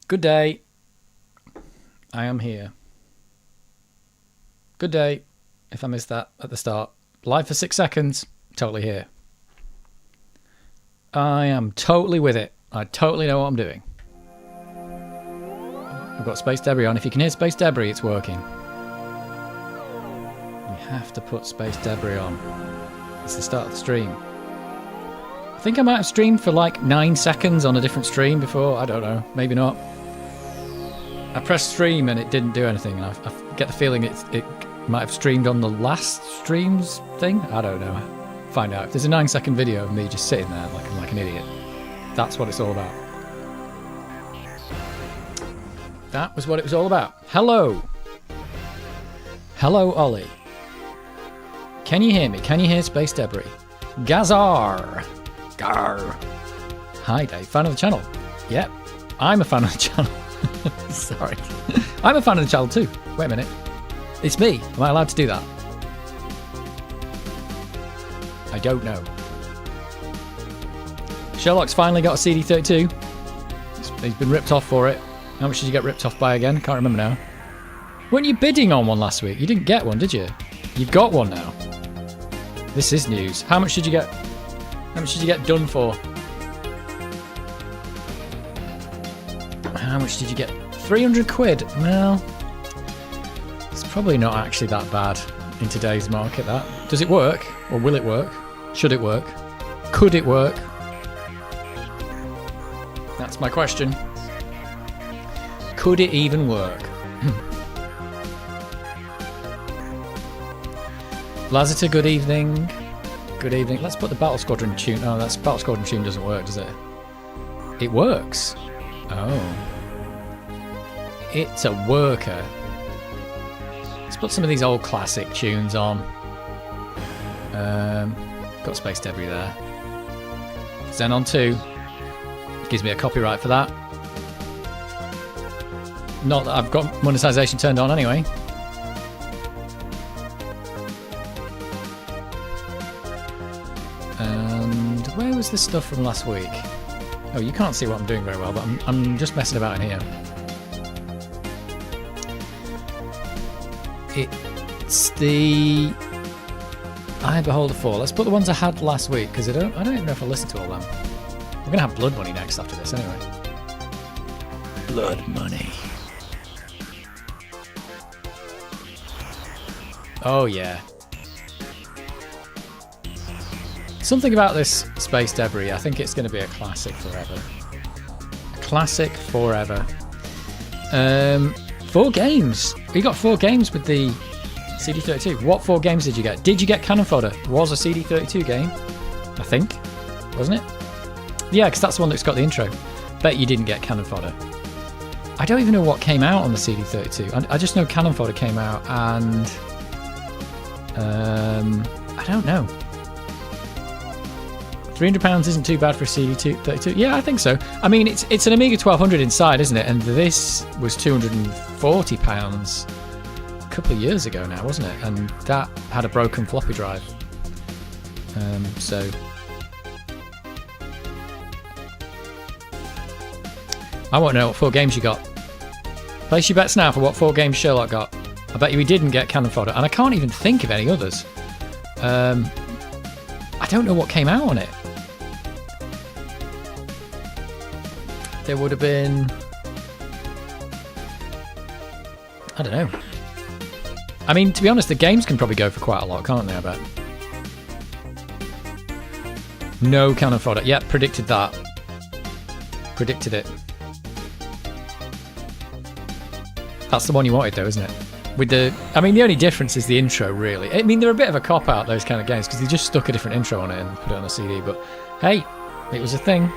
Good day. I am here. Good day. If I missed that at the start. Live for 6 seconds. Totally here. I am totally with it. I totally know what I'm doing. I've got Space Debris on. If you can hear Space Debris, it's working. We have to put Space Debris on. It's the start of the stream. I think I might have streamed for like 9 seconds on a different stream before. I don't know. Maybe not. I pressed stream and it didn't do anything. And I get the feeling it might have streamed on the last stream's thing. I don't know. Find out. If there's a 9-second video of me just sitting there like an idiot. That's what it's all about. That was what it was all about. Hello. Hello, Ollie. Can you hear me? Can you hear Space Debris? Gazar. Gar. Hi, Dave. Fan of the channel? Yep. I'm a fan of the channel. Sorry. I'm a fan of the channel too. Wait a minute. It's me. Am I allowed to do that? I don't know. Sherlock's finally got a CD32. He's been ripped off for it. How much did you get ripped off by again? Can't remember now. Weren't you bidding on one last week? You didn't get one, did you? You've got one now. This is news. How much did you get? How much did you get done for? How much did you get? 300 quid? Well, it's probably not actually that bad in today's market, that. Does it work? Or will it work? Should it work? Could it work? That's my question. Could it even work? Lazita, good evening. Good evening. Let's put the Battle Squadron tune. Oh, that's Battle Squadron tune doesn't work, does it? It works. Oh. It's a worker. Let's put some of these old classic tunes on. Got Space Debris there. Xenon 2. Gives me a copyright for that. Not that I've got monetization turned on anyway. And where was the stuff from last week? Oh, you can't see what I'm doing very well, but I'm just messing about in here. It's the I Beholder 4. Let's put the ones I had last week because I don't even know if I listened to all them. We're gonna have Blood Money next after this anyway. Blood Money. Oh yeah. Something about this Space Debris. I think it's going to be a classic forever. Classic forever. 4 games. We got 4 games with the CD32. What 4 games did you get? Did you get Cannon Fodder? Was a CD32 game, I think, wasn't it? Yeah, because that's the one that's got the intro. Bet you didn't get Cannon Fodder. I don't even know what came out on the CD32. I just know Cannon Fodder came out, and I don't know. £300 isn't too bad for a CD32. Yeah, I think so. I mean, it's an Amiga 1200 inside, isn't it? And this was £240 a couple of years ago now, wasn't it? And that had a broken floppy drive. So I want to know what 4 games you got. Place your bets now for what 4 games Sherlock got. I bet you he didn't get Cannon Fodder, and I can't even think of any others. I don't know what came out on it. There would have been, I don't know. I mean, to be honest, the games can probably go for quite a lot, can't they, I bet? No Cannon Fodder. Yep, predicted that. Predicted it. That's the one you wanted though, isn't it? With the, I mean, the only difference is the intro, really. I mean, they're a bit of a cop-out, those kind of games, because they just stuck a different intro on it and put it on a CD, but hey, it was a thing.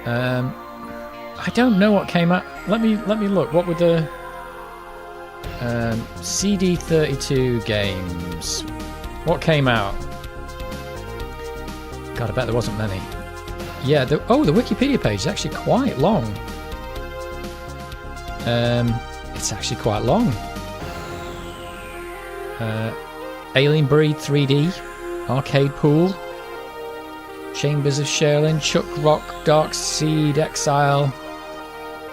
I don't know what came out. Let me look. What were the CD32 games? What came out? God, I bet there wasn't many. Yeah, the Wikipedia page is actually quite long. It's actually quite long. Alien Breed 3D, Arcade Pool, Chambers of Sherlin, Chuck Rock, Dark Seed, Exile,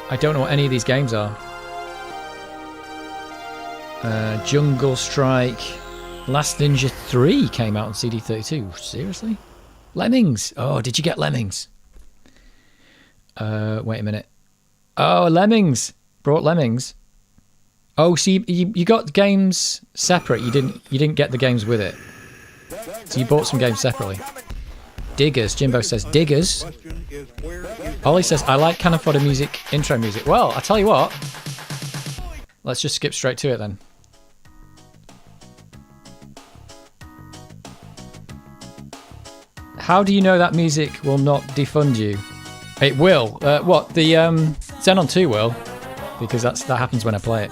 I don't know what any of these games are. Jungle Strike. Last Ninja 3 came out on CD32. Seriously? Lemmings. Oh, did you get Lemmings? Wait a minute. Oh, Lemmings. Brought Lemmings. Oh, so you got games separate. You didn't get the games with it. So you bought some games separately. Diggers. Jimbo says Diggers. Ollie says I like Cannon Fodder music, intro music. Well, I tell you what. Let's just skip straight to it then. How do you know that music will not defund you? It will. What? The Xenon 2 will, because that happens when I play it.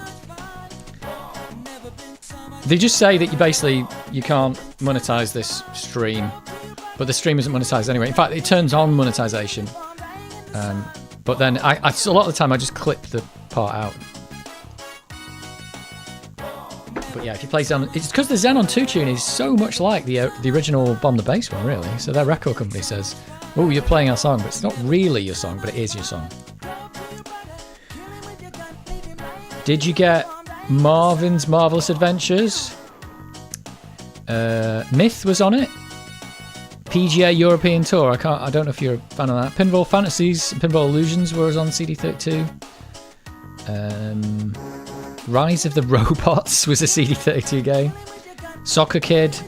They just say that you can't monetize this stream, but the stream isn't monetized anyway. In fact, it turns on monetization, but then a lot of the time I just clip the part out. But yeah, if you play Xenon, it's because the Xenon 2 tune is so much like the original Bomb the Bass one, really. So their record company says, "Oh, you're playing our song," but it's not really your song, but it is your song. Did you get Marvin's Marvelous Adventures? Myth was on it. PGA European Tour. I don't know if you're a fan of that. Pinball Fantasies, Pinball Illusions was on CD32. Rise of the Robots was a CD32 game. Soccer Kid,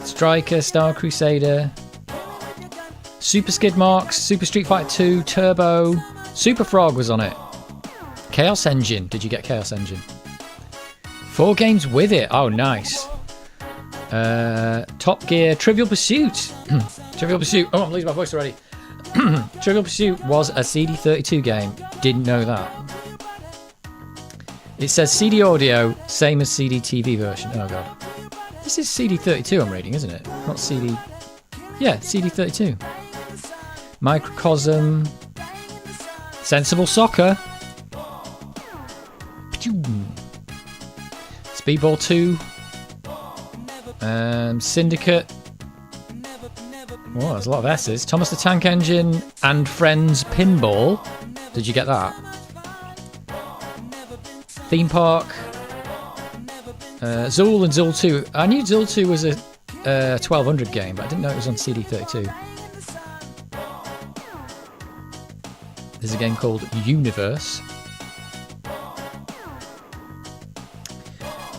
Striker, Star Crusader, Super Skid Marks, Super Street Fighter 2, Turbo, Super Frog was on it. Chaos Engine. Did you get Chaos Engine? 4 games with it. Oh, nice. Top Gear, Trivial Pursuit. Trivial Pursuit. Oh, I'm losing my voice already. Trivial Pursuit was a CD32 game. Didn't know that. It says CD audio, same as CD TV version. Oh god. This is CD32 I'm reading, isn't it? Not CD... Yeah, CD32. Microcosm. Sensible Soccer. Speedball 2. Syndicate. Oh, there's a lot of S's. Thomas the Tank Engine and Friends Pinball. Did you get that? Theme Park. Zool and Zool 2. I knew Zool 2 was a 1200 game, but I didn't know it was on CD32. There's a game called Universe.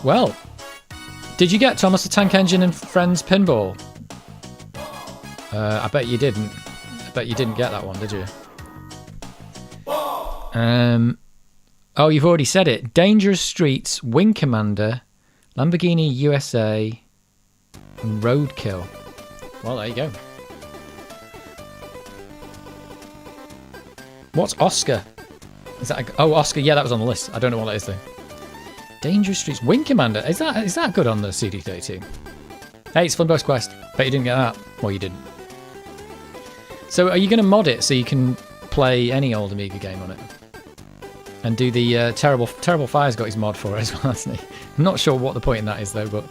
Well, did you get Thomas the Tank Engine and Friends Pinball? I bet you didn't. I bet you didn't get that one, did you? Oh, you've already said it. Dangerous Streets, Wing Commander, Lamborghini USA, and Roadkill. Well, there you go. What's Oscar? Is that oh, Oscar? Yeah, that was on the list. I don't know what that is though. Dangerous Streets, Wing Commander. Is that good on the CD32? Hey, it's Funbo's Quest. Bet you didn't get that. Well, you didn't. So, are you going to mod it so you can play any old Amiga game on it? And do the Terrible Fire's got his mod for it as well, hasn't he? I'm not sure what the point in that is though, but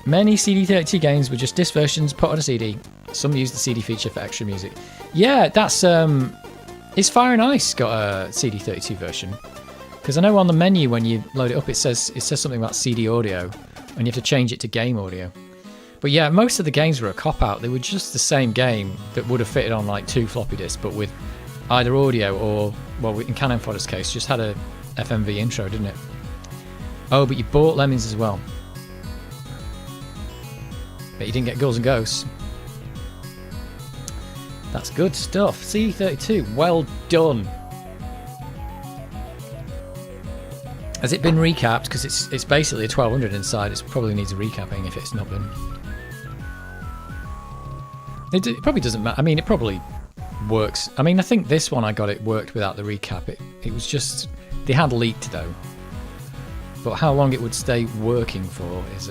many CD32 games were just disc versions put on a CD. Some use the CD feature for extra music. Yeah, that's is Fire and Ice got a CD32 version? Because I know on the menu when you load it up, it says something about CD audio, and you have to change it to game audio. But yeah, most of the games were a cop out. They were just the same game that would have fitted on like 2 floppy disks, but with either audio or, well, in Cannon Fodder's case, just had a FMV intro, didn't it? Oh, but you bought Lemmings as well. But you didn't get Ghouls and Ghosts. That's good stuff. CD32, well done. Has it been recapped? Because it's basically a 1200 inside. It probably needs a recapping if it's not been. It probably doesn't matter. I mean, it probably works. I mean, I think this one I got it worked without the recap. It was just they had leaked though. But how long it would stay working for is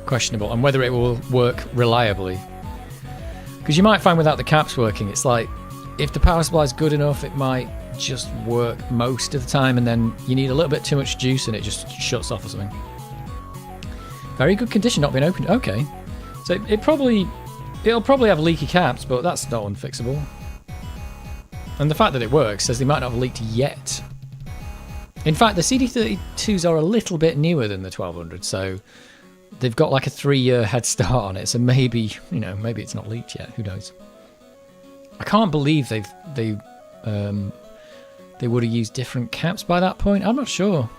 questionable, and whether it will work reliably. Because you might find without the caps working, it's like if the power supply is good enough, it might just work most of the time, and then you need a little bit too much juice and it just shuts off or something. Very good condition, not been opened. Okay, so it'll probably have leaky caps, but that's not unfixable. And the fact that it works says they might not have leaked yet. In fact, the CD32s are a little bit newer than the 1200, so they've got like a 3-year head start on it. So maybe, you know, maybe it's not leaked yet. Who knows? I can't believe they would have used different caps by that point. I'm not sure.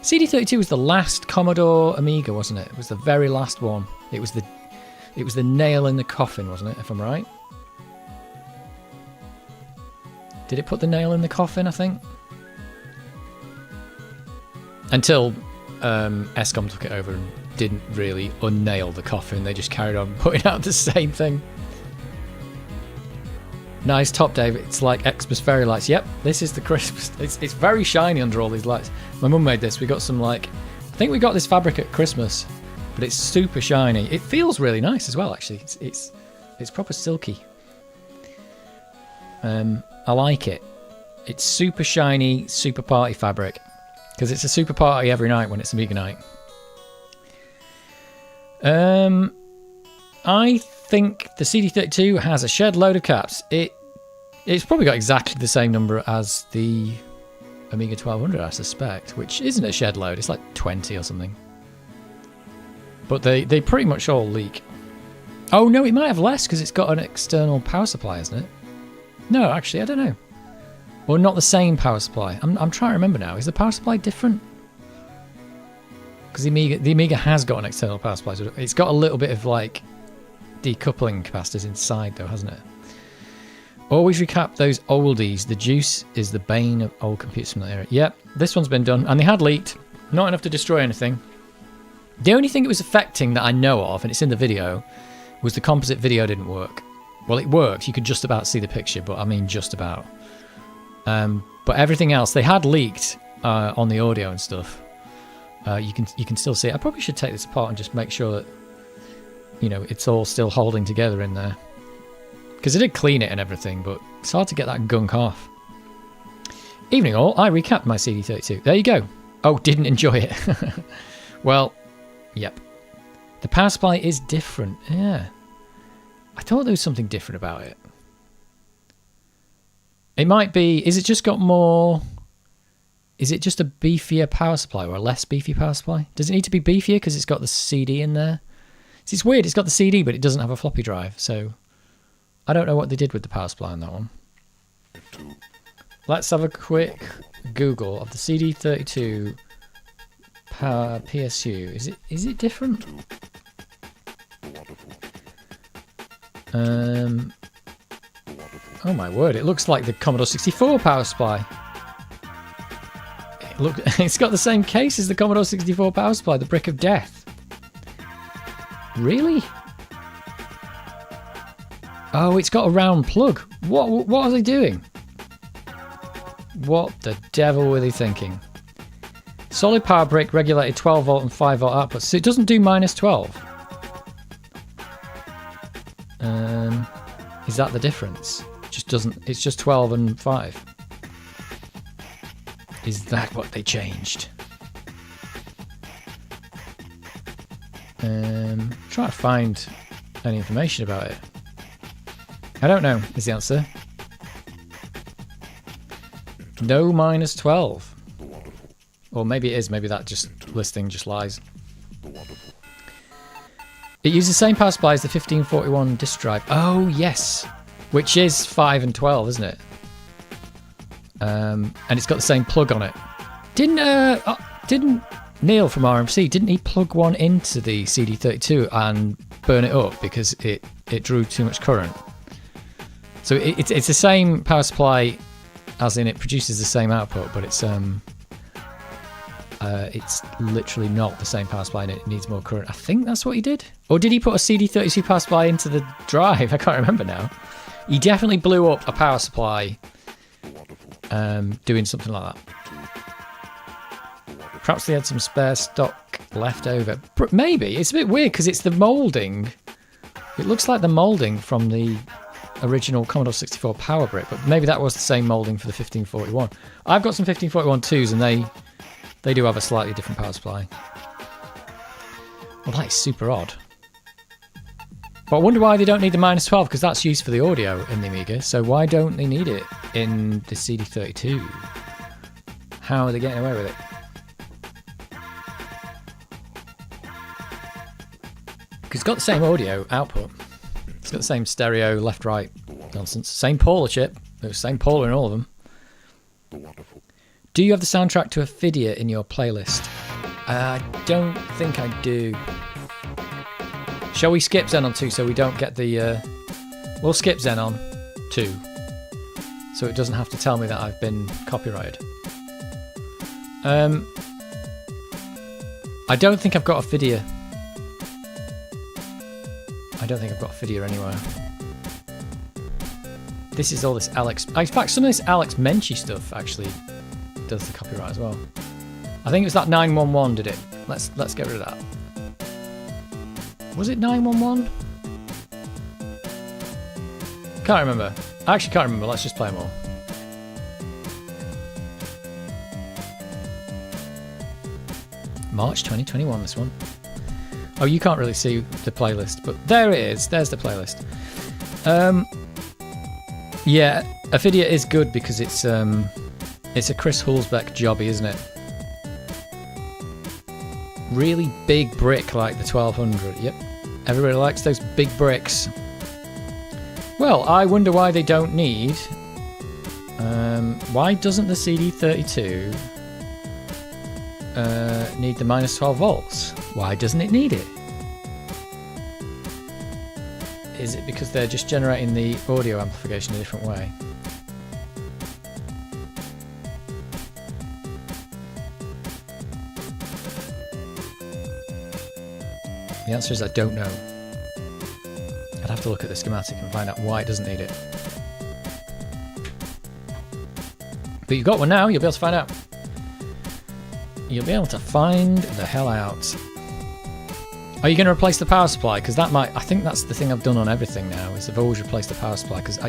CD32 was the last Commodore Amiga, wasn't it? It was the very last one. It was the nail in the coffin, wasn't it? If I'm right. Did it put the nail in the coffin? I think. Until Escom took it over and didn't really unnail the coffin. They just carried on putting out the same thing. Nice top, Dave. It's like Xmas fairy lights. Yep, this is the Christmas. It's very shiny under all these lights. My mum made this. We got some I think we got this fabric at Christmas, but it's super shiny. It feels really nice as well. Actually, it's proper silky. I like it. It's super shiny, super party fabric, because it's a super party every night when it's Amiga night. I think the CD32 has a shed load of caps. It's probably got exactly the same number as the Amiga 1200, I suspect, which isn't a shed load. It's like 20 or something. But they pretty much all leak. Oh no, it might have less because it's got an external power supply, isn't it? No, actually, I don't know. Or not the same power supply. I'm trying to remember now. Is the power supply different? Because the Amiga has got an external power supply. So it's got a little bit of like decoupling capacitors inside though, hasn't it? Always recap those oldies. The juice is the bane of old computers from that era. Yep, this one's been done. And they had leaked. Not enough to destroy anything. The only thing it was affecting that I know of, and it's in the video, was the composite video didn't work. Well, it worked. You could just about see the picture, but I mean just about. But everything else, they had leaked on the audio and stuff. You can still see it. I probably should take this apart and just make sure that, you know, it's all still holding together in there. Because I did clean it and everything, but it's hard to get that gunk off. Evening all, I recapped my CD32. There you go. Oh, didn't enjoy it. Well, yep. The power supply is different. Yeah. I thought there was something different about it. It might be... Is it just got more... Is it just a beefier power supply or a less beefy power supply? Does it need to be beefier because it's got the CD in there? It's weird. It's got the CD, but it doesn't have a floppy drive. So I don't know what they did with the power supply on that one. Let's have a quick Google of the CD32 power PSU. Is it different? Oh my word! It looks like the Commodore 64 power supply. It's got the same case as the Commodore 64 power supply, the Brick of Death. Really? Oh, it's got a round plug. What are they doing? What the devil were they thinking? Solid power brick, regulated 12 volt and 5 volt outputs. So it doesn't do minus 12. Is that the difference? Just doesn't. It's just 12 and 5. Is that what they changed? Try to find any information about it. I don't know, is the answer. No minus 12. Or maybe it is, maybe that just listing just lies. It uses the same power supply as the 1541 disk drive. Oh, yes. Which is 5 and 12, isn't it? And it's got the same plug on it. Didn't Neil from RMC, didn't he plug one into the CD32 and burn it up because it drew too much current? So it's the same power supply, as in it produces the same output, but it's literally not the same power supply and it needs more current. I think that's what he did. Or did he put a CD32 power supply into the drive? I can't remember now. He definitely blew up a power supply doing something like that. Perhaps they had some spare stock left over. Maybe. It's a bit weird because it's the moulding. It looks like the moulding from the original Commodore 64 power brick, but maybe that was the same moulding for the 1541. I've got some 1541 2s and they do have a slightly different power supply. Well, that is super odd. But I wonder why they don't need the -12, because that's used for the audio in the Amiga. So why don't they need it in the CD32? How are they getting away with it? Because it's got the same audio output. It's got the same stereo left-right nonsense. Same Paula chip. There's the same Paula in all of them. Do you have the soundtrack to Ophidia in your playlist? I don't think I do. Shall we skip Xenon 2 so we don't get the... We'll skip Xenon 2. So it doesn't have to tell me that I've been copyrighted. I don't think I've got Ophidia. I don't think I've got Ophidia anywhere. This is all this Alex... In fact, some of this Alex Menchie stuff actually does the copyright as well. I think it was that 911 did it. Let's get rid of that. Was it 911? Can't remember. I actually can't remember. Let's just play them all. March 2021, this one. Oh, you can't really see the playlist, but there it is. There's the playlist. Yeah, Ophidia is good because it's a Chris Hulsbeck jobby, isn't it? Really big brick like the 1200. Yep, everybody likes those big bricks. Well, I wonder why they don't need... why doesn't the CD32 need the -12 volts? Why doesn't it need it? Is it because they're just generating the audio amplification a different way? The answer is I don't know. I'd have to look at the schematic and find out why it doesn't need it. But you've got one now, you'll be able to find out. You'll be able to find the hell out. Are you going to replace the power supply? Because that might... I think that's the thing I've done on everything now, is I've always replaced the power supply, because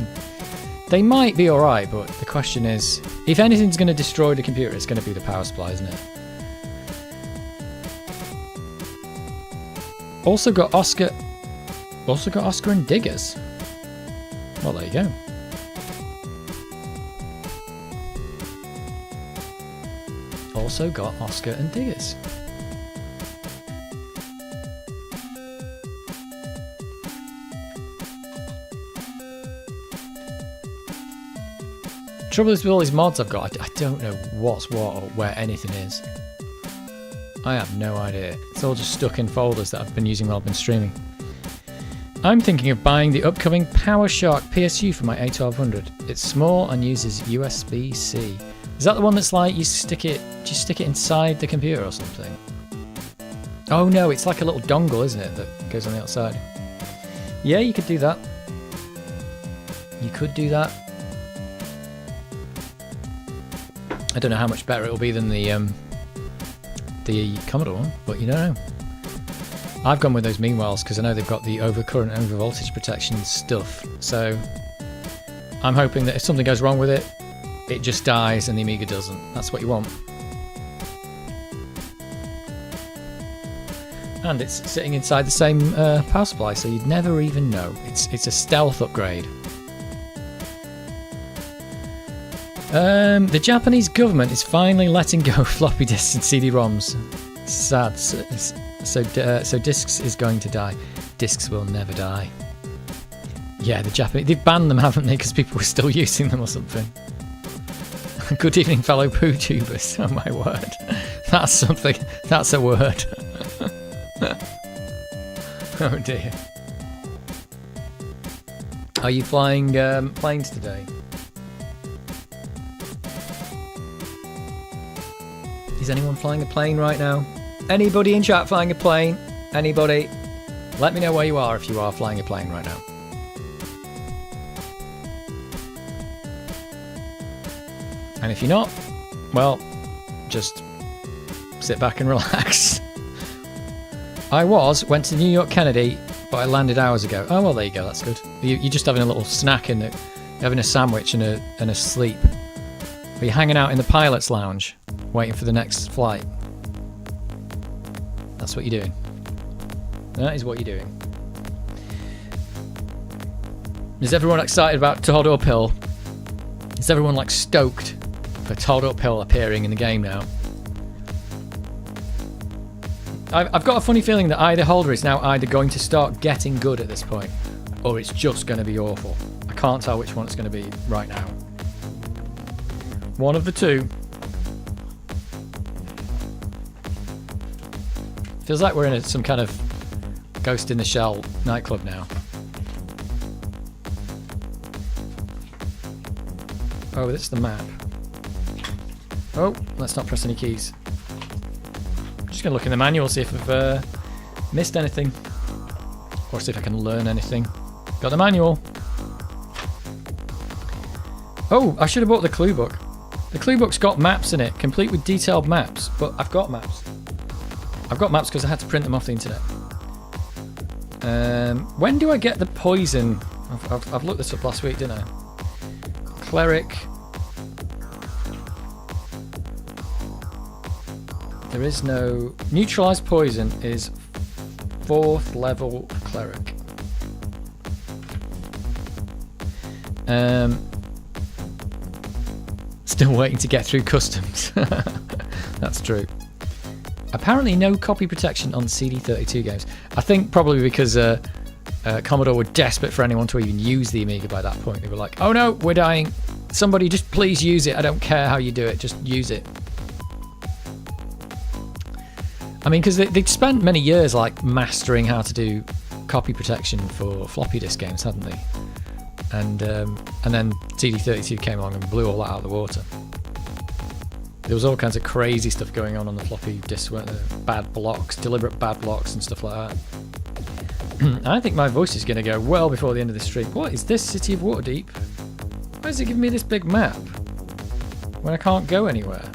they might be alright, but the question is, if anything's going to destroy the computer, it's going to be the power supply, isn't it? Also got Oscar and Diggers. Well, there you go. Also got Oscar and Diggers. Trouble is with all these mods I've got, I don't know what's what or where anything is. I have no idea. It's all just stuck in folders that I've been using while I've been streaming. I'm thinking of buying the upcoming PowerShark PSU for my A1200. It's small and uses USB-C. Is that the one that's like you stick it inside the computer or something? Oh no, it's like a little dongle, isn't it, that goes on the outside? Yeah, you could do that. You could do that. I don't know how much better it'll be than the Commodore one, but you don't know. I've gone with those meanwhiles because I know they've got the overcurrent and overvoltage protection stuff. So I'm hoping that if something goes wrong with it, it just dies and the Amiga doesn't. That's what you want. And it's sitting inside the same power supply, so you'd never even know. It's a stealth upgrade. The Japanese government is finally letting go floppy disks and CD-ROMs. Sad. So disks is going to die. Disks will never die. Yeah, the Japanese... They've banned them, haven't they? Because people were still using them or something. Good evening, fellow poo tubers. Oh my word. That's something. That's a word. Oh dear. Are you flying planes today? Is anyone flying a plane right now? Anybody in chat flying a plane? Anybody? Let me know where you are if you are flying a plane right now. And if you're not, well, just sit back and relax. I went to New York Kennedy, but I landed hours ago. Oh, well, there you go, that's good. You're just having a little snack and having a sandwich and a sleep. Or you're hanging out in the pilot's lounge, waiting for the next flight. That's what you're doing. That is what you're doing. Is everyone excited about Todd Uphill? Is everyone like stoked for Todd Uphill appearing in the game now? I've got a funny feeling that either holder is now either going to start getting good at this point, or it's just going to be awful. I can't tell which one it's going to be right now. One of the two. Feels like we're in some kind of Ghost in the Shell nightclub now. Oh, this is the map. Oh, let's not press any keys. I'm just going to look in the manual, see if I've missed anything. Or see if I can learn anything. Got the manual. Oh, I should have bought the clue book. The clue book's got maps in it, complete with detailed maps. But I've got maps. I've got maps because I had to print them off the internet. When do I get the poison? I've looked this up last week, didn't I? Cleric. There is no... Neutralized poison is 4th level cleric. Still waiting to get through customs. That's true. Apparently no copy protection on CD32 games. I think probably because Commodore were desperate for anyone to even use the Amiga by that point. They were like, oh no, we're dying. Somebody just please use it. I don't care how you do it. Just use it. I mean, because they'd spent many years like mastering how to do copy protection for floppy disk games, hadn't they? And then CD32 came along and blew all that out of the water. There was all kinds of crazy stuff going on the floppy disks, weren't there? Bad blocks, deliberate bad blocks and stuff like that. I think my voice is going to go well before the end of this stream. What is this City of Waterdeep? Why is it giving me this big map when I can't go anywhere?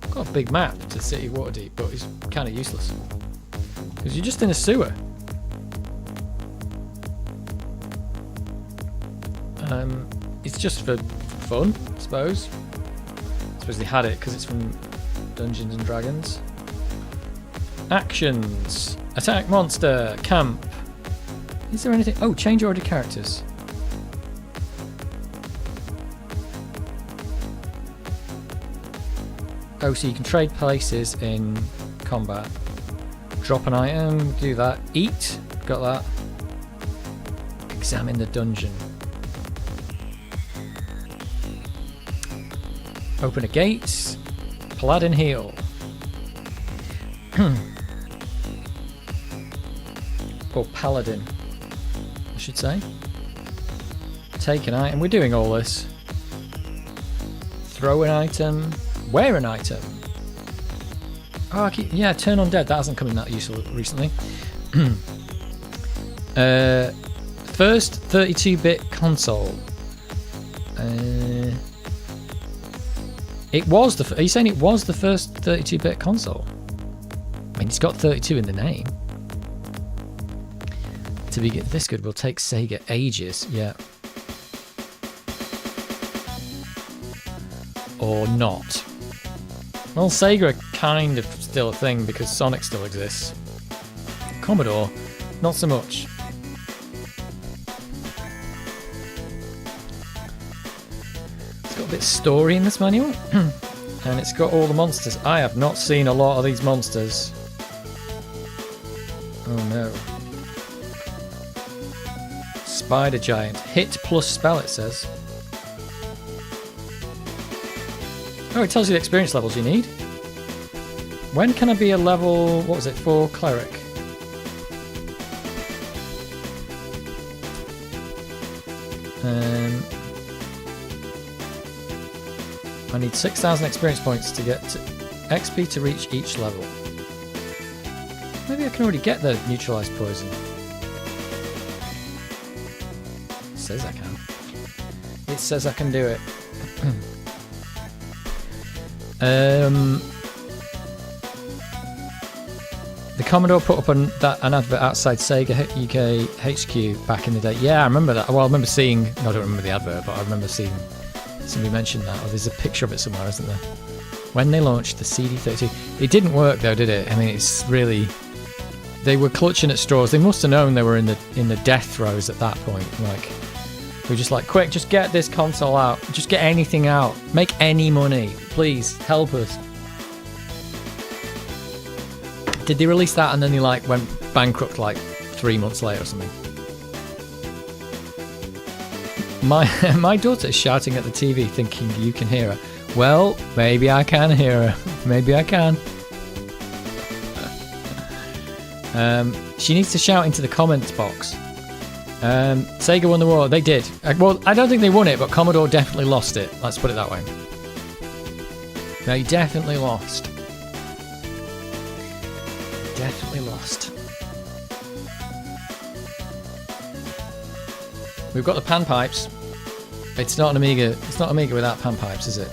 I've got a big map to City of Waterdeep, but it's kind of useless because you're just in a sewer. It's just for fun, I suppose. I suppose they had it because it's from Dungeons and Dragons. Actions. Attack monster. Camp. Is there anything? Oh, change order characters. Oh, so you can trade places in combat. Drop an item. Do that. Eat. Got that. Examine the dungeon. Open a gate. Paladin heal. Or paladin, I should say. Take an item. We're doing all this. Throw an item. Wear an item. Oh, yeah, turn on dead. That hasn't come in that useful recently. First 32-bit console. It was the. Are you saying it was the first 32-bit console? I mean, it's got 32 in the name. To be this good will take Sega ages. Yeah. Or not. Well, Sega are kind of still a thing because Sonic still exists. Commodore, not so much. A bit of story in this manual, and it's got all the monsters. I have not seen a lot of these monsters. Oh no. Spider giant. Hit plus spell, it says. Oh, it tells you the experience levels you need. When can I be a level, what was it, 4 cleric? I need 6,000 experience points to get to XP to reach each level. Maybe I can already get the neutralized poison. It says I can. It says I can do it. The Commodore put up an advert outside Sega UK HQ back in the day. Yeah, I remember that. Well, I remember seeing... No, I don't remember the advert, but I remember seeing... Somebody mentioned that, or there's a picture of it somewhere, isn't there? When they launched the CD32, it didn't work though, did it? I mean, it's really, they were clutching at straws. They must have known they were in the death throes at that point. Like, We're just like, quick, just get this console out. Just get anything out. Make any money. Please, help us. Did they release that and then they like went bankrupt like 3 months later or something? My daughter is shouting at the TV thinking you can hear her. Well, maybe I can hear her. Maybe I can. She needs to shout into the comments box. Sega won the war. They did. Well, I don't think they won it, but Commodore definitely lost it. Let's put it that way. They definitely lost. Definitely lost. We've got the pan pipes. It's not an Amiga. It's not Amiga without pan pipes, is it?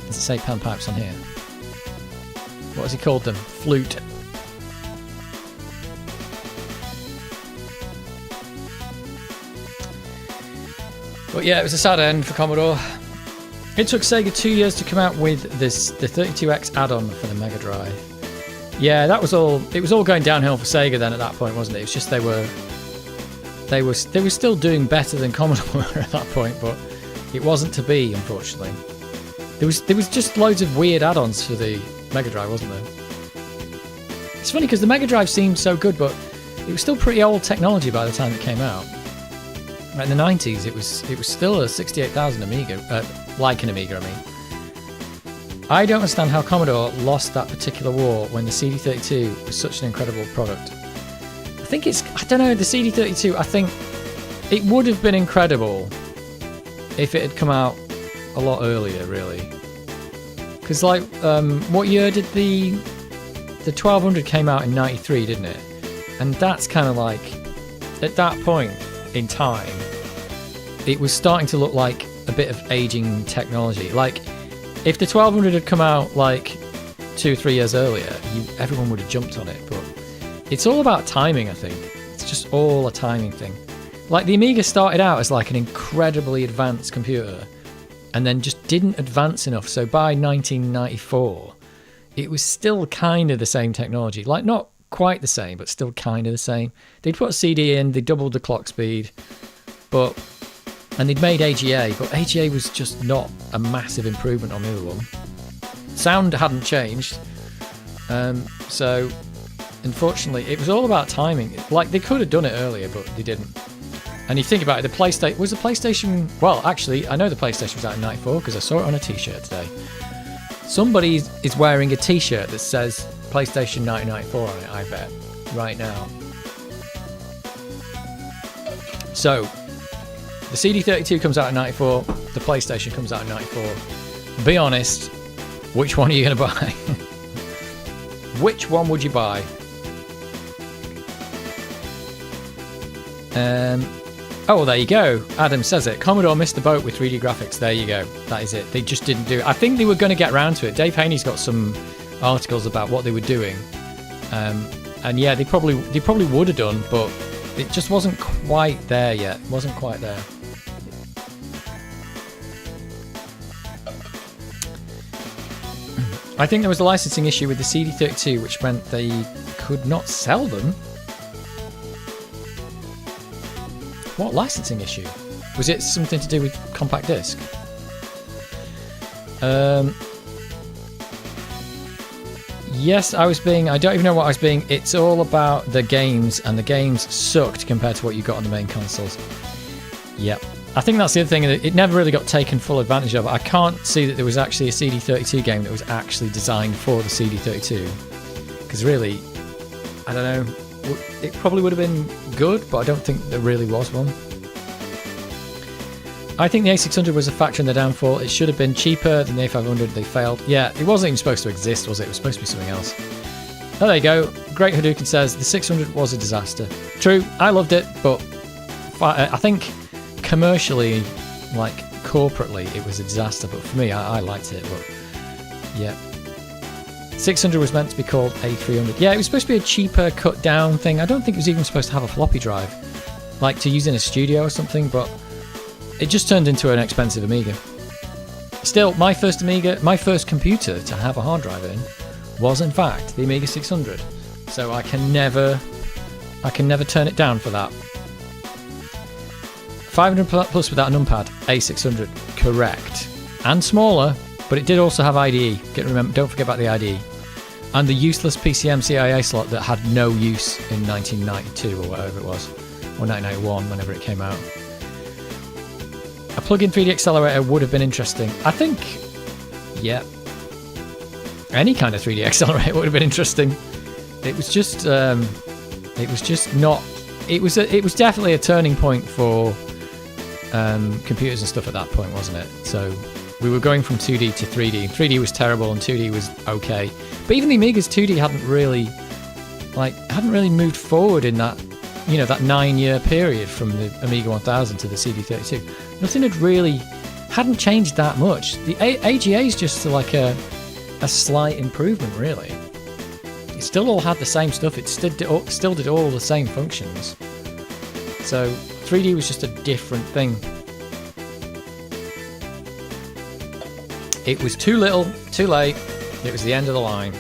Does it say pan pipes on here? What has he called them? Flute. But yeah, it was a sad end for Commodore. It took Sega 2 years to come out with the 32X add-on for the Mega Drive. Yeah, that was all. It was all going downhill for Sega then at that point, wasn't it? It was just they were still doing better than Commodore at that point, but it wasn't to be, unfortunately. There was just loads of weird add-ons for the Mega Drive, wasn't there? It's funny because the Mega Drive seemed so good, but it was still pretty old technology by the time it came out. Like in the 90s, it was still a 68,000 Amiga, like an Amiga, I mean. I don't understand how Commodore lost that particular war when the CD32 was such an incredible product. I don't know, the CD32, I think it would have been incredible if it had come out a lot earlier, really. Because, like, what year did the 1200 came out in 93, didn't it? And that's kind of like, at that point in time, it was starting to look like a bit of aging technology. Like, if the 1200 had come out like 2 or 3 years earlier, everyone would have jumped on it. But it's all about timing, I think. It's just all a timing thing. Like, the Amiga started out as like an incredibly advanced computer and then just didn't advance enough. So by 1994, it was still kind of the same technology. Like, not quite the same, but still kind of the same. They'd put a CD in, they doubled the clock speed, and they'd made AGA, but AGA was just not a massive improvement on the other one. Sound hadn't changed, so unfortunately, it was all about timing. Like, they could have done it earlier, but they didn't. And you think about it, the PlayStation... Well, actually, I know the PlayStation was out in 94 because I saw it on a t-shirt today. Somebody is wearing a t-shirt that says PlayStation 1994 on it, I bet, right now. So, the CD32 comes out in 94, the PlayStation comes out in 94. Be honest, which one are you going to buy? Which one would you buy? Oh, there you go. Adam says it. Commodore missed the boat with 3D graphics. There you go. That is it. They just didn't do it. I think they were going to get round to it. Dave Haney's got some articles about what they were doing. And yeah, they probably would have done, but it just wasn't quite there yet. It wasn't quite there. I think there was a licensing issue with the CD32, which meant they could not sell them. What licensing issue? Was it something to do with compact disc? Yes, I don't even know what I was being. It's all about the games, and the games sucked compared to what you got on the main consoles. Yep. I think that's the other thing. It never really got taken full advantage of. I can't see that there was actually a CD32 game that was actually designed for the CD32. Because really, I don't know. It probably would have been good, but I don't think there really was one. I think the A600 was a factor in the downfall. It should have been cheaper than the A500. They failed. Yeah, it wasn't even supposed to exist, was it? It was supposed to be something else. Oh, there you go. Great Hadouken says the 600 was a disaster. True, I loved it, but I think commercially, like corporately, it was a disaster. But for me, I liked it. But yeah. 600 was meant to be called A300. Yeah, it was supposed to be a cheaper, cut down thing. I don't think it was even supposed to have a floppy drive, like to use in a studio or something, but it just turned into an expensive Amiga. Still, my first Amiga, my first computer to have a hard drive in was in fact the Amiga 600. So I can never turn it down for that. 500 plus without a numpad, A600, correct. And smaller, but it did also have IDE. Don't forget about the IDE. And the useless PCM CIA slot that had no use in 1992 or whatever it was, or 1991, whenever it came out. A plug-in 3D accelerator would have been interesting. I think, yeah, any kind of 3D accelerator would have been interesting. It was just not. It was definitely a turning point for computers and stuff at that point, wasn't it? So we were going from 2D to 3D. 3D was terrible and 2D was okay. But even the Amiga's 2D hadn't really moved forward in that, that 9-year period from the Amiga 1000 to the CD32. Nothing hadn't changed that much. The AGA is just like a slight improvement, really. It still all had the same stuff. It still did all the same functions. So 3D was just a different thing. It was too little, too late. It was the end of the line.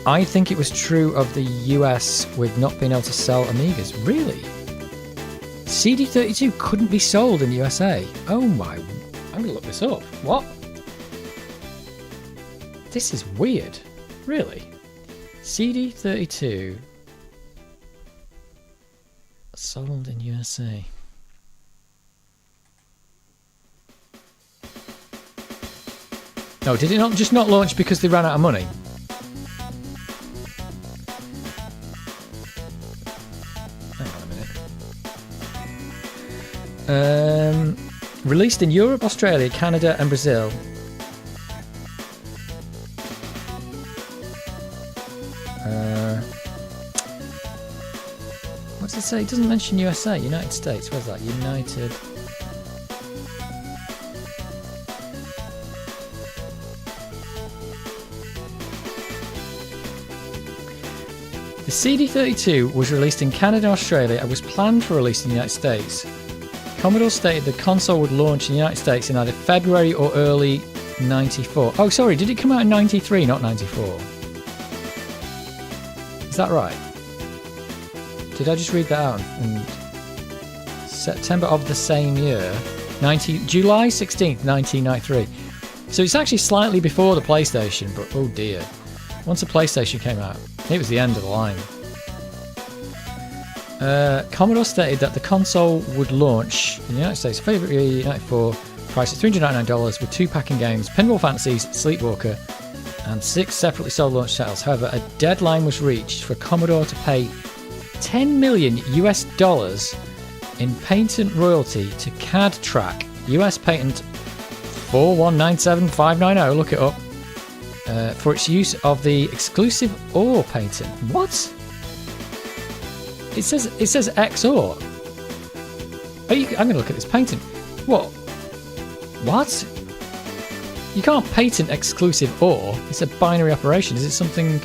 I think it was true of the US with not being able to sell Amigas. Really? CD32 couldn't be sold in the USA. Oh my... I'm going to look this up. What? This is weird. Really? CD32 sold in USA. No, did it not just not launch because they ran out of money? Hang on a minute. Released in Europe, Australia, Canada and Brazil. What's it say? It doesn't mention USA, United States. Where's that? United... The CD32 was released in Canada and Australia and was planned for release in the United States. Commodore stated the console would launch in the United States in either February or early 94. Oh, sorry, did it come out in 93, not 94? Is that right? Did I just read that out? In September of the same year, July 16th, 1993. So it's actually slightly before the PlayStation, but oh dear. Once the PlayStation came out, it was the end of the line. Commodore stated that the console would launch in the United States February 94, price of $399 with 2 packing games, Pinball Fantasies, Sleepwalker, and 6 separately sold launch titles. However, a deadline was reached for Commodore to pay $10 million in patent royalty to CAD Track, US patent 4197590. Look it up. For its use of the exclusive OR patent. What? It says XOR. I'm going to look at this patent. What? You can't patent exclusive OR. It's a binary operation. Is it something?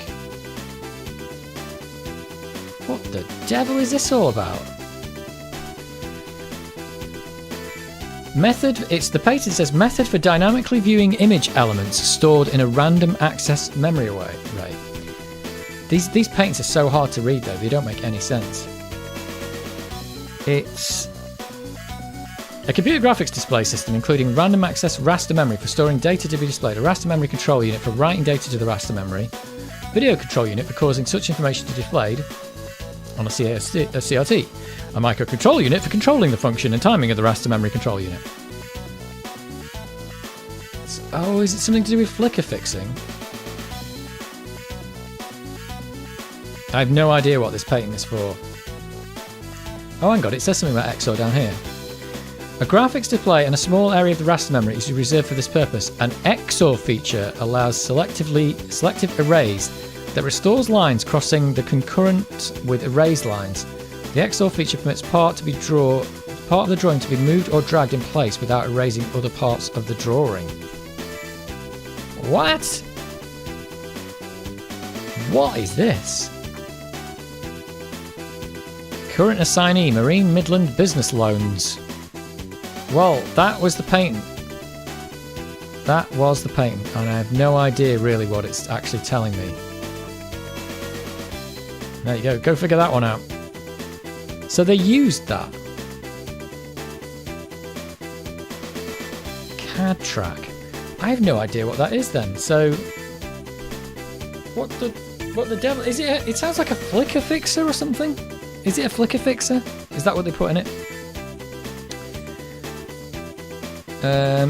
What the devil is this all about? Method, the patent says method for dynamically viewing image elements stored in a random access memory array. Right. These patents are so hard to read though, they don't make any sense. It's a computer graphics display system including random access raster memory for storing data to be displayed, a raster memory control unit for writing data to the raster memory, video control unit for causing such information to be displayed on a CRT, a microcontrol unit for controlling the function and timing of the raster memory control unit. Oh, is it something to do with flicker fixing? I have no idea what this patent is for. Oh, hang on, it says something about XOR down here. A graphics display and a small area of the raster memory is reserved for this purpose. An XOR feature allows selective erase that restores lines crossing the concurrent with erased lines. The XOR feature permits part of the drawing to be moved or dragged in place without erasing other parts of the drawing. What? What is this? Current assignee, Marine Midland Business Loans. Well, that was the patent. That was the patent, and I have no idea really what it's actually telling me. There you go. Go figure that one out. So they used that. CAD track. I have no idea what that is then. So what the devil is it? It sounds like a flicker fixer or something. Is it a flicker fixer? Is that what they put in it?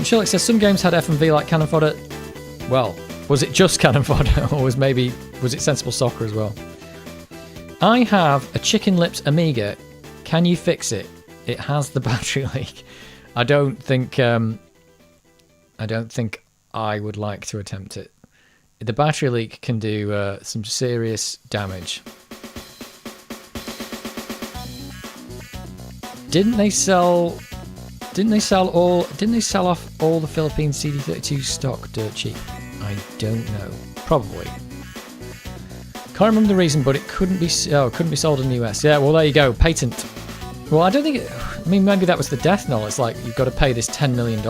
Sherlock says some games had FMV like Cannon Fodder. Well, was it just Cannon Fodder, or was it Sensible Soccer as well? I have a Chicken Lips Amiga. Can you fix it? It has the battery leak. I don't think I would like to attempt it. The battery leak can do some serious damage. Didn't they sell off all the Philippine CD32 stock dirt cheap? I don't know. Probably. Can't remember the reason, but it couldn't be sold in the US. Yeah, well there you go, patent. Well, I don't think maybe that was the death knell. It's like you've got to pay this $10 million.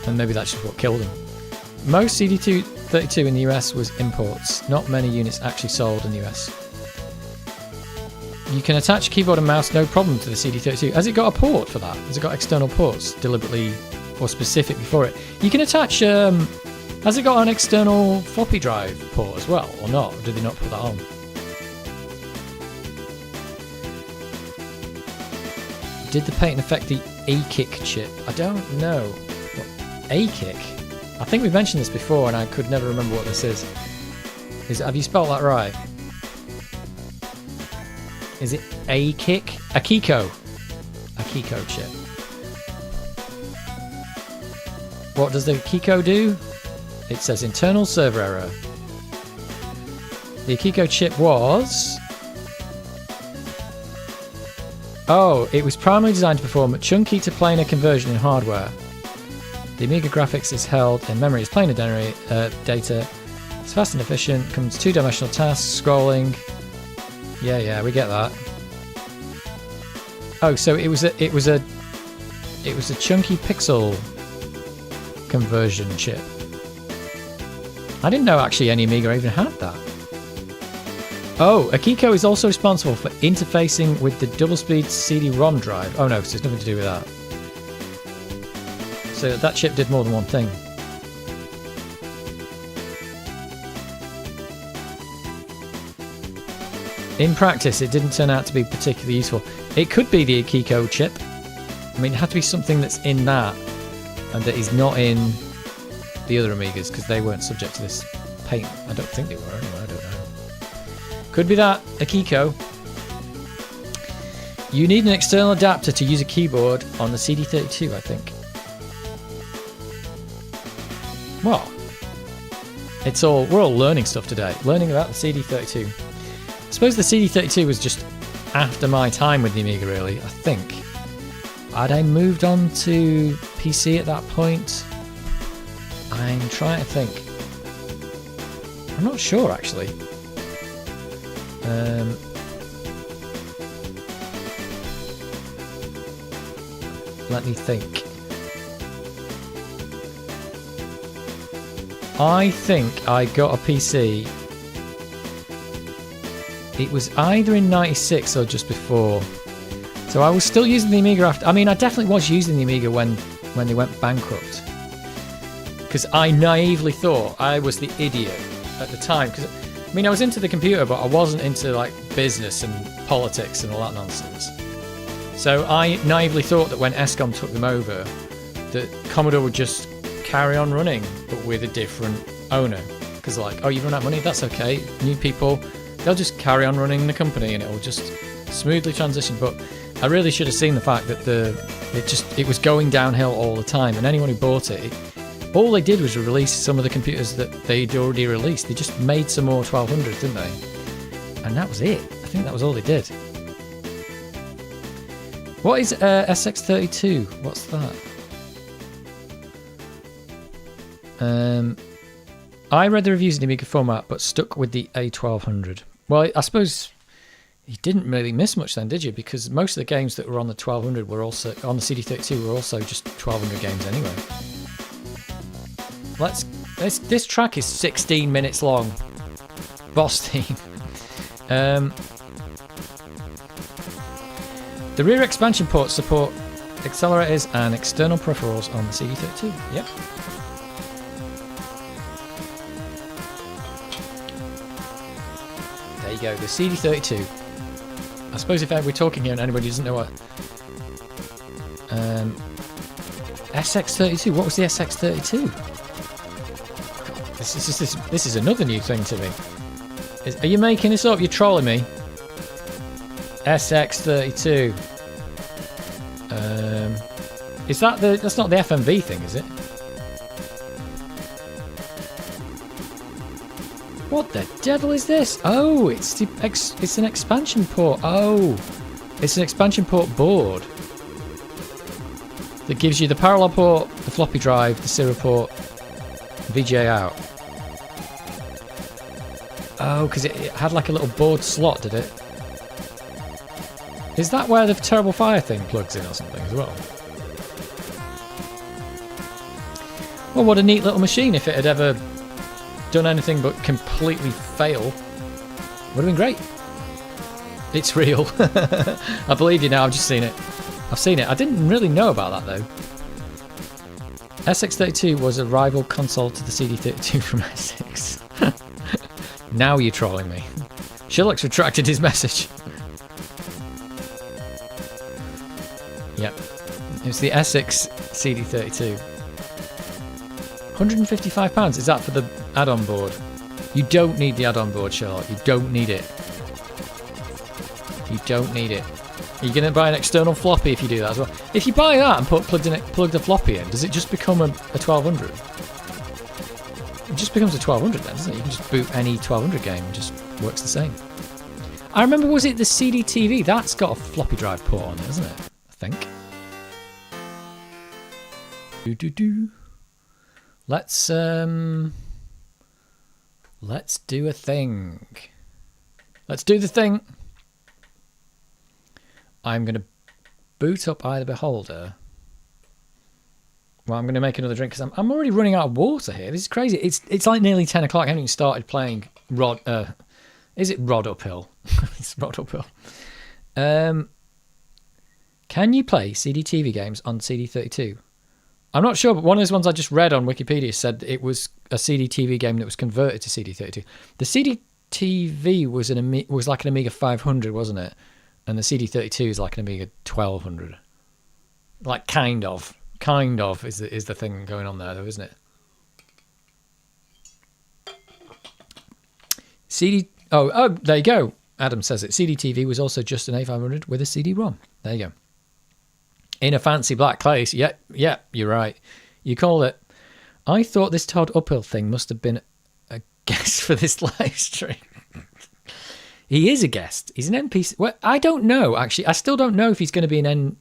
And maybe that's just what killed him. Most CD32 in the US was imports. Not many units actually sold in the US. You can attach keyboard and mouse no problem to the CD32. Has it got a port for that? Has it got external ports deliberately or specifically for it? You can attach... has it got an external floppy drive port as well, or not? Or did they not put that on? Did the patent affect the A-Kick chip? I don't know. What, A-Kick? I think we mentioned this before and I could never remember what this is. Have you spelled that right? Is it A-Kick? Akiko. Akiko chip. What does the Akiko do? It says internal server error. The Akiko chip was... Oh, it was primarily designed to perform a chunky to planar conversion in hardware. The Amiga graphics is held in memory as planar data. It's fast and efficient, comes two-dimensional tasks, scrolling. Yeah, we get that. Oh, so it was a chunky pixel conversion chip. I didn't know actually any Amiga even had that. Oh, Akiko is also responsible for interfacing with the double-speed CD-ROM drive. Oh no, so it's nothing to do with that. So that chip did more than one thing. In practice, it didn't turn out to be particularly useful. It could be the Akiko chip. I mean, it had to be something that's in that and that is not in the other Amigas because they weren't subject to this patent. I don't think they were anyway, I don't know. Could be that, Akiko. You need an external adapter to use a keyboard on the CD32, I think. Well, we're all learning stuff today. Learning about the CD32. I suppose the CD32 was just after my time with the Amiga, really, I think. Had I moved on to PC at that point? I'm trying to think. I'm not sure, actually. Let me think. I think I got a PC. It was either in 96 or just before. So I was still using the Amiga after. I mean, I definitely was using the Amiga when they went bankrupt. Because I naively thought I was the idiot at the time. Because I mean, I was into the computer, but I wasn't into like business and politics and all that nonsense. So I naively thought that when ESCOM took them over, that Commodore would just carry on running, but with a different owner. Because like, oh, you've run out of money, that's okay. New people, they'll just carry on running the company and it'll just smoothly transition. But I really should have seen the fact that it was going downhill all the time, and anyone who bought it, all they did was release some of the computers that they'd already released. They just made some more 1200s, didn't they? And that was it. I think that was all they did. What is SX32? What's that? I read the reviews in the Amiga format, but stuck with the A1200. Well, I suppose you didn't really miss much then, did you? Because most of the games that were on the 1200 were also on the CD32 were also just 1200 games anyway. This track is 16 minutes long. Boss theme. The rear expansion ports support accelerators and external peripherals on the CD32. Yep. There you go, the CD32. I suppose if we're talking here and anybody doesn't know what... SX32, what was the SX32? This is another new thing to me. Are you making this up? You're trolling me. SX32. Is that that's not the FMV thing, is it? What the devil is this? Oh, it's an expansion port. Oh, it's an expansion port board that gives you the parallel port, the floppy drive, the serial port, VGA out. Oh, because it had like a little board slot, did it? Is that where the Terrible Fire thing plugs in or something as well? Well, what a neat little machine. If it had ever done anything but completely fail, would have been great. It's real. I believe you now, I've just seen it. I've seen it. I didn't really know about that though. SX32 was a rival console to the CD32 from SX. Now you're trolling me. Sherlock's retracted his message. Yep. It was the Essex CD32. £155. Is that for the add-on board? You don't need the add-on board, Sherlock. You don't need it. You don't need it. Are you going to buy an external floppy if you do that as well? If you buy that and plug the floppy in, does it just become a 1200? It just becomes a 1200 then, doesn't it? You can just boot any 1200 game and just works the same. I remember, was it the CD-TV? That's got a floppy drive port on it, hasn't it? I think. Let's do a thing. Let's do the thing. I'm going to boot up Eye of the Beholder. Well, I'm going to make another drink because I'm already running out of water here. This is crazy. It's like nearly 10 o'clock. I haven't even started playing Rod. Is it Rod Uphill? It's Rod Uphill. Can you play CD-TV games on CD32? I'm not sure, but one of those ones I just read on Wikipedia said it was a CD-TV game that was converted to CD32. The CD-TV was like an Amiga 500, wasn't it? And the CD32 is like an Amiga 1200. Like kind of is the thing going on there, though, isn't it? Oh, there you go. Adam says it. CD-TV was also just an A500 with a CD-ROM. There you go. In a fancy black case. Yeah, you're right. You call it. I thought this Todd Uphill thing must have been a guest for this live stream. He is a guest. He's an NPC. Well, I don't know, actually. I still don't know if he's going to be an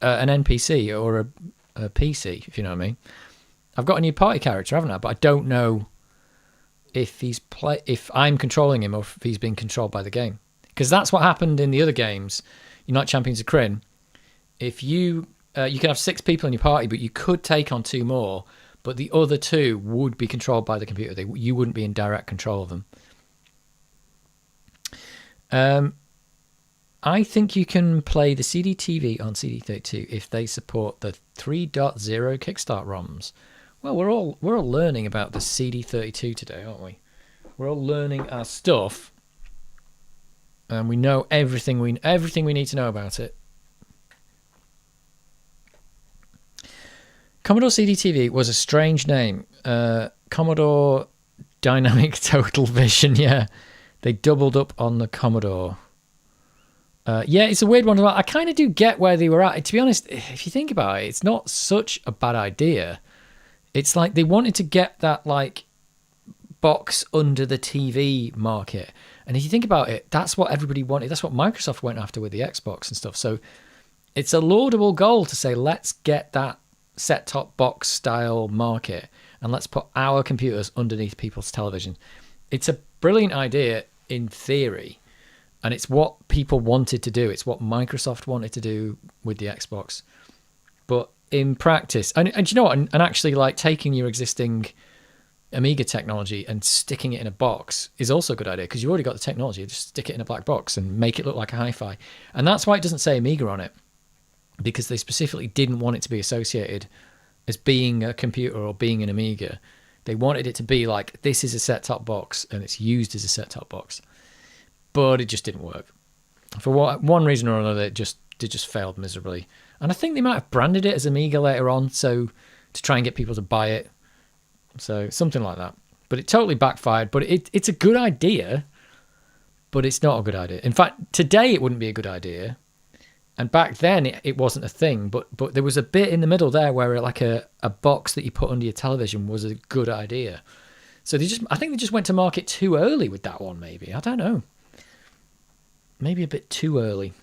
NPC or a PC, if you know what I mean. I've got a new party character, haven't I? But I don't know if if I'm controlling him or if he's being controlled by the game. Because that's what happened in the other games. United Champions of Kryn. If you can have 6 people in your party, but you could take on 2 more, but the other 2 would be controlled by the computer. You wouldn't be in direct control of them. I think you can play the CD-TV on CD32 if they support the 3.0 Kickstart ROMs. Well, we're all learning about the CD32 today, aren't we? We're all learning our stuff, and we know everything we need to know about it. Commodore CD-TV was a strange name. Commodore Dynamic Total Vision, yeah. They doubled up on the Commodore. Yeah, it's a weird one. I kind of do get where they were at. To be honest, if you think about it, it's not such a bad idea. It's like they wanted to get that like box under the TV market. And if you think about it, that's what everybody wanted. That's what Microsoft went after with the Xbox and stuff. So it's a laudable goal to say, let's get that set-top box style market and let's put our computers underneath people's television. It's a brilliant idea in theory, and it's what people wanted to do. It's what Microsoft wanted to do with the Xbox. But in practice, and you know what, and actually like taking your existing Amiga technology and sticking it in a box is also a good idea, because you've already got the technology. Just stick it in a black box and make it look like a hi-fi. And that's why it doesn't say Amiga on it, because they specifically didn't want it to be associated as being a computer or being an Amiga. They wanted it to be like, this is a set-top box and it's used as a set-top box. But it just didn't work. For one reason or another, it just failed miserably. And I think they might have branded it as Amiga later on, so to try and get people to buy it. So something like that. But it totally backfired. But it's a good idea, but it's not a good idea. In fact, today it wouldn't be a good idea. And back then it wasn't a thing. But there was a bit in the middle there where like a box that you put under your television was a good idea. So I think they just went to market too early with that one, maybe. I don't know. Maybe a bit too early.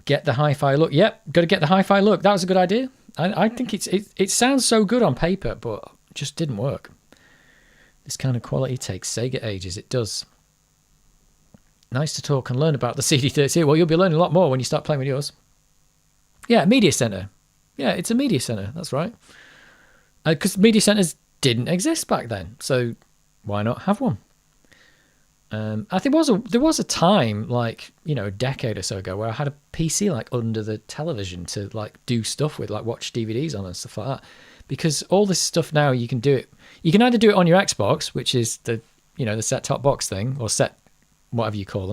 Get the hi-fi look. Yep, got to get the hi-fi look. That was a good idea. I think it sounds so good on paper, but it just didn't work. This kind of quality takes Sega ages. It does. Nice to talk and learn about the CD32. Well, you'll be learning a lot more when you start playing with yours. Yeah, Media Center. Yeah, it's a Media Center. That's right. Because Media Centers didn't exist back then, so why not have one? I think there was a time, like, you know, a decade or so ago, where I had a PC like under the television to like do stuff with, like watch DVDs on and stuff like that. Because all this stuff now, you can do it. You can either do it on your Xbox, which is the set-top box thing, or set whatever you call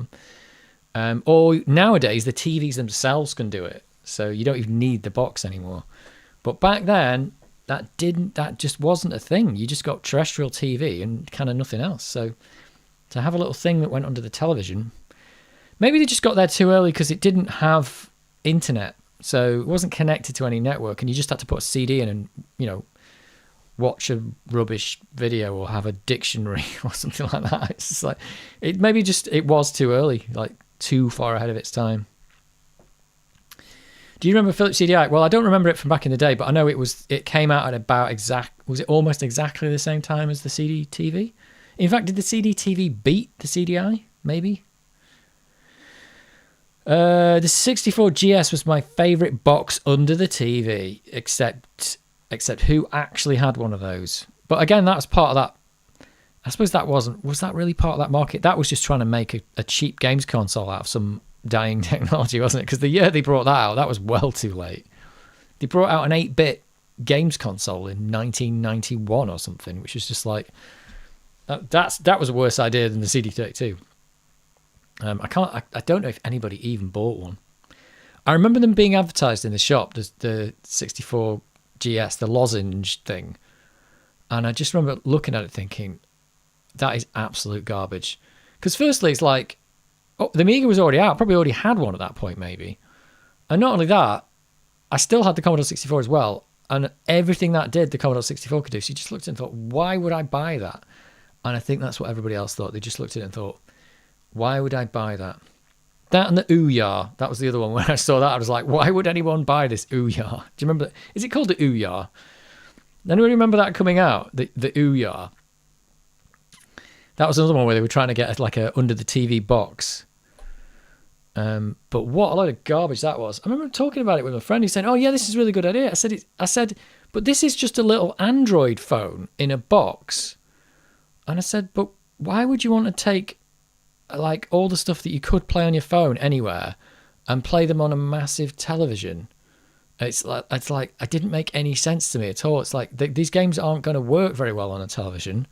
them, or nowadays the TVs themselves can do it, so you don't even need the box anymore. But back then, that just wasn't a thing. You just got terrestrial TV and kind of nothing else. So to have a little thing that went under the television, maybe they just got there too early because it didn't have internet, so it wasn't connected to any network, and you just had to put a CD in and, you know, watch a rubbish video or have a dictionary or something like that. It's just like, it was too early, like too far ahead of its time. Do you remember Philips CDI? Well, I don't remember it from back in the day, but I know it came out at about was it almost exactly the same time as the CD TV? In fact, did the CD TV beat the CDI? Maybe. The 64 GS was my favourite box under the TV, except who actually had one of those? But again, that was part of that. I suppose was that really part of that market? That was just trying to make a cheap games console out of some dying technology, wasn't it? Because the year they brought that out, that was well too late. They brought out an 8-bit games console in 1991 or something, which was just like, that was a worse idea than the CD32. I don't know if anybody even bought one. I remember them being advertised in the shop, the 64 GS, the lozenge thing, and I just remember looking at it thinking, that is absolute garbage. Because firstly, it's like, the Amiga was already out, probably already had one at that point maybe, and not only that, I still had the Commodore 64 as well, and everything that did the Commodore 64 could do. So you just looked at it and thought, why would I buy that? And I think that's what everybody else thought. They just looked at it and thought, why would I buy that? That and the Ouya, that was the other one. When I saw that, I was like, why would anyone buy this Ouya? Do you remember that? Is it called the Ouya? Anyone remember that coming out? The Ouya. That was another one where they were trying to get like a under the TV box. But what a load of garbage that was. I remember talking about it with a friend. He said, oh yeah, this is a really good idea. I said, but this is just a little Android phone in a box. And I said, but why would you want to take like all the stuff that you could play on your phone anywhere and play them on a massive television? It's like it didn't make any sense to me at all. It's like these games aren't going to work very well on a television,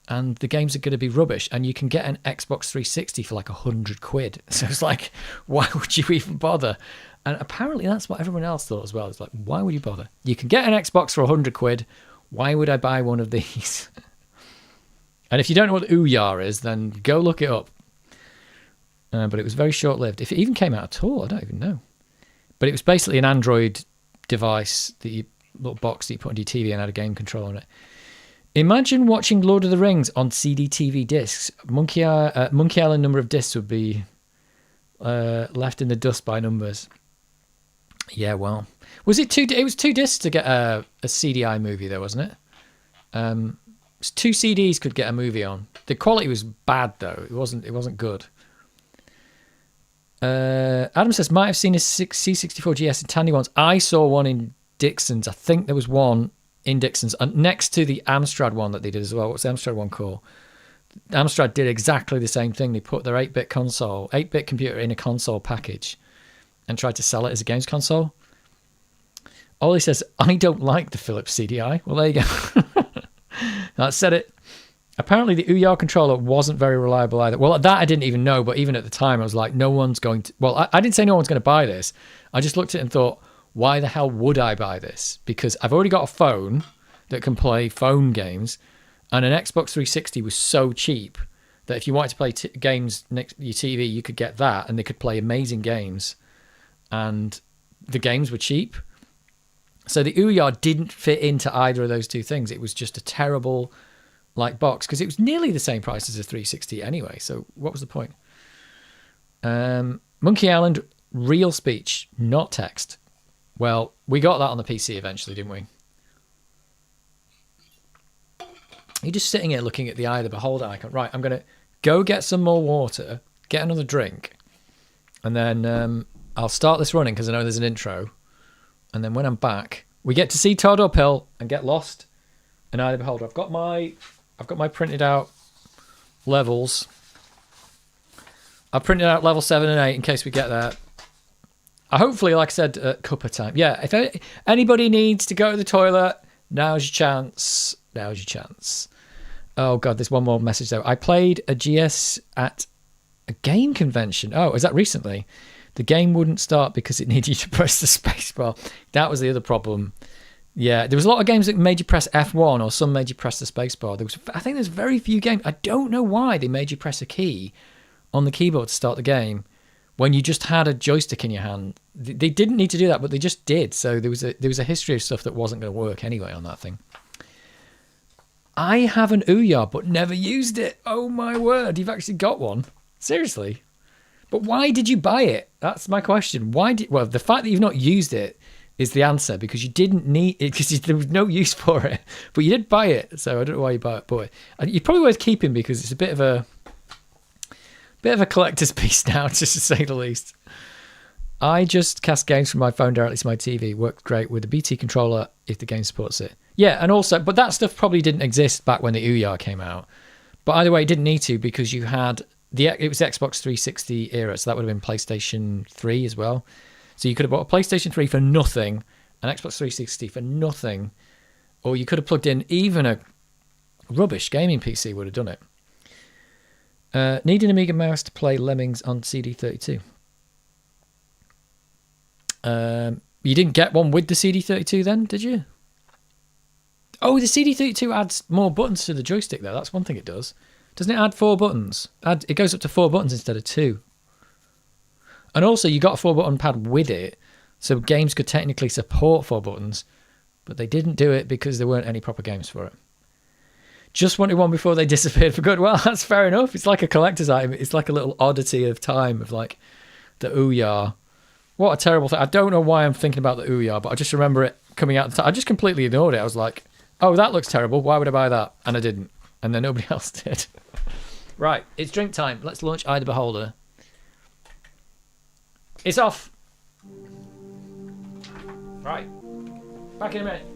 and the games are going to be rubbish, and you can get an Xbox 360 for like £100. So it's like, why would you even bother? And apparently that's what everyone else thought as well. It's like, why would you bother? You can get an Xbox for £100. Why would I buy one of these? And if you don't know what Ouya is, then go look it up. But it was very short-lived. If it even came out at all, I don't even know. But it was basically an Android device, little box that you put on your TV and had a game controller on it. Imagine watching Lord of the Rings on CD TV discs. Monkey Island number of discs would be left in the dust by numbers. Yeah, well, was it two? It was 2 discs to get a CDI movie, though, wasn't it? 2 CDs could get a movie on. The quality was bad though. It wasn't good. Adam says, might have seen a C64 GS in Tandy once. I saw one in Dixon's. I think there was one in Dixon's next to the Amstrad one that they did as well. What's the Amstrad one called? Amstrad did exactly the same thing. They put their 8-bit computer in a console package and tried to sell it as a games console. Ollie says, I don't like the Philips CDI. Well, there you go. That said it. Apparently, the Ouya controller wasn't very reliable either. Well, that I didn't even know, but even at the time, I was like, no one's going to... Well, I didn't say no one's going to buy this. I just looked at it and thought, why the hell would I buy this? Because I've already got a phone that can play phone games, and an Xbox 360 was so cheap that if you wanted to play games next to your TV, you could get that, and they could play amazing games. And the games were cheap. So the Ouya didn't fit into either of those two things. It was just a terrible... box, because it was nearly the same price as a 360 anyway, so what was the point? Monkey Island, real speech, not text. Well, we got that on the PC eventually, didn't we? You're just sitting here looking at the Eye of the Beholder icon. Right, I'm going to go get some more water, get another drink, and then I'll start this running because I know there's an intro, and then when I'm back, we get to see Todd Uphill and get lost in Eye of the Beholder. I've got my printed out levels. I've printed out level 7 and 8 in case we get there. Hopefully, like I said, cuppa time. Yeah, if anybody needs to go to the toilet, now's your chance. Now's your chance. Oh, God, there's one more message, though. I played a GS at a game convention. Oh, is that recently? The game wouldn't start because it needed you to press the spacebar. That was the other problem. Yeah, there was a lot of games that made you press F1 or some made you press the spacebar. I think there's very few games. I don't know why they made you press a key on the keyboard to start the game when you just had a joystick in your hand. They didn't need to do that, but they just did. So there was a history of stuff that wasn't going to work anyway on that thing. I have an Ouya, but never used it. Oh my word, you've actually got one. Seriously. But why did you buy it? That's my question. Well, the fact that you've not used it is the answer, because you didn't need it, because there was no use for it, but you did buy it, so I don't know why you bought it. You're probably worth keeping because it's a bit of a collector's piece now, just to say the least. I just cast games from my phone directly to my TV. Worked great with the BT controller if the game supports it. Yeah, and also, but that stuff probably didn't exist back when the Ouya came out. But either way, it didn't need to, because you had it was Xbox 360 era, so that would have been PlayStation 3 as well. So you could have bought a PlayStation 3 for nothing, an Xbox 360 for nothing, or you could have plugged in even a rubbish gaming PC would have done it. Need an Amiga mouse to play Lemmings on CD32. You didn't get one with the CD32 then, did you? Oh, the CD32 adds more buttons to the joystick though. That's one thing it does. Doesn't it add 4 buttons? It goes up to 4 buttons instead of 2. And also, you got a 4-button pad with it, so games could technically support 4 buttons, but they didn't do it because there weren't any proper games for it. Just wanted one before they disappeared for good. Well, that's fair enough. It's like a collector's item. It's like a little oddity of time of like the Ouya. What a terrible thing. I don't know why I'm thinking about the Ouya, but I just remember it coming out. I just completely ignored it. I was like, oh, that looks terrible. Why would I buy that? And I didn't. And then nobody else did. Right, it's drink time. Let's launch Eye of the Beholder. It's off. Right. Back in a minute.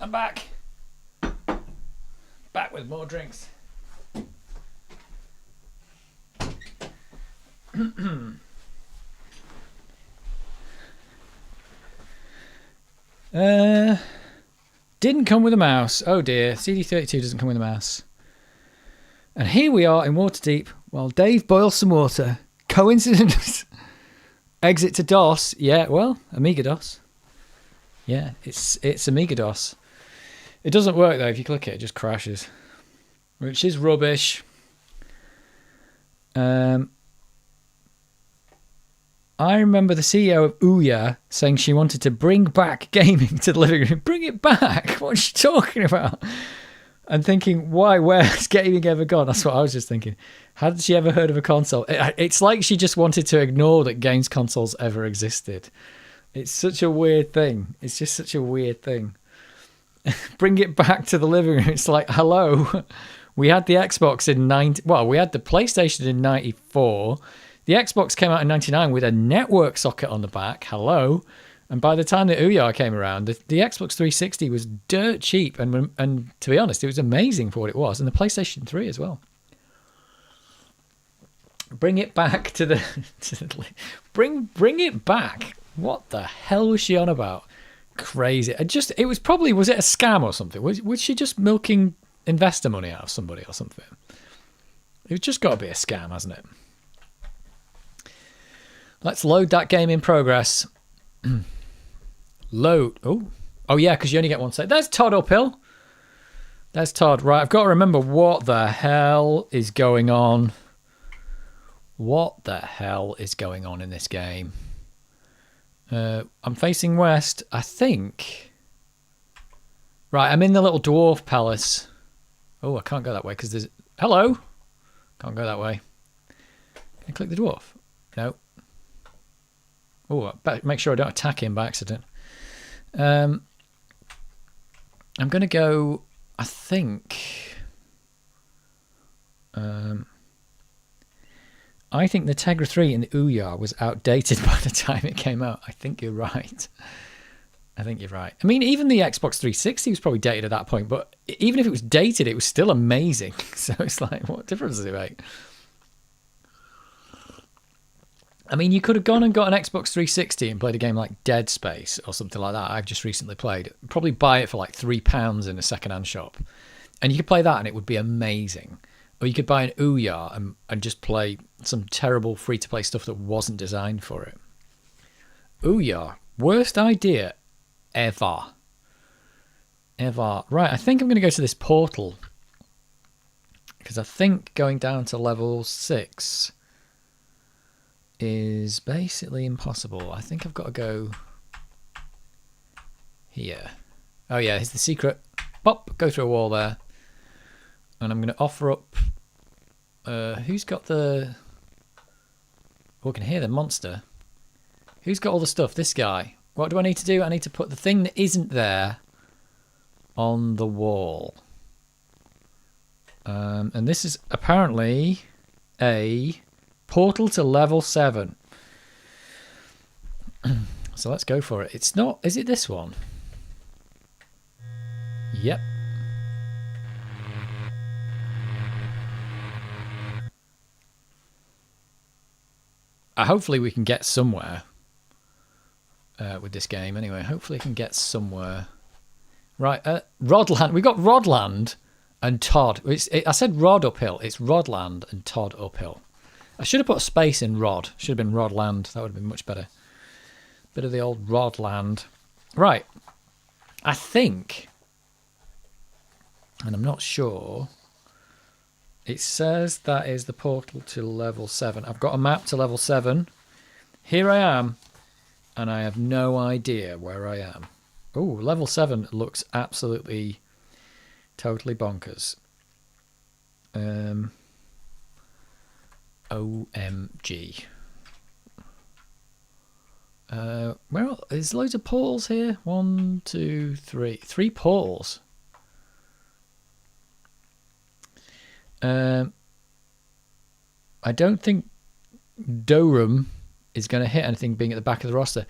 I'm back. Back with more drinks. Didn't come with a mouse. Oh dear, CD32 doesn't come with a mouse. And here we are in Waterdeep while Dave boils some water. Coincidence? Exit to DOS. Yeah, well, Amiga DOS. Yeah, it's Amiga DOS. It doesn't work though. If you click it, it just crashes, which is rubbish. I remember the CEO of Ouya saying she wanted to bring back gaming to the living room. Bring it back? What's she talking about? And thinking, why? Where has gaming ever gone? That's what I was just thinking. Had she ever heard of a console? It's like she just wanted to ignore that games consoles ever existed. It's such a weird thing. It's just such a weird thing. Bring it back to the living room. It's like, hello. We had the Xbox in we had the PlayStation in 94. The Xbox came out in 99 with a network socket on the back. Hello. And by the time the Ouya came around, the Xbox 360 was dirt cheap. And to be honest, it was amazing for what it was. And the PlayStation 3 as well. Bring it back to the... bring it back. What the hell was she on about? Crazy. It was probably... Was it a scam or something? Was she just milking investor money out of somebody or something? It's just got to be a scam, hasn't it? Let's load that game in progress. Load. Oh yeah, because you only get one save. There's Todd uphill. There's Todd. Right, I've got to remember what the hell is going on. What the hell is going on in this game? I'm facing west, I think. Right, I'm in the little dwarf palace. Oh, I can't go that way because there's... Hello? Can't go that way. Can I click the dwarf? No. Oh, I better make sure I don't attack him by accident. I'm going to go, I think... I think the Tegra 3 in the Ouya was outdated by the time it came out. I think you're right. I think you're right. I mean, even the Xbox 360 was probably dated at that point, but even if it was dated, it was still amazing. So it's like, what difference does it make? I mean, you could have gone and got an Xbox 360 and played a game like Dead Space or something like that. I've just recently played. Probably buy it for like £3 in a second-hand shop. And you could play that and it would be amazing. Or you could buy an Ouya and just play some terrible free-to-play stuff that wasn't designed for it. Ouya. Worst idea ever. Ever. Right, I think I'm going to go to this portal. Because I think going down to level 6... is basically impossible. I think I've got to go here. Oh yeah, here's the secret. Pop, go through a wall there. And I'm going to offer up... who's got the... Oh, I can hear the monster. Who's got all the stuff? This guy. What do I need to do? I need to put the thing that isn't there on the wall. And this is apparently a... portal to level 7. So let's go for it. It's not... Is it this one? Yep. Hopefully we can get somewhere with this game. Anyway, hopefully we can get somewhere. Right, Rodland. We got Rodland and Todd. I said Rod uphill. It's Rodland and Todd uphill. I should have put a space in Rod. Should have been Rodland. That would have been much better. Bit of the old Rodland. Right. I think, and I'm not sure, it says that is the portal to level 7. I've got a map to level 7. Here I am, and I have no idea where I am. Oh, level 7 looks absolutely, totally bonkers. OMG. There's loads of portals here. 1, 2, 3. 3 portals. I don't think Durham is going to hit anything being at the back of the roster.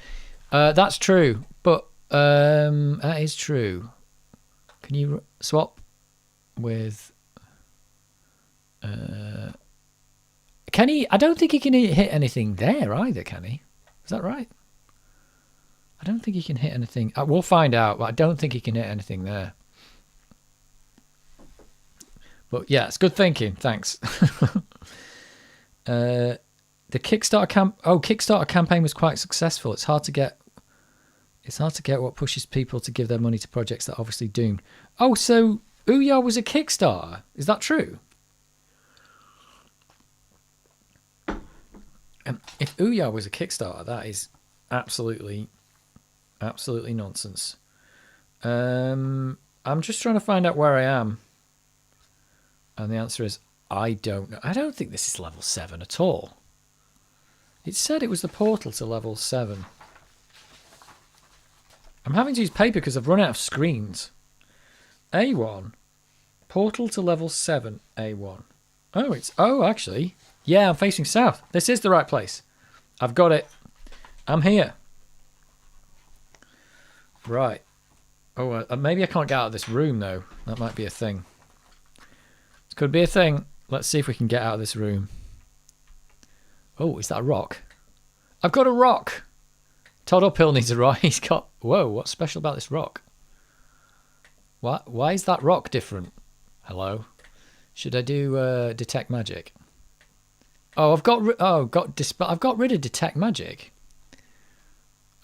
That's true, but that is true. Can you swap with... can he? I don't think he can hit anything there either, can he? Is that right? I don't think he can hit anything. We'll find out, but I don't think he can hit anything there. But yeah, it's good thinking. Thanks. The Kickstarter campaign was quite successful. It's hard to get what pushes people to give their money to projects that are obviously doomed. Oh, so Ouya was a Kickstarter. Is that true? If Ouya was a Kickstarter, that is absolutely nonsense. I'm just trying to find out where I am. And the answer is, I don't know. I don't think this is level 7 at all. It said it was the portal to level 7. I'm having to use paper because I've run out of screens. A1. Portal to level 7, A1. Oh, actually. Yeah, I'm facing south. This is the right place. I've got it. I'm here. Right. Oh, maybe I can't get out of this room, though. That might be a thing. It could be a thing. Let's see if we can get out of this room. Oh, is that a rock? I've got a rock! Todd Uphill needs a rock. He's got... Whoa, what's special about this rock? What? Why is that rock different? Hello? Should I do detect magic? Oh, I've got rid of detect magic.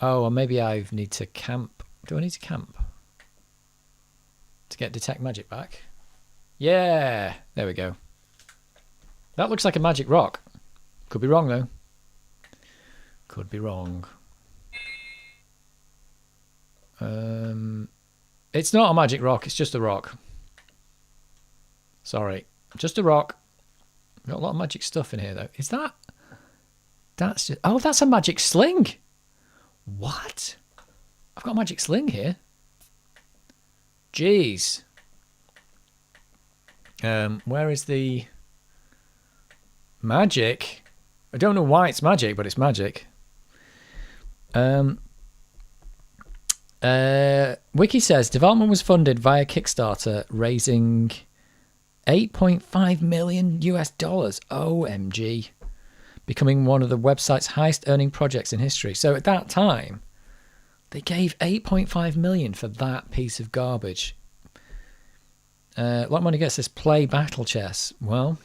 Oh, or maybe I need to camp. Do I need to camp to get detect magic back? Yeah, there we go. That looks like a magic rock. Could be wrong though. Could be wrong. It's not a magic rock. It's just a rock. Sorry, just a rock. Got a lot of magic stuff in here though. Is that? That's just... Oh, that's a magic sling. What? I've got a magic sling here. Jeez. Where is the magic? I don't know why it's magic, but it's magic. Wiki says development was funded via Kickstarter, raising $8.5 million US. OMG. Becoming one of the website's highest earning projects in history. So at that time, they gave $8.5 million for that piece of garbage. What money gets this? Play battle chess. Well,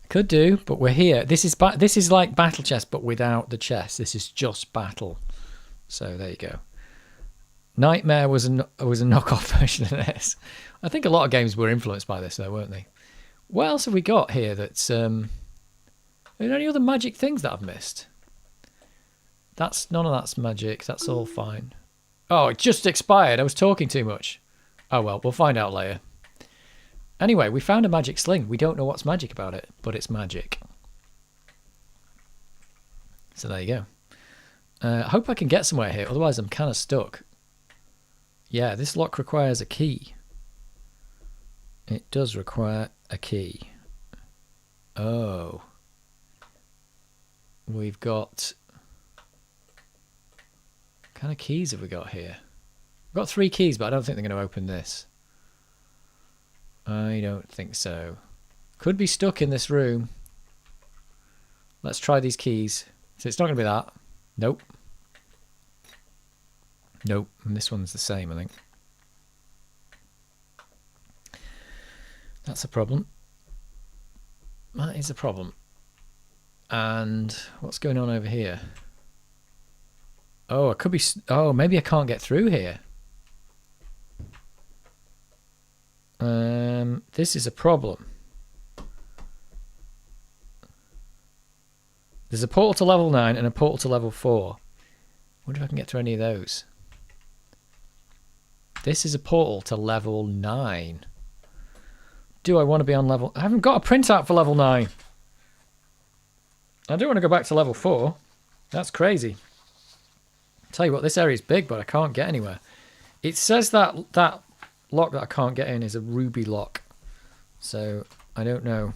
could do, but we're here. This is like battle chess, but without the chess. This is just battle. So there you go. Nightmare was a knockoff version of this. I think a lot of games were influenced by this, though, weren't they? What else have we got here? That's are there any other magic things that I've missed? None of that's magic. That's all fine. Oh, it just expired. I was talking too much. Oh well, we'll find out later. Anyway, we found a magic sling. We don't know what's magic about it, but it's magic. So there you go. I hope I can get somewhere here, otherwise I'm kind of stuck. Yeah, this lock requires a key. It does require a key. Oh. We've got... What kind of keys have we got here? We've got 3 keys, but I don't think they're going to open this. I don't think so. Could be stuck in this room. Let's try these keys. So it's not going to be that. Nope. Nope. And this one's the same, I think. That's a problem. That is a problem. And what's going on over here? Oh, it could be... Oh, maybe I can't get through here. This is a problem. There's a portal to level 9 and a portal to level 4. Wonder if I can get through any of those. This is a portal to level 9. Do I want to be on level... I haven't got a printout for level 9. I do want to go back to level 4. That's crazy. Tell you what, this area is big, but I can't get anywhere. It says that lock that I can't get in is a ruby lock. So, I don't know.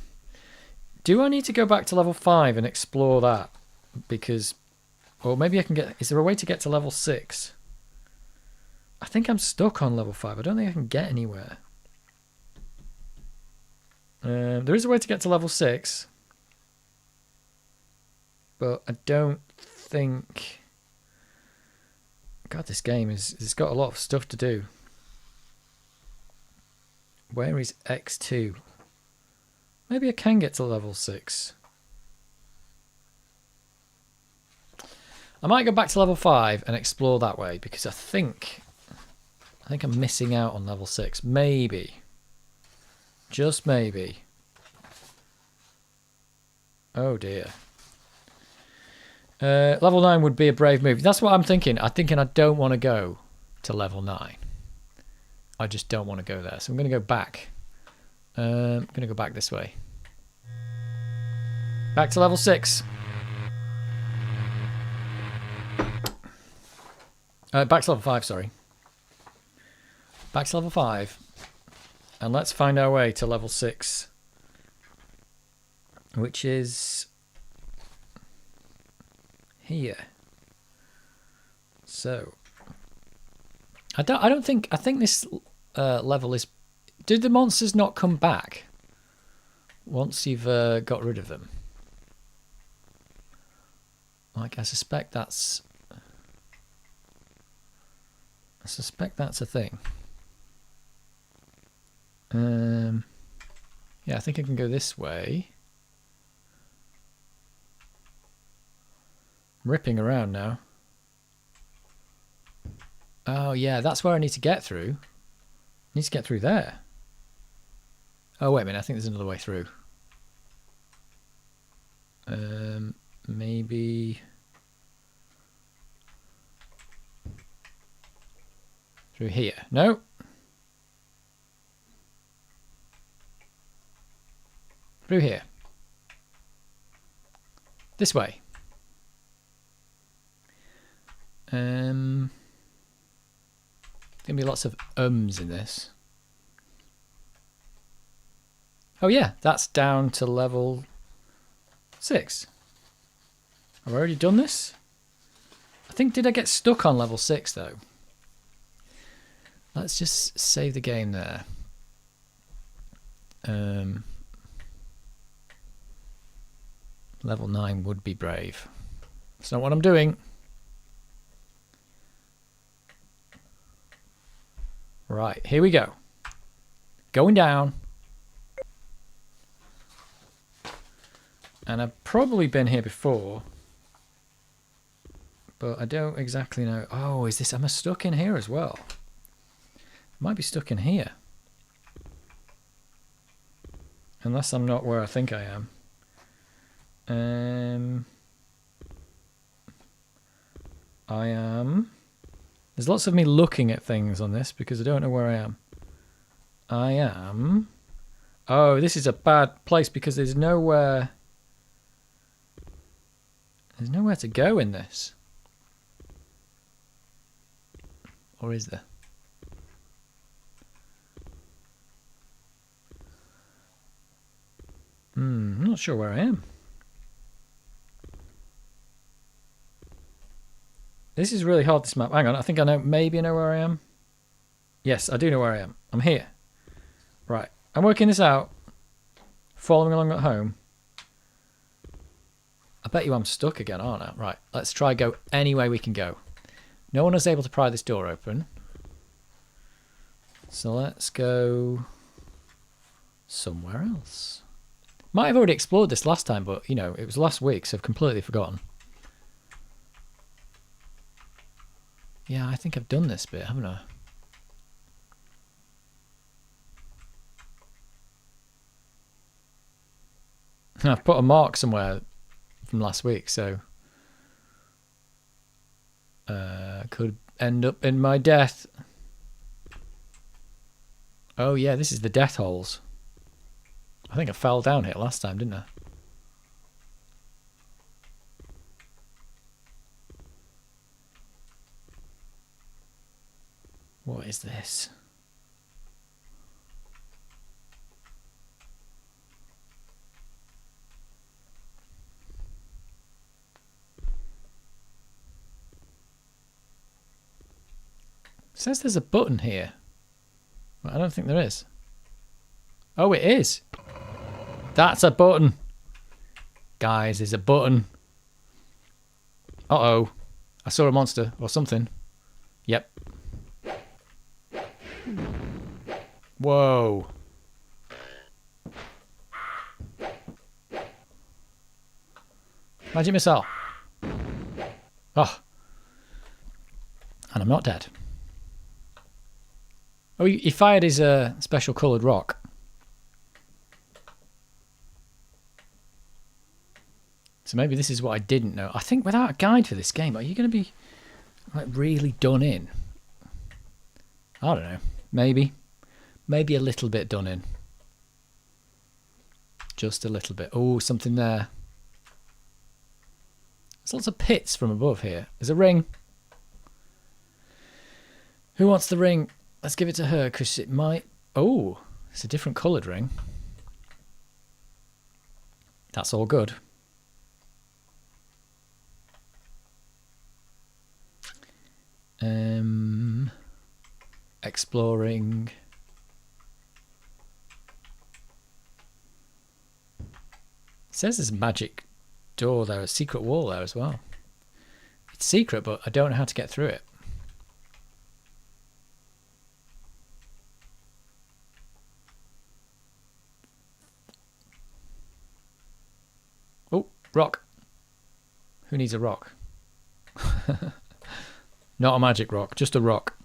Do I need to go back to level 5 and explore that? Because... Or maybe I can get... Is there a way to get to level 6? I think I'm stuck on level 5. I don't think I can get anywhere. There is a way to get to level 6. But I don't think... God, this game it's got a lot of stuff to do. Where is X2? Maybe I can get to level 6. I might go back to level 5 and explore that way, because I think I'm missing out on level 6. Maybe. Just maybe. Oh dear. Level 9 would be a brave move. That's what I'm thinking. I'm thinking I don't want to go to level 9. I just don't want to go there. So I'm going to go back. I'm going to go back this way. Back to level 6. Back to level 5, sorry. Back to level 5. And let's find our way to level 6. Which is... here. So... I think this level is... Did the monsters not come back once you've got rid of them? Like, I suspect that's a thing. Yeah, I think I can go this way. I'm ripping around now. Oh yeah, that's where I need to get through. I need to get through there. Oh wait a minute, I think there's another way through. Maybe through here. No. Through here. This way. Gonna be lots of ums in this. Oh yeah, that's down to level 6. Have I already done this? I think, did I get stuck on level 6 though? Let's just save the game there. Level 9 would be brave. That's not what I'm doing. Right, here we go. Going down. And I've probably been here before. But I don't exactly know. Oh, is this... Am I stuck in here as well? Might be stuck in here. Unless I'm not where I think I am. I am... There's lots of me looking at things on this because I don't know where I am. I am... Oh, this is a bad place because there's nowhere... There's nowhere to go in this. Or is there? I'm not sure where I am. This is really hard, this map. Hang on, I think I know, maybe I know where I am. Yes, I do know where I am. I'm here. Right, I'm working this out. Following along at home. I bet you I'm stuck again, aren't I? Right, let's try go any way we can go. No one is able to pry this door open. So let's go somewhere else. Might have already explored this last time, but, you know, it was last week, so I've completely forgotten. Yeah, I think I've done this bit, haven't I? I've put a mark somewhere from last week, so... could end up in my death. Oh yeah, this is the death holes. I think I fell down here last time, didn't I? What is this? says there's a button here. Well, I don't think there is. Oh, it is. That's a button. Guys, there's a button. Uh-oh. I saw a monster or something. Yep. Whoa. Magic missile. Oh. And I'm not dead. Oh, he fired his special coloured rock. So maybe this is what I didn't know. I think without a guide for this game, are you going to be like really done in? I don't know. Maybe. Maybe a little bit done in. Just a little bit. Oh, something there. There's lots of pits from above here. There's a ring. Who wants the ring? Let's give it to her because it might... Oh, it's a different coloured ring. That's all good. Exploring. It says there's a magic door there, a secret wall there as well. It's secret, but I don't know how to get through it. Oh, rock. Who needs a rock? Not a magic rock, just a rock.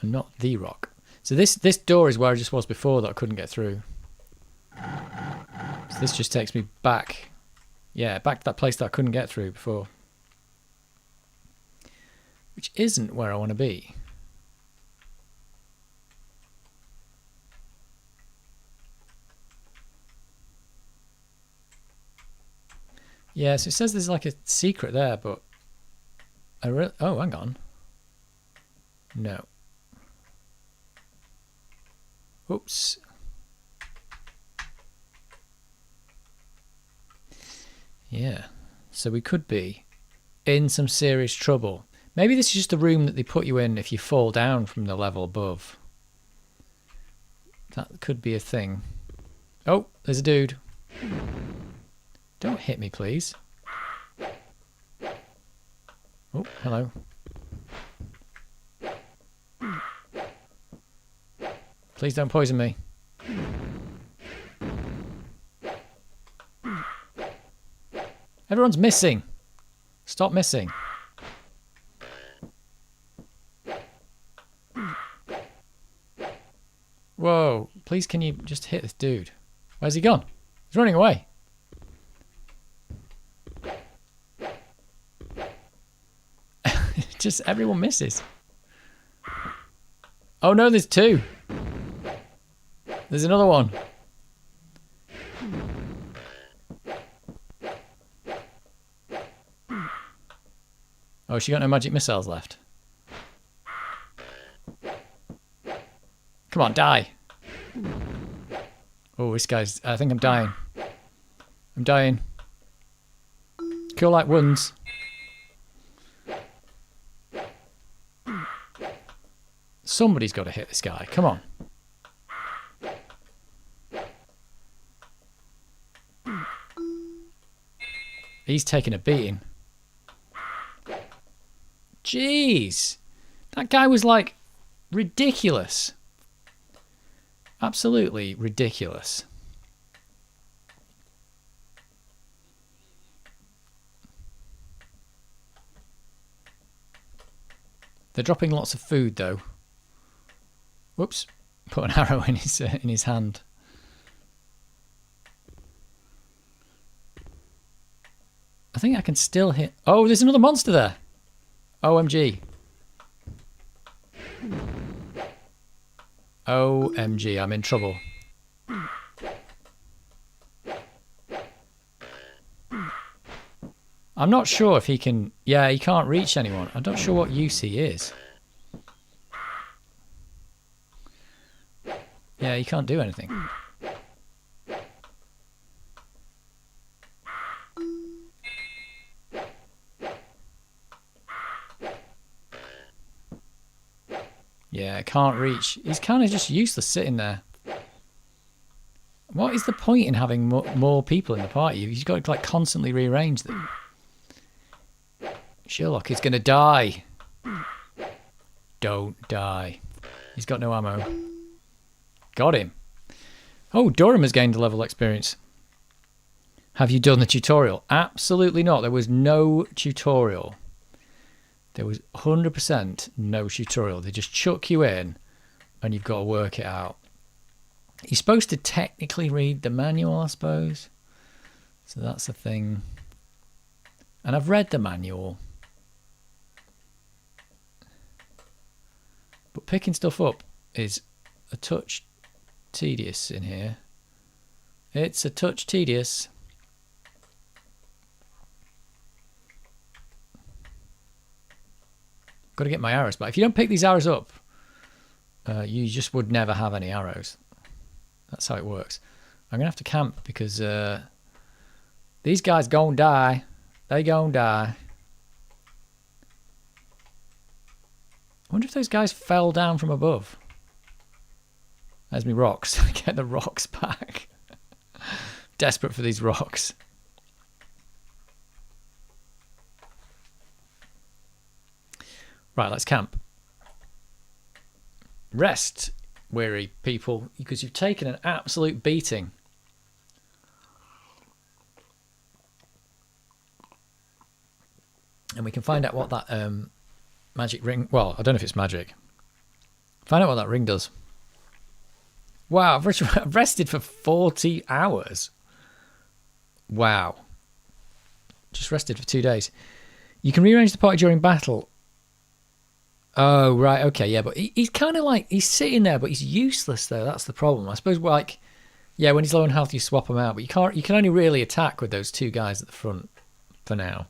And not the rock. So this door is where I just was before that I couldn't get through. So this just takes me back. Yeah, back to that place that I couldn't get through before. Which isn't where I want to be. Yeah, so it says there's like a secret there, but... Oh, hang on. No. Oops. Yeah, so we could be in some serious trouble. Maybe this is just a room that they put you in if you fall down from the level above. That could be a thing. Oh, there's a dude. Don't hit me, please. Oh, hello. Please don't poison me. Everyone's missing. Stop missing. Whoa. Please can you just hit this dude? Where's he gone? He's running away. Just everyone misses. Oh no, there's two. There's another one. Oh, she got no magic missiles left. Come on, die. Oh, this guy's... I think I'm dying. I'm dying. Kill like wounds. Somebody's got to hit this guy. Come on. He's taking a beating. Jeez. That guy was like ridiculous. Absolutely ridiculous. They're dropping lots of food though. Whoops. Put an arrow in his hand. I think I can still hit... Oh, there's another monster there. OMG. OMG, I'm in trouble. I'm not sure if he can... Yeah, he can't reach anyone. I'm not sure what use he is. Yeah, he can't do anything. can't reach. He's kind of just useless sitting there. What is the point in having more people in the party? You've got to like constantly rearrange them. Sherlock is going to die. Don't die. He's got no ammo. Got him. Oh, Durham has gained a level experience. Have you done the tutorial? Absolutely not. There was no tutorial. There was 100% no tutorial. They just chuck you in and you've got to work it out. You're supposed to technically read the manual, I suppose. So that's the thing. And I've read the manual. But picking stuff up is a touch tedious in here. It's a touch tedious. Got to get my arrows back. If you don't pick these arrows up, you just would never have any arrows. That's how it works. I'm going to have to camp because these guys gon' die. They gon' die. I wonder if those guys fell down from above. There's me rocks. Get the rocks back. Desperate for these rocks. Right, let's camp. Rest, weary people, because you've taken an absolute beating. And we can find out what that magic ring... Well, I don't know if it's magic. Find out what that ring does. Wow, I've rested for 40 hours. Wow. Just rested for 2 days. You can rearrange the party during battle. Oh, right, okay, yeah, but he's kind of like, he's sitting there, but he's useless, though. That's the problem. I suppose, like, yeah, when he's low on health, you swap him out, but you can only really attack with those two guys at the front for now.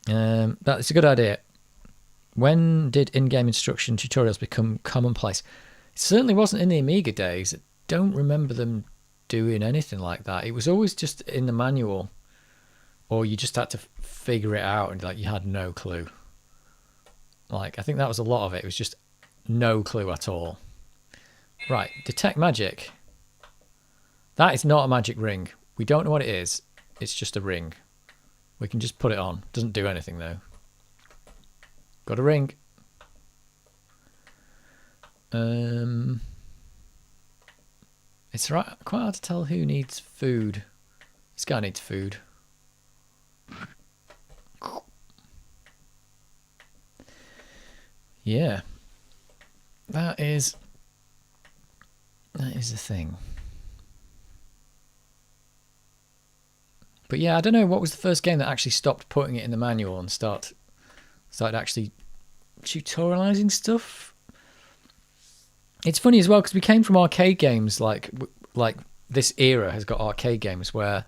That's a good idea. When did in-game instruction tutorials become commonplace? It certainly wasn't in the Amiga days. I don't remember them doing anything like that. It was always just in the manual, or you just had to figure it out, and like you had no clue. Like, I think that was a lot of it. It was just no clue at all. Right, detect magic. That is not a magic ring. We don't know what it is. It's just a ring. We can just put it on. Doesn't do anything, though. Got a ring. It's quite hard to tell who needs food. This guy needs food. Yeah. That is the thing. But yeah, I don't know what was the first game that actually stopped putting it in the manual and started actually tutorializing stuff. It's funny as well because we came from arcade games, like this era has got arcade games where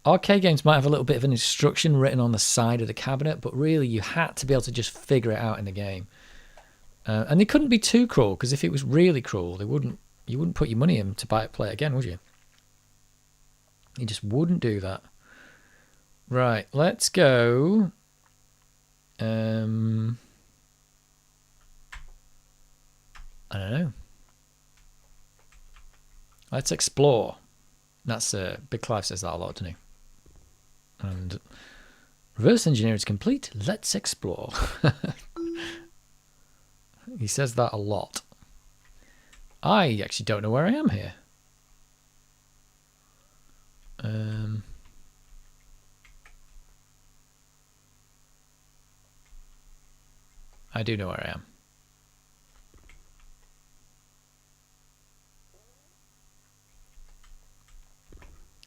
arcade games might have a little bit of an instruction written on the side of the cabinet, but really you had to be able to just figure it out in the game. And they couldn't be too cruel, because if it was really cruel, you wouldn't put your money in to play it again, would you? You just wouldn't do that. Right, let's go. I don't know. Let's explore. That's Big Clive says that a lot, doesn't he? And reverse engineer is complete. Let's explore. He says that a lot. I actually don't know where I am here. I do know where I am.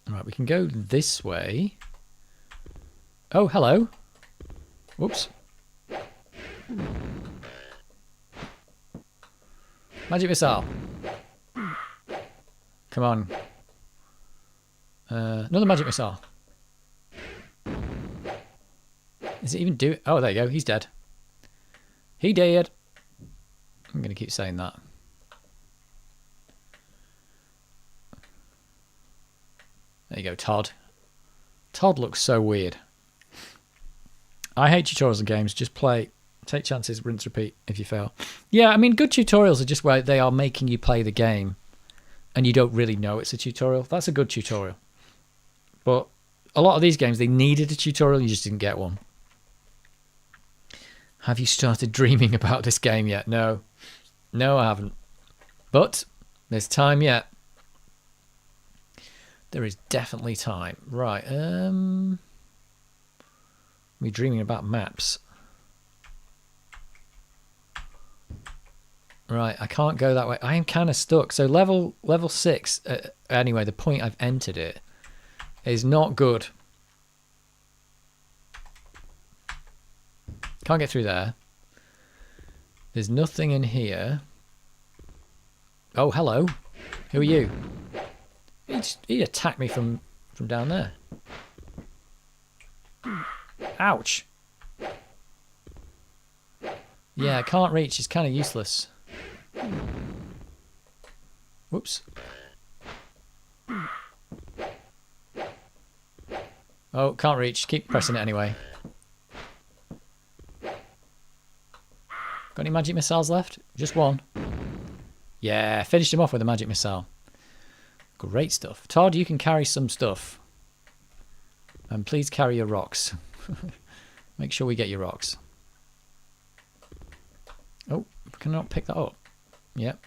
Right, we can go this way. Oh, hello. Whoops. Magic missile. Come on. Another magic missile. Is it even do? Oh, there you go. He's dead. He dead. I'm going to keep saying that. There you go, Todd. Todd looks so weird. I hate tutorials in games. Just play Take chances, rinse, repeat if you fail. Yeah, I mean, good tutorials are just where they are making you play the game and you don't really know it's a tutorial. That's a good tutorial. But a lot of these games, they needed a tutorial, you just didn't get one. Have you started dreaming about this game yet? No. No, I haven't. But there's time yet. There is definitely time. Right. We're dreaming about maps. Right, I can't go that way. I am kind of stuck. So level 6, anyway, the point I've entered it is not good. Can't get through there. There's nothing in here. Oh, hello. Who are you? He attacked me from down there. Ouch. Yeah, I can't reach. It's kind of useless. Whoops. Oh, can't reach. Keep pressing it anyway. Got any magic missiles left? Just one. Yeah, finished him off with a magic missile. Great stuff. Todd, you can carry some stuff. And please carry your rocks. Make sure we get your rocks. Oh, can I not pick that up? Yep.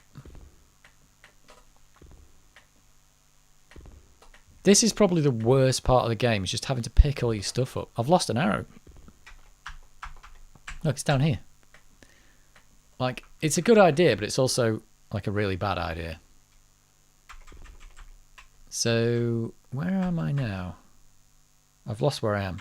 This is probably the worst part of the game. It's just having to pick all your stuff up. I've lost an arrow. Look, it's down here. Like, it's a good idea, but it's also like a really bad idea. So, where am I now? I've lost where I am.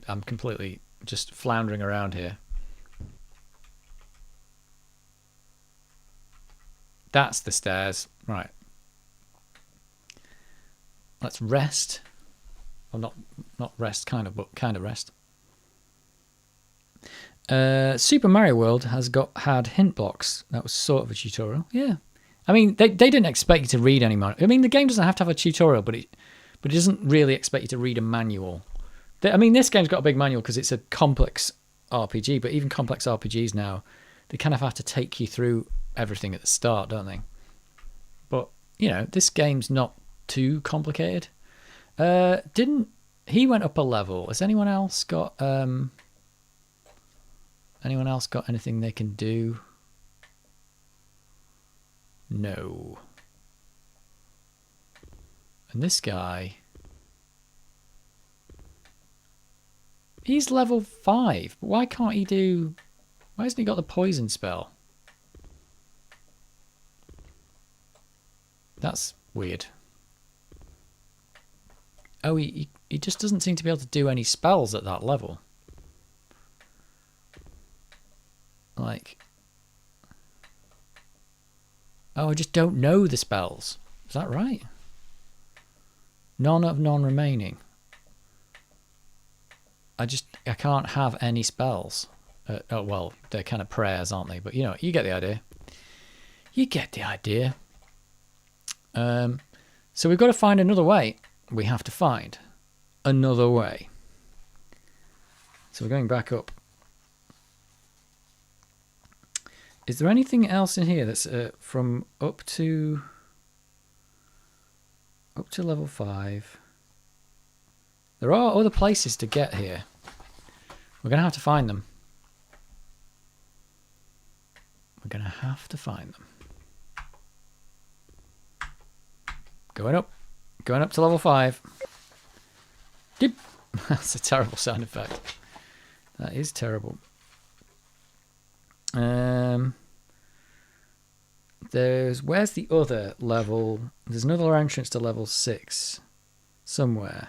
I'm completely just floundering around here. That's the stairs. Right. Let's rest. Well, not rest, kind of, but kind of rest. Super Mario World has had hint blocks. That was sort of a tutorial. Yeah. I mean, they didn't expect you to read any manual. I mean, the game doesn't have to have a tutorial, but it doesn't really expect you to read a manual. I mean, this game's got a big manual because it's a complex RPG, but even complex RPGs now, they kind of have to take you through everything at the start, don't they? But, you know, this game's not too complicated. He went up a level. Has anyone else got anything they can do? No. And this guy, he's level 5, but why can't he do... Why hasn't he got the poison spell? That's weird. Oh, he just doesn't seem to be able to do any spells at that level. Like... Oh, I just don't know the spells. Is that right? None of none remaining. I can't have any spells. Oh, well, they're kind of prayers, aren't they? But, you know, you get the idea. You get the idea. So we've got to find another way. We have to find another way. So we're going back up. Is there anything else in here that's from up to level 5? There are other places to get here. We're going to have to find them. We're going to have to find them. Going up to level 5. Dip. That's a terrible sound effect. That is terrible. Where's the other level? There's another entrance to level 6 somewhere.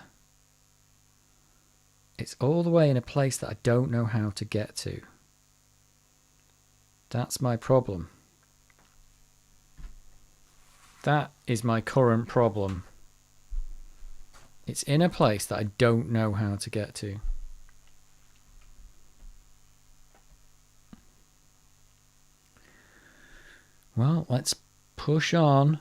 It's all the way in a place that I don't know how to get to. That's my problem. That is my current problem. It's in a place that I don't know how to get to. Well, let's push on.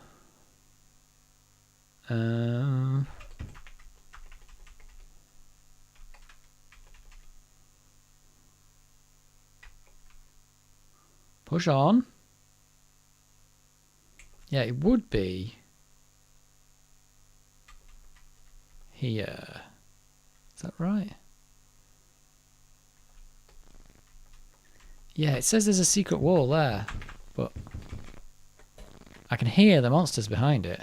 Push on. Yeah, it would be here. Is that right? Yeah, it says there's a secret wall there, but I can hear the monsters behind it.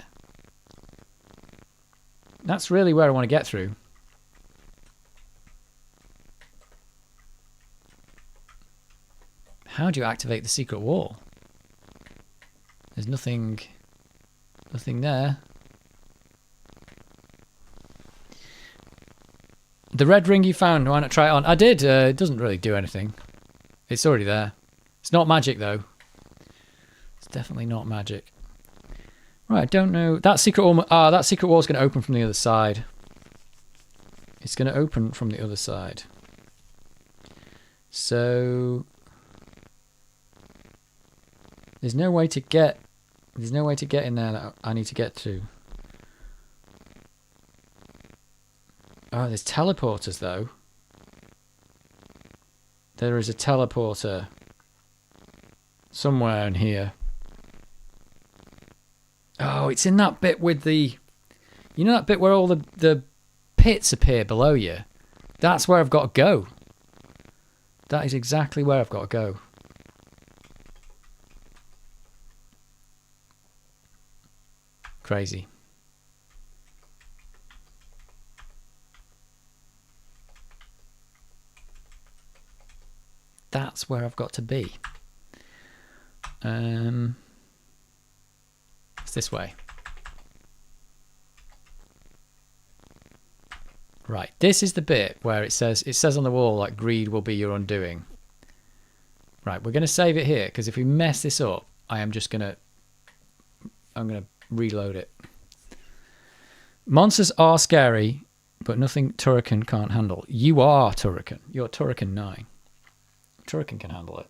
That's really where I want to get through. How do you activate the secret wall? There's nothing there. The red ring you found, why not try it on? I did. It doesn't really do anything. It's already there. It's not magic, though. It's definitely not magic. Right, I don't know. That secret wall, that secret wall is going to open from the other side. It's going to open from the other side. So there's no way to get in there that I need to get to. Oh, there's teleporters though. There is a teleporter somewhere in here. Oh, it's in that bit with the... You know that bit where all the pits appear below you? That's where I've got to go. That is exactly where I've got to go. Crazy. That's where I've got to be. It's this way. Right, this is the bit where it says on the wall like greed will be your undoing. Right, we're going to save it here because if we mess this up, I'm gonna reload it. Monsters are scary, but nothing Turrican can't handle. You are Turrican. You're Turrican 9. Turrican can handle it.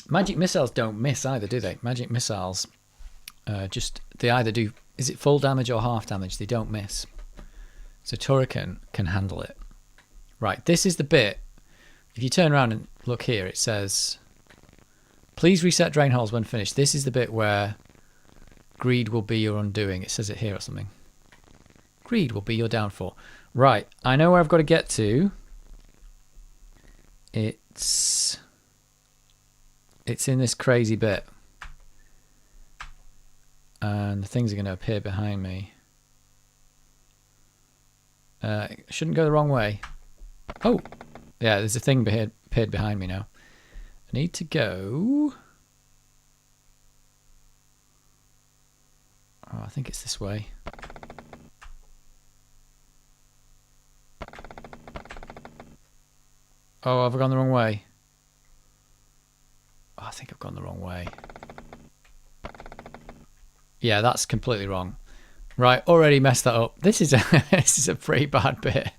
Magic missiles don't miss either, do they? Magic missiles, they either do, is it full damage or half damage? They don't miss. So Turrican can handle it. Right, this is the bit. If you turn around and look here, it says, please reset drain holes when finished. This is the bit where greed will be your undoing. It says it here or something. Greed will be your downfall. Right, I know where I've got to get to. It's in this crazy bit. And the things are going to appear behind me. Shouldn't go the wrong way. Oh! Yeah, there's a thing appeared behind me now. I need to go... Oh, I think it's this way. Oh, have I gone the wrong way? Oh, I think I've gone the wrong way. Yeah, that's completely wrong. Right, already messed that up. This is a pretty bad bit.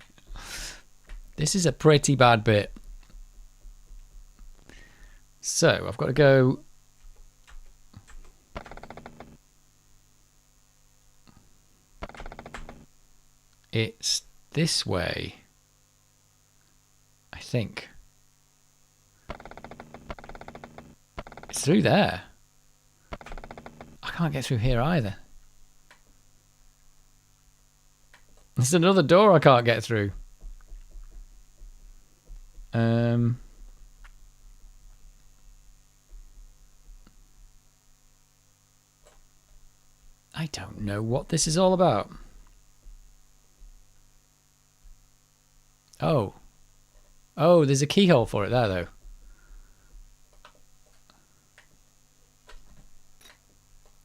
This is a pretty bad bit. So, I've got to go... It's this way. I think. It's through there. I can't get through here either. There's another door I can't get through. I don't know what this is all about. Oh. Oh, there's a keyhole for it there, though.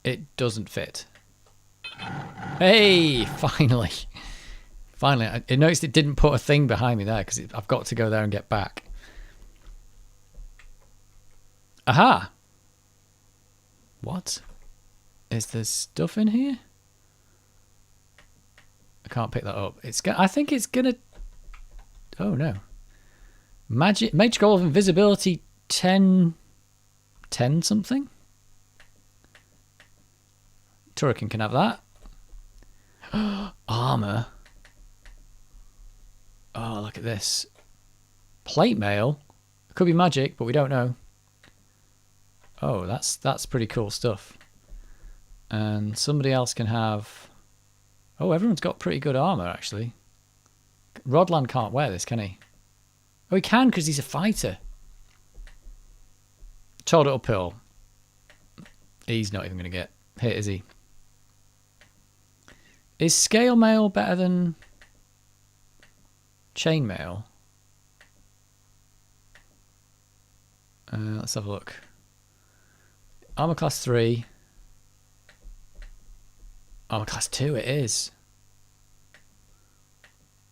It doesn't fit. Hey, finally. Finally. I noticed it didn't put a thing behind me there because I've got to go there and get back. Aha! What? Is there stuff in here? I can't pick that up. I think it's gonna. Oh no. Mage Scroll of Invisibility 10 something. Turrican can have that. Armor. Oh, look at this. Plate mail. Could be magic, but we don't know. Oh, that's pretty cool stuff. And somebody else can have... Oh, everyone's got pretty good armor, actually. Rodland can't wear this, can he? Oh, he can, because he's a fighter. Toad uphill. He's not even going to get hit, is he? Is scale mail better than chain mail? Let's have a look. Armor class 3. Armor class 2 it is.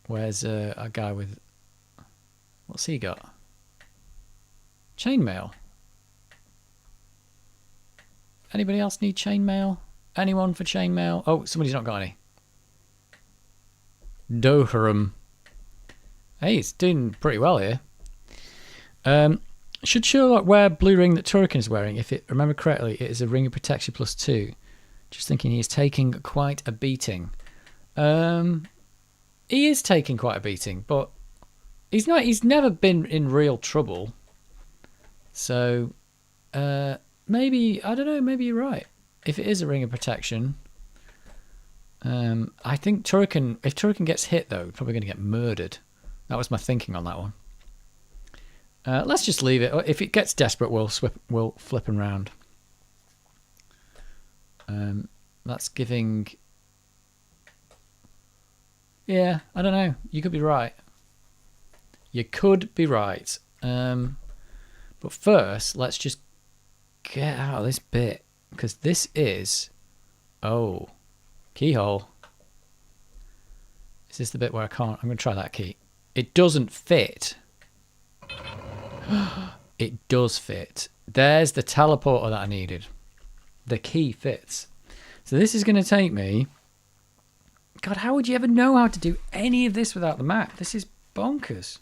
Where's a guy with... What's he got? Chainmail. Anybody else need chainmail? Anyone for chainmail? Oh, somebody's not got any. Doharum. Hey, it's doing pretty well here. Should Sherlock wear blue ring that Turrican is wearing? If it remember correctly, it is a ring of protection +2. Just thinking he is taking quite a beating. He is taking quite a beating, but he's not. He's never been in real trouble. So maybe, I don't know. Maybe you're right. If it is a ring of protection, I think Turrican. If Turrican gets hit, though, probably going to get murdered. That was my thinking on that one. Let's just leave it. If it gets desperate, we'll flip and round. That's giving... Yeah, I don't know. You could be right. You could be right. But first, let's just get out of this bit. Because this is... Oh. Keyhole. Is this the bit where I can't... I'm going to try that key. It doesn't fit. It does fit. There's the teleporter that I needed. The key fits. So this is going to take me... God, how would you ever know how to do any of this without the map? This is bonkers.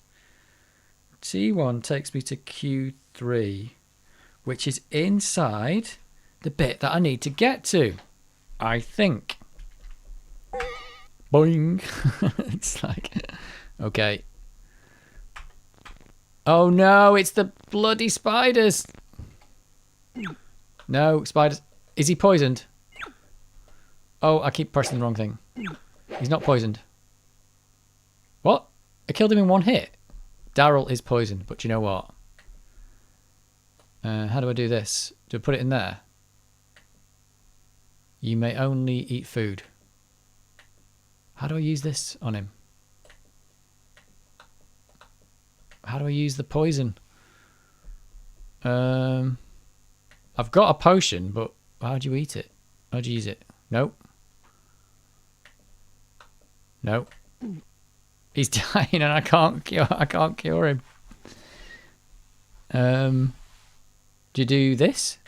T1 takes me to Q3, which is inside the bit that I need to get to, I think. Boing. It's like... Okay. Oh no, it's the bloody spiders. No, spiders. Is he poisoned? Oh, I keep pressing the wrong thing. He's not poisoned. What? I killed him in one hit. Daryl is poisoned, but you know what? How do I do this? Do I put it in there? You may only eat food. How do I use this on him? How do I use the poison? I've got a potion, but how do you eat it? How do you use it? Nope. Nope. He's dying and I can't cure him. Do you do this?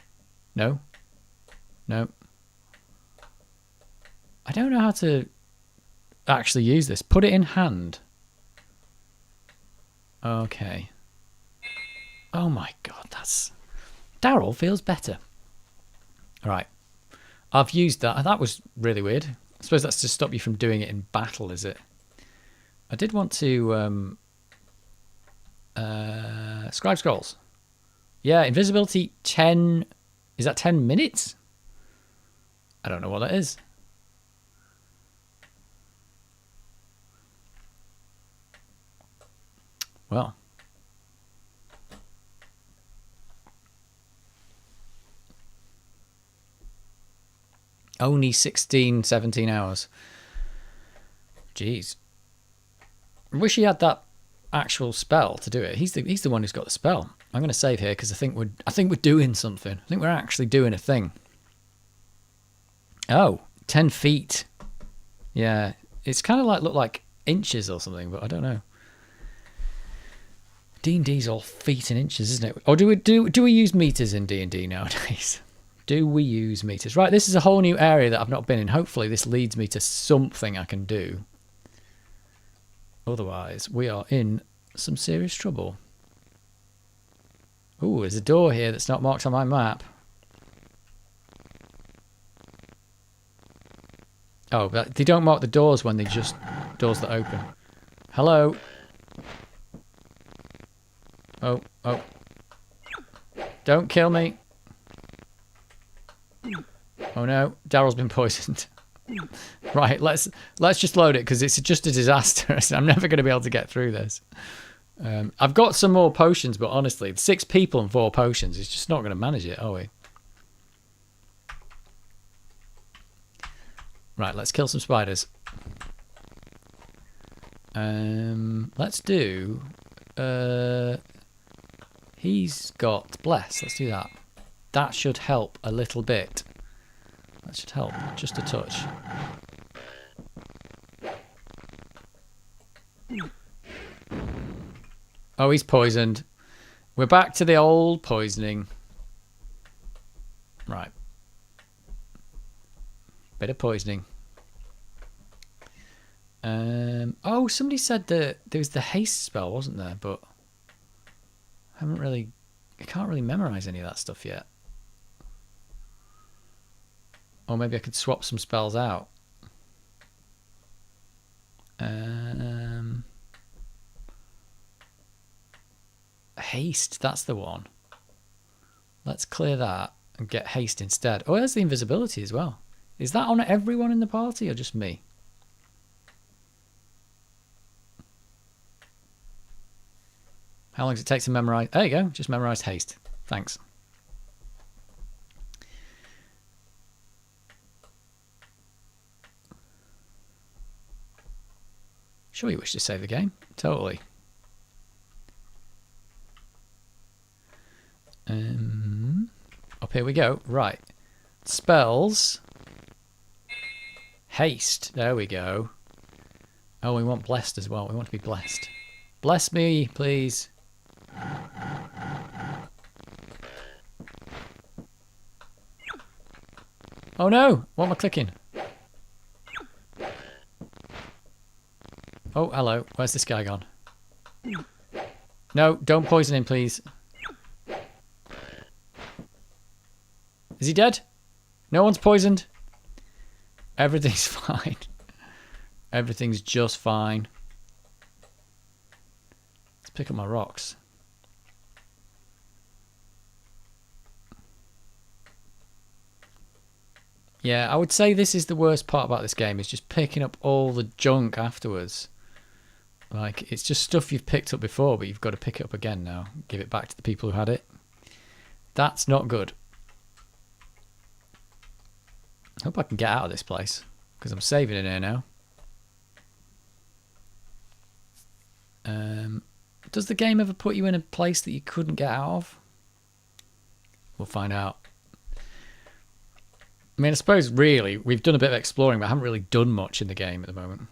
No. No. I don't know how to actually use this. Put it in hand. Okay. Oh my god, that's... Daryl feels better. Right. I've used that. That was really weird. I suppose that's to stop you from doing it in battle, is it? I did want to... Scribe Scrolls. Yeah, invisibility 10... Is that 10 minutes? I don't know what that is. Well. Only 16, 17 hours. Jeez. I wish he had that actual spell to do it. He's the one who's got the spell. I'm going to save here because I think we're doing something. I think we're actually doing a thing. Oh, 10 feet. Yeah, it's kind of like look like inches or something, but I don't know. D&D's all feet and inches, isn't it? Or do we use meters in D&D nowadays? Do we use meters? Right, this is a whole new area that I've not been in. Hopefully this leads me to something I can do. Otherwise, we are in some serious trouble. Ooh, there's a door here that's not marked on my map. Oh, but they don't mark the doors when they just... doors that open. Hello? Oh, oh. Don't kill me. Oh no, Daryl's been poisoned. Right, let's just load it because it's just a disaster. I'm never going to be able to get through this. I've got some more potions, but honestly, 6 people and 4 potions, it's just not going to manage it, are we? Right, let's kill some spiders. Let's do... he's got bless. Let's do that. That should help a little bit. That should help just a touch. Oh, he's poisoned. We're back to the old poisoning. Right. Bit of poisoning. Oh, somebody said that there was the haste spell, wasn't there? But I can't really memorize any of that stuff yet. Or maybe I could swap some spells out. Haste, that's the one. Let's clear that and get haste instead. Oh, there's the invisibility as well. Is that on everyone in the party or just me? How long does it take to memorize? There you go, just memorize haste. Thanks. Sure you wish to save the game? Totally. Up here we go. Right. Spells. Haste. There we go. Oh, we want blessed as well. We want to be blessed. Bless me, please. Oh no! What am I clicking? Oh, hello. Where's this guy gone? No, don't poison him, please. Is he dead? No one's poisoned? Everything's fine. Everything's just fine. Let's pick up my rocks. Yeah, I would say this is the worst part about this game, is just picking up all the junk afterwards. Like, it's just stuff you've picked up before, but you've got to pick it up again now. Give it back to the people who had it. That's not good. I hope I can get out of this place, because I'm saving in here now. Does the game ever put you in a place that you couldn't get out of? We'll find out. I mean, I suppose, really, we've done a bit of exploring, but I haven't really done much in the game at the moment.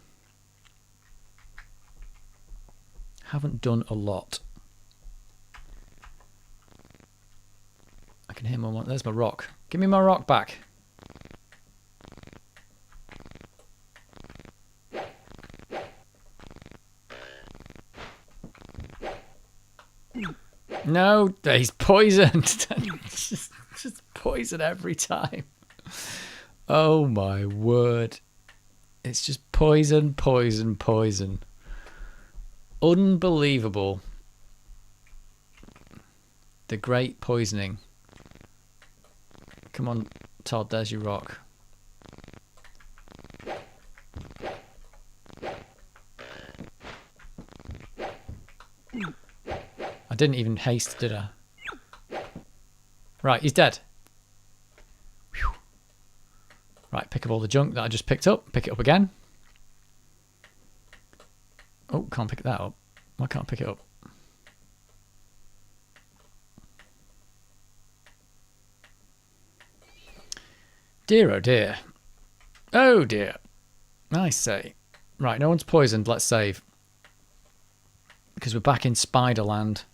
Haven't done a lot. I can hear more. There's my rock. Give me my rock back. No, he's poisoned. just poison every time. Oh my word. It's just poison, poison, poison. Unbelievable. The great poisoning. Come on, Todd, there's your rock. I didn't even haste, did I? Right, he's dead. Whew. Right, pick up all the junk that I just picked up. Pick it up again. Oh, can't pick that up. Why can't I pick it up? Dear, oh dear. Oh dear. I say. Right, no one's poisoned. Let's save. Because we're back in Spiderland.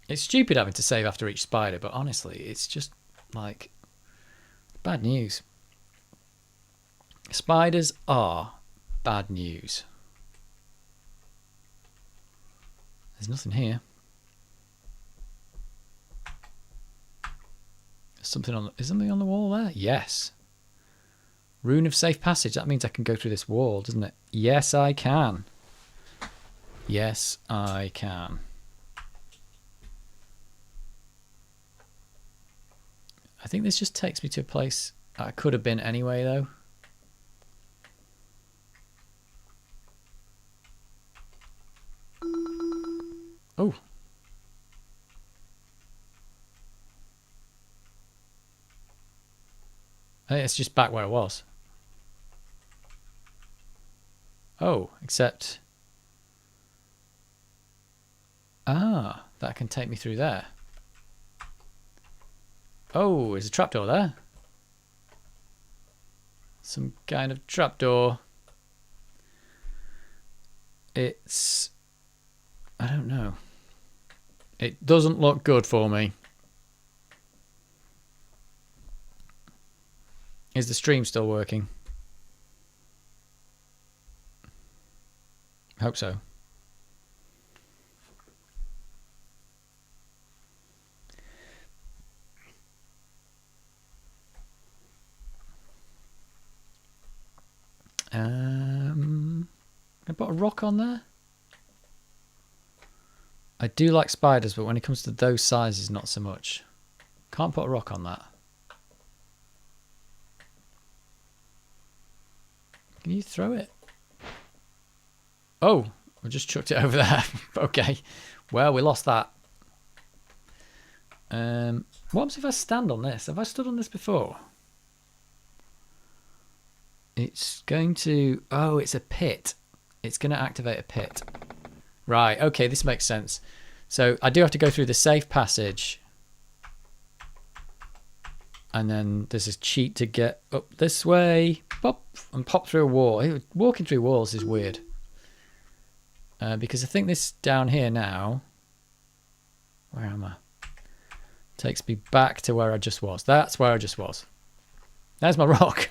It's stupid having to save after each spider, but honestly, it's just like bad news. Spiders are bad news. There's nothing here. There's something on. Is something on the wall there? Yes. Rune of safe passage. That means I can go through this wall, doesn't it? Yes, I can. Yes, I can. I think this just takes me to a place I could have been anyway, though. Oh. Hey, it's just back where I was. Oh, except... Ah, that can take me through there. Oh, there's a trapdoor there. Some kind of trapdoor. It's... I don't know. It doesn't look good for me. Is the stream still working? Hope so. Can I put a rock on there? I do like spiders, but when it comes to those sizes, not so much. Can't put a rock on that. Can you throw it? Oh, I just chucked it over there. Okay. Well, we lost that. What happens if I stand on this? Have I stood on this before? It's going to... Oh, it's a pit. It's going to activate a pit. Right, okay, this makes sense. So I do have to go through the safe passage. And then there's a cheat to get up this way. Pop, and pop through a wall. Walking through walls is weird. Because I think this down here now... Where am I? Takes me back to where I just was. That's where I just was. There's my rock.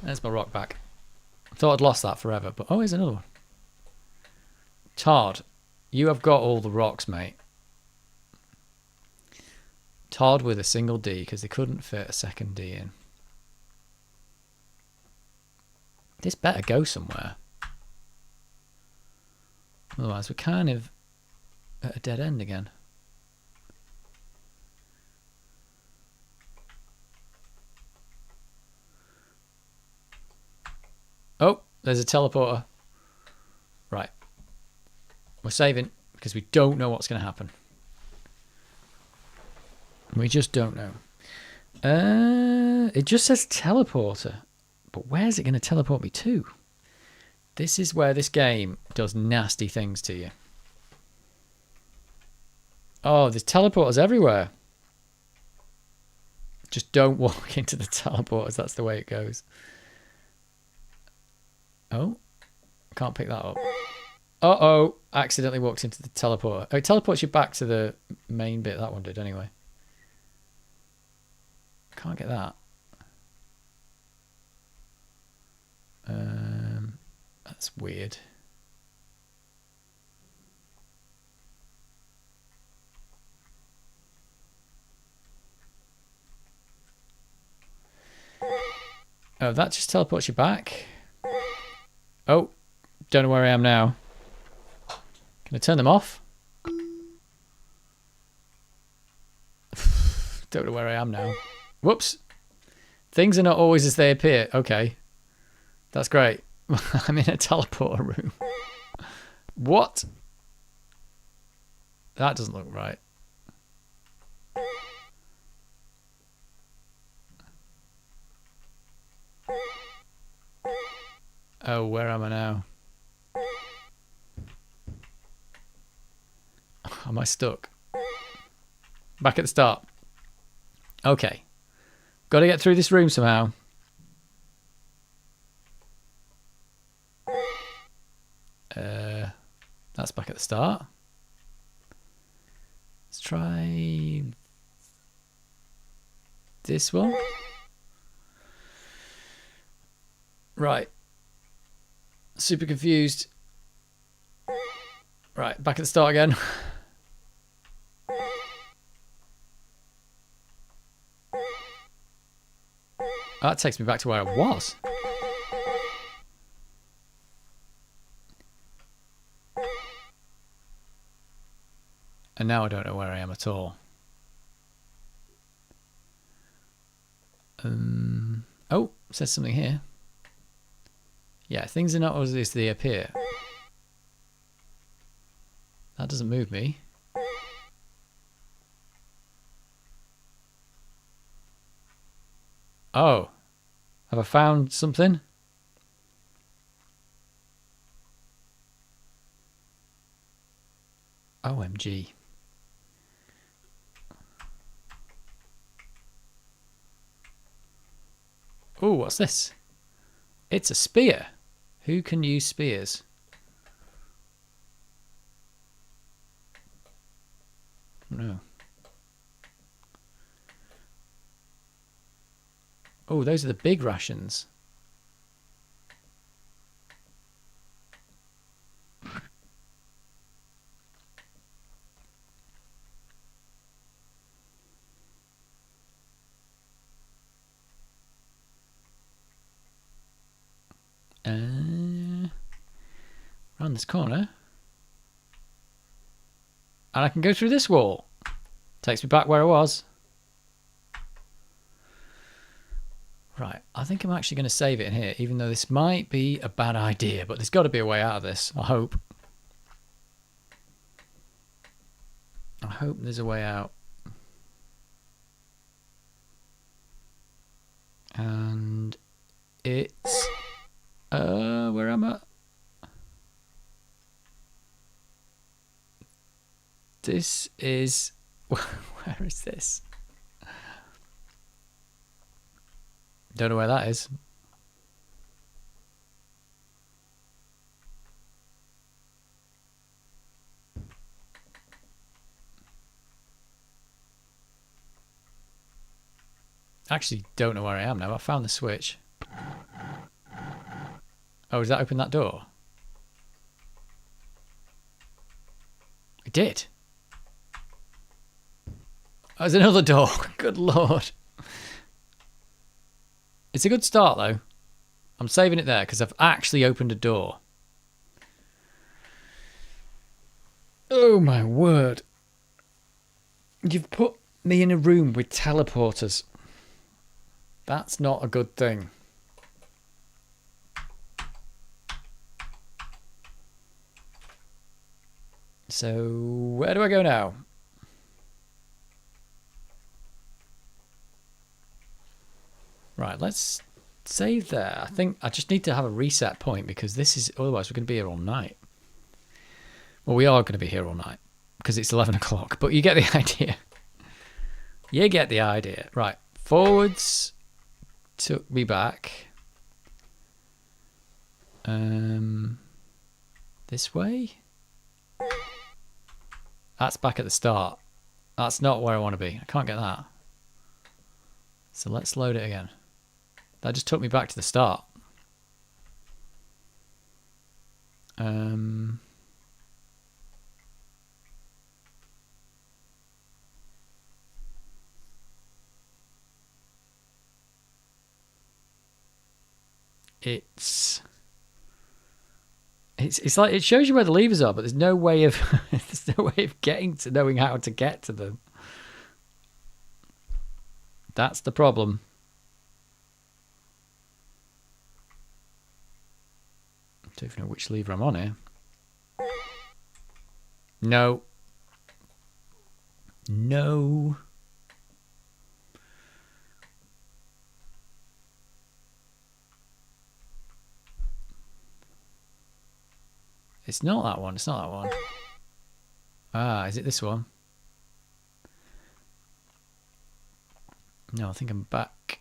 There's my rock back. I thought I'd lost that forever, but oh, here's another one. Todd, you have got all the rocks, mate. Todd with a single D, because they couldn't fit a second D in. This better go somewhere. Otherwise, we're kind of at a dead end again. Oh, there's a teleporter. Right. We're saving because we don't know what's going to happen. We just don't know. It just says teleporter. But where's it going to teleport me to? This is where this game does nasty things to you. Oh, there's teleporters everywhere. Just don't walk into the teleporters. That's the way it goes. Oh, can't pick that up. Uh-oh, accidentally walked into the teleporter. Oh, it teleports you back to the main bit. That one did anyway. Can't get that. That's weird. Oh, that just teleports you back. Oh, don't know where I am now. Can I turn them off? Don't know where I am now. Whoops. Things are not always as they appear. Okay. That's great. I'm in a teleporter room. What? That doesn't look right. Oh, where am I now? Am I stuck? Back at the start. Okay. Got to get through this room somehow. That's back at the start. Let's try this one. Right. Super confused. Right, back at the start again. That takes me back to where I was. And now I don't know where I am at all. Oh, it says something here. Yeah, things are not as they appear. That doesn't move me. Oh. Have I found something? OMG. Oh, what's this? It's a spear. Who can use spears? No. Oh, those are the big rations. Around this corner. And I can go through this wall. Takes me back where I was. Right, I think I'm actually going to save it in here, even though this might be a bad idea, but there's got to be a way out of this, I hope. I hope there's a way out. And it's... where am I? This is... Where is this? Don't know where that is. Actually, don't know where I am now. I found the switch. Oh, does that open that door? It did. Oh, there's another door. Good lord. It's a good start, though. I'm saving it there because I've actually opened a door. Oh, my word. You've put me in a room with teleporters. That's not a good thing. So, where do I go now? Right, let's save there. I think I just need to have a reset point because this is, otherwise we're going to be here all night. Well, we are going to be here all night because it's 11 o'clock, but you get the idea. You get the idea. Right, forwards took me back. This way? That's back at the start. That's not where I want to be. I can't get that. So let's load it again. That just took me back to the start. It's like it shows you where the levers are, but there's no way of there's no way of getting to knowing how to get to them. That's the problem. I don't even know which lever I'm on here. No. No. It's not that one. It's not that one. Ah, is it this one? No, I think I'm back.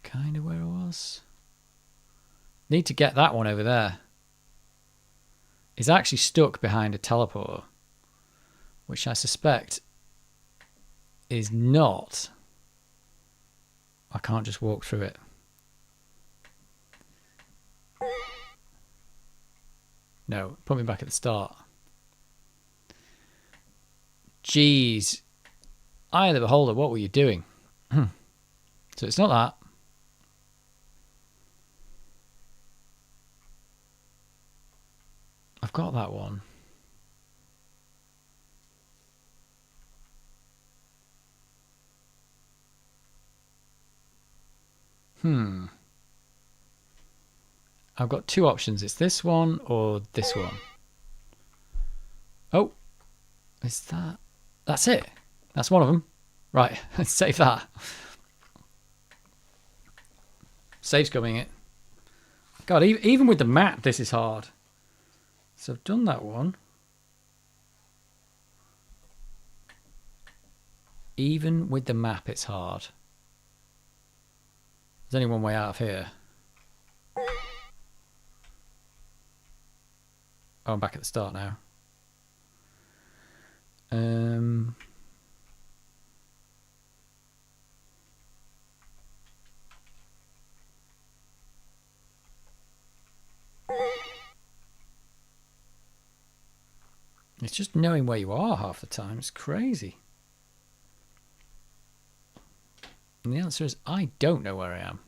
Kind of where I was. Need to get that one over there. It's actually stuck behind a teleporter, which I suspect is not. I can't just walk through it. No, put me back at the start. Jeez. Eye of the beholder, what were you doing? So it's not that. I've got that one. I've got two options. It's this one or this one. Oh, is that? That's it. That's one of them. Right, let's save that. Save's coming in. God, even with the map, this is hard. So I've done that one. Even with the map, it's hard. There's only one way out of here. Oh, I'm back at the start now. It's just knowing where you are half the time. It's crazy. And the answer is I don't know where I am.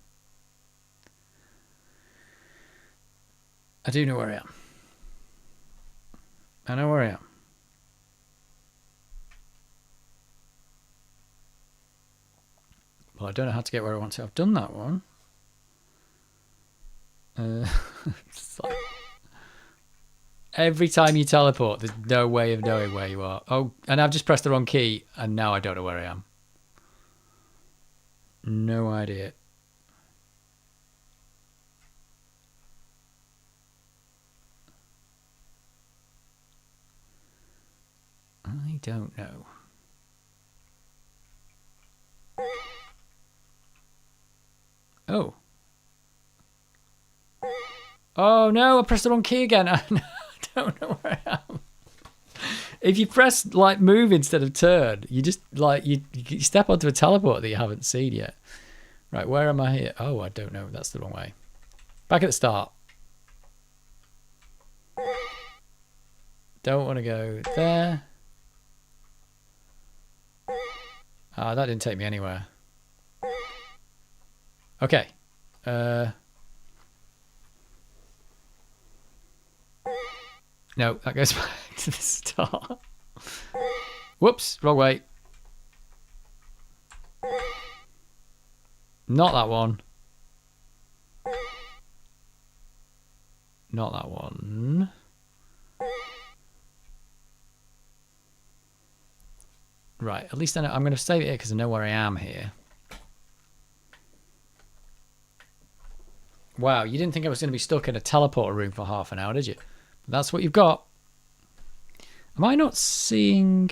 I do know where I am. I know where I am. Well, I don't know how to get where I want to. I've done that one. It's like every time you teleport, there's no way of knowing where you are. Oh, and I've just pressed the wrong key, and now I don't know where I am. No idea. I don't know. Oh. Oh no, I pressed the wrong key again. I don't know where I am. If you press like move instead of turn, you just like you step onto a teleport that you haven't seen yet. Right, where am I here? Oh, I don't know. That's the wrong way. Back at the start. Don't want to go there. Ah, that didn't take me anywhere. Okay. No, that goes back to the start. Whoops, wrong way. Not that one. Not that one. Right, at least I know. I'm going to save it here because I know where I am here. Wow, you didn't think I was going to be stuck in a teleporter room for half an hour, did you? That's what you've got. Am I not seeing...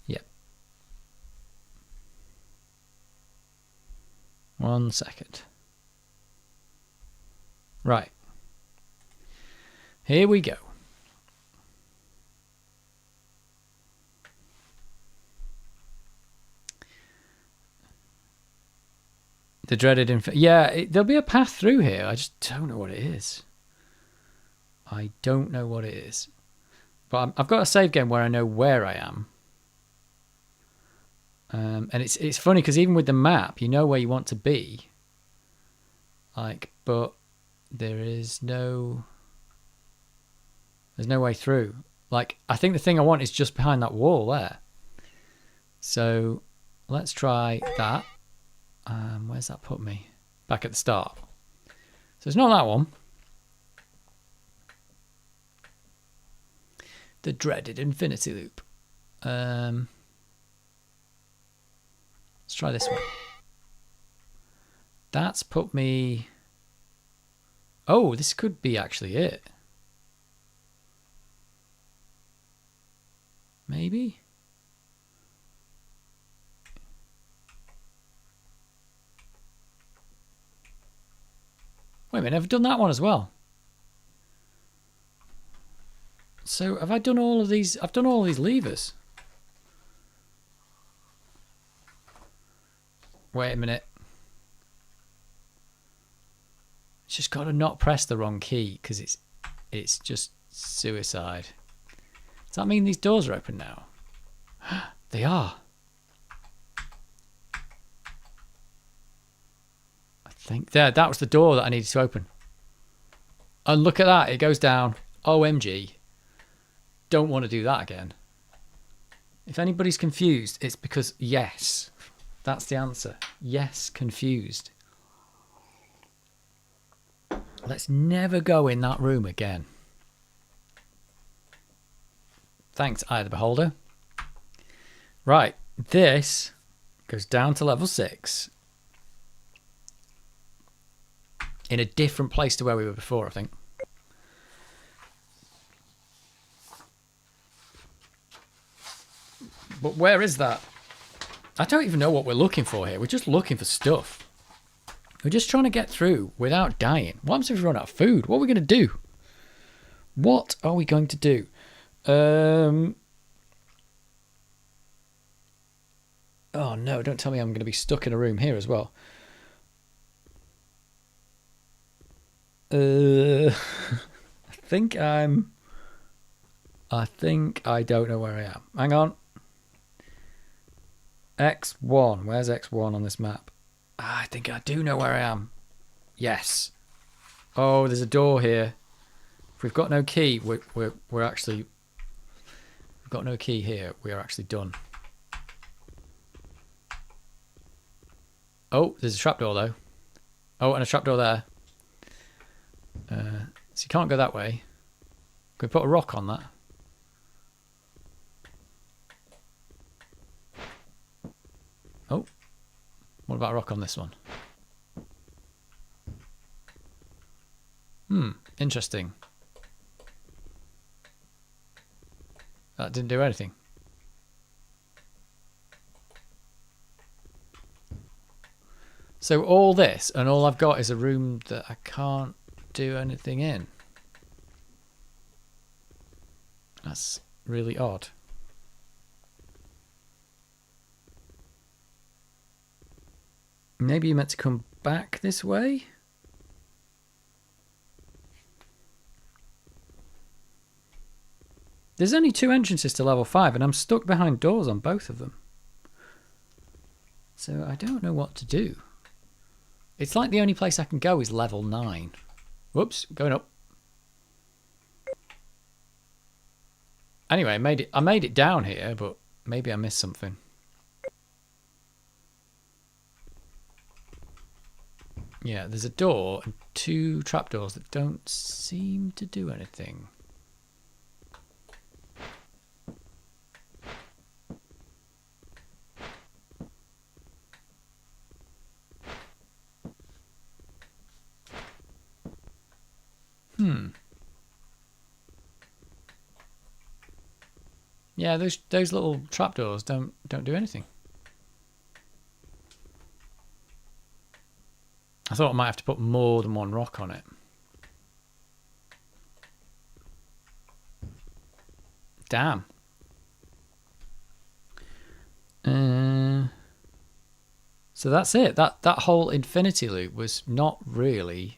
Yep. 1 second. Right. Here we go. The dreaded yeah, there'll be a path through here. I just don't know what it is. I don't know what it is. But I've got a save game where I know where I am. And it's funny because even with the map, you know where you want to be. Like, but there's no way through. Like, I think the thing I want is just behind that wall there. So let's try that. Where's that put me? Back at the start. So it's not that one. The dreaded infinity loop. Let's try this one. That's put me... Oh, this could be actually it. Maybe? Wait a minute, I've done that one as well. So have I done all of these? I've done all these levers. Wait a minute. It's just got to not press the wrong key because it's just suicide. Does that mean these doors are open now? They are. I think there. That was the door that I needed to open. And look at that. It goes down. OMG. Don't want to do that again. If anybody's confused, it's because yes. That's the answer. Yes, confused. Let's never go in that room again. Thanks, Eye of the Beholder. Right, this goes down to level 6. In a different place to where we were before, I think. But where is that? I don't even know what we're looking for here. We're just looking for stuff. We're just trying to get through without dying. What happens if we run out of food? What are we going to do? What are we going to do? Oh no, don't tell me I'm going to be stuck in a room here as well. I think I don't know where I am. Hang on. X1. Where's X1 on this map? I think I do know where I am. Yes. Oh, there's a door here. If we've got no key, we're actually... We've got no key here. We are actually done. Oh, there's a trapdoor though. Oh, and a trapdoor there. So you can't go that way. Can we put a rock on that? Oh. What about a rock on this one? Interesting. That didn't do anything. So all this, and all I've got is a room that I can't do anything in. That's really odd. Maybe you're meant to come back this way? There's only 2 entrances to level 5 and I'm stuck behind doors on both of them. So I don't know what to do. It's like the only place I can go is level 9. Whoops, going up. Anyway, I made it down here, but maybe I missed something. Yeah, there's a door and 2 trapdoors that don't seem to do anything. Yeah, those little trapdoors don't do anything. I thought I might have to put more than one rock on it. Damn. So that's it. That whole infinity loop was not really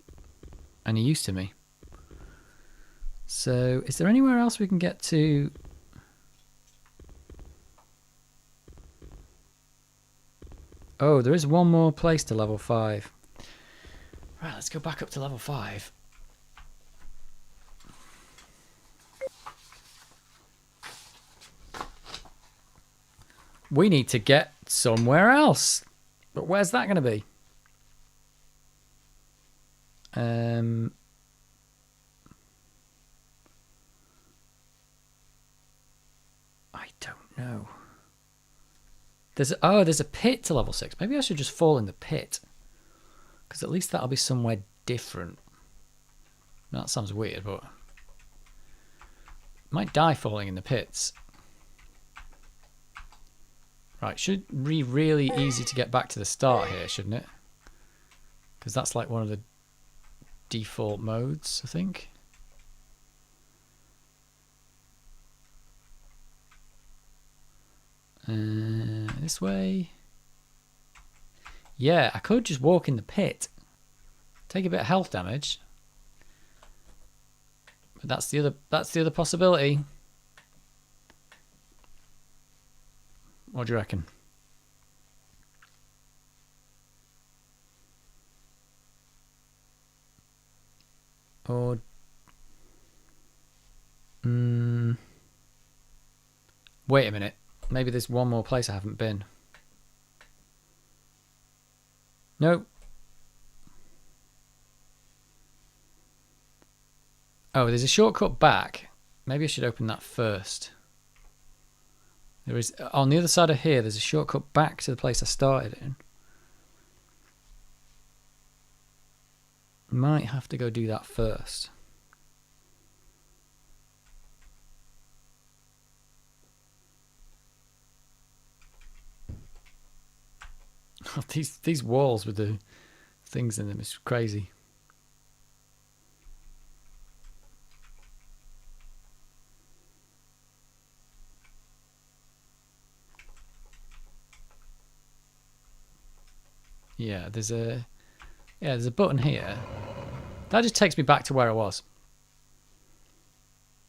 any use to me. So is there anywhere else we can get to? Oh, there is one more place to level 5. Right, let's go back up to level 5. We need to get somewhere else. But where's that going to be? I don't know. There's a pit to level 6. Maybe I should just fall in the pit. Because at least that'll be somewhere different. That sounds weird, but... might die falling in the pits. Right, should be really easy to get back to the start here, shouldn't it? Because that's like one of the default modes, I think. This way. Yeah, I could just walk in the pit. Take a bit of health damage. But that's the other possibility. What do you reckon? Or wait a minute. Maybe there's one more place I haven't been. Nope. Oh, there's a shortcut back. Maybe I should open that first. There is on the other side of here. There's a shortcut back to the place I started in. Might have to go do that first. These walls with the things in them is crazy. Yeah, there's a button here. That just takes me back to where I was.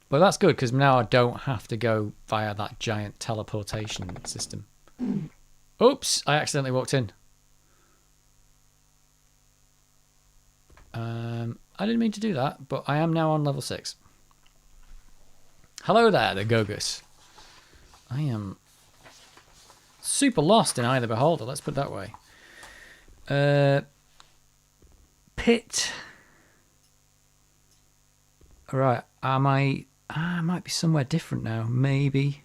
But that's good because now I don't have to go via that giant teleportation system. Oops, I accidentally walked in. I didn't mean to do that, but I am now on level 6. Hello there, the Gogus. I am super lost in Eye of the Beholder, let's put it that way. Pit. Right, I might be somewhere different now, maybe.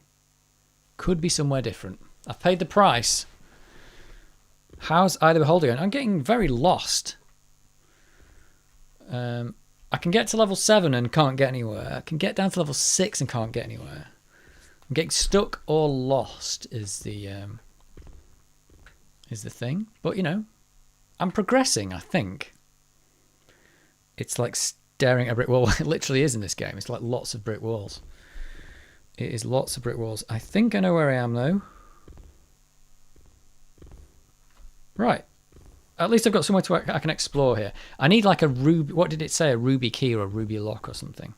Could be somewhere different. I've paid the price. How's Eye of the Beholder going? I'm getting very lost. I can get to level 7 and can't get anywhere. I can get down to level 6 and can't get anywhere. I'm getting stuck or lost is the thing. But you know, I'm progressing, I think. It's like staring at a brick wall. It literally is in this game. It's like lots of brick walls. It is lots of brick walls. I think I know where I am though. Right. At least I've got somewhere I can explore here. I need like a ruby... What did it say? A ruby key or a ruby lock or something.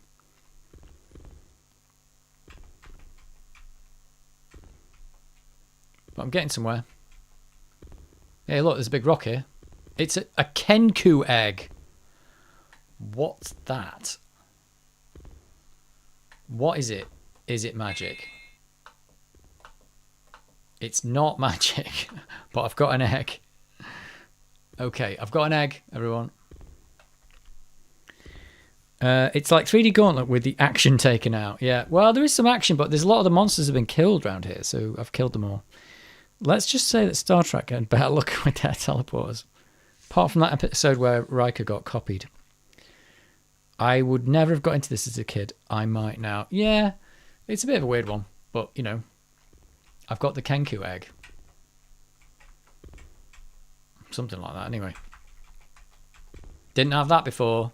But I'm getting somewhere. Hey, look, there's a big rock here. It's a Kenku egg. What's that? What is it? Is it magic? It's not magic, but I've got an egg. Okay, I've got an egg, everyone. It's like 3D Gauntlet with the action taken out. Yeah, well, there is some action, but there's a lot of the monsters have been killed around here, so I've killed them all. Let's just say that Star Trek had better luck with their teleporters. Apart from that episode where Riker got copied. I would never have got into this as a kid. I might now. Yeah, it's a bit of a weird one, but, you know, I've got the Kenku egg. Something like that, anyway. Didn't have that before.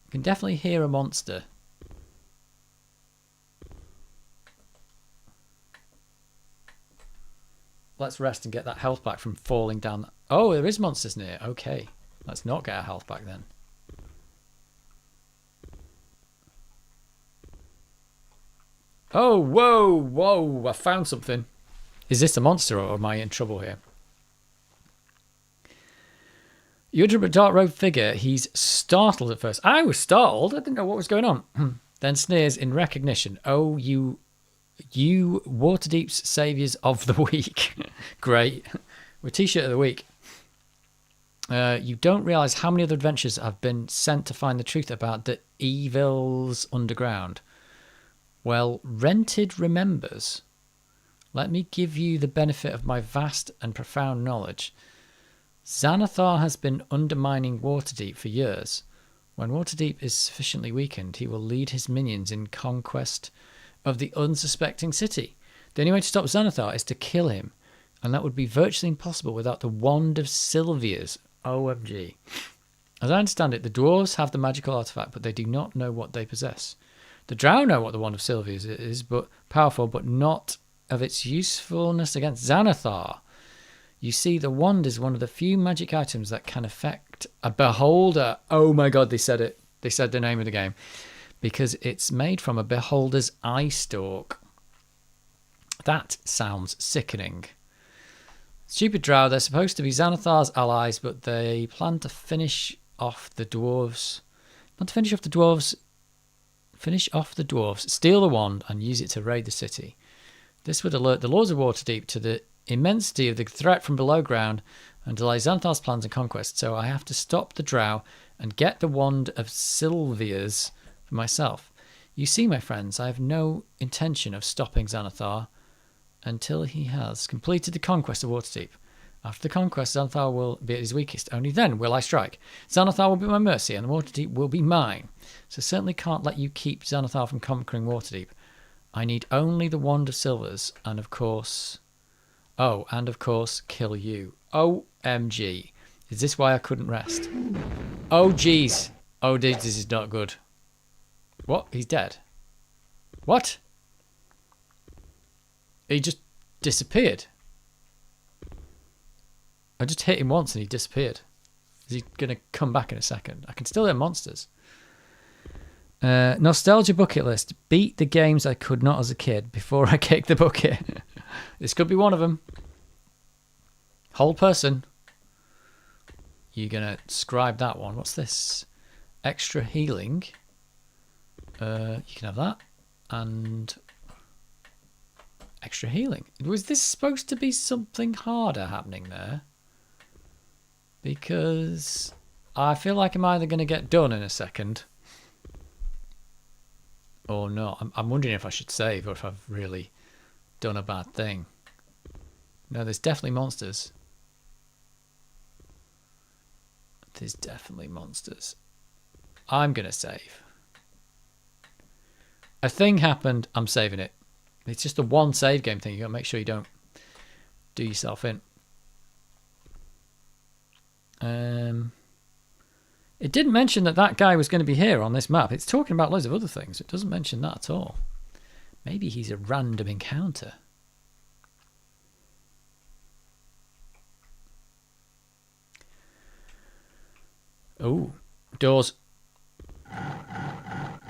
You can definitely hear a monster. Let's rest and get that health back from falling down. Oh, there is monsters near. Okay. Let's not get our health back then. Oh, whoa, whoa. I found something. Is this a monster or am I in trouble here? You enter a dark robed figure. He's startled at first. I was startled. I didn't know what was going on. Then sneers in recognition. Oh, you Waterdeep's Saviours of the Week. Great. We're T-shirt of the week. You don't realise how many other adventures have been sent to find the truth about the evils underground. Well, Rented remembers. Let me give you the benefit of my vast and profound knowledge. Xanathar has been undermining Waterdeep for years. When Waterdeep is sufficiently weakened, he will lead his minions in conquest of the unsuspecting city. The only way to stop Xanathar is to kill him, and that would be virtually impossible without the Wand of Sylvia's. OMG. As I understand it, the dwarves have the magical artifact, but they do not know what they possess. The drow know what the Wand of Sylvia's is, but powerful, but not of its usefulness against Xanathar. You see, the wand is one of the few magic items that can affect a beholder. Oh my god, they said it. They said the name of the game. Because it's made from a beholder's eye stalk. That sounds sickening. Stupid drow, they're supposed to be Xanathar's allies, but they plan to finish off the dwarves. Finish off the dwarves, steal the wand, and use it to raid the city. This would alert the Lords of Waterdeep to the immensity of the threat from below ground and delay Xanathar's plans and conquest, so I have to stop the drow and get the wand of Sylvia's for myself. You see, my friends, I have no intention of stopping Xanathar until he has completed the conquest of Waterdeep. After the conquest, Xanathar will be at his weakest. Only then will I strike. Xanathar will be my mercy, and Waterdeep will be mine. So certainly can't let you keep Xanathar from conquering Waterdeep. I need only the Wand of Silvers, and of course... Oh, and of course, kill you. OMG. Is this why I couldn't rest? Oh, jeez. Oh, this is not good. What? He's dead. What? He just disappeared. I just hit him once and he disappeared. Is he going to come back in a second? I can still hear monsters. Nostalgia bucket list. Beat the games I could not as a kid before I kicked the bucket. This could be one of them. Whole person. You're going to scribe that one. What's this? Extra healing. You can have that. And extra healing. Was this supposed to be something harder happening there? Because I feel like I'm either going to get done in a second or not. I'm wondering if I should save or if I've really done a bad thing. No, there's definitely monsters. There's definitely monsters. I'm going to save. A thing happened, I'm saving it. It's just a one save game thing. You got to make sure you don't do yourself in. It didn't mention that guy was going to be here on this map. It's talking about loads of other things. It doesn't mention that at all. Maybe he's a random encounter. Oh, doors.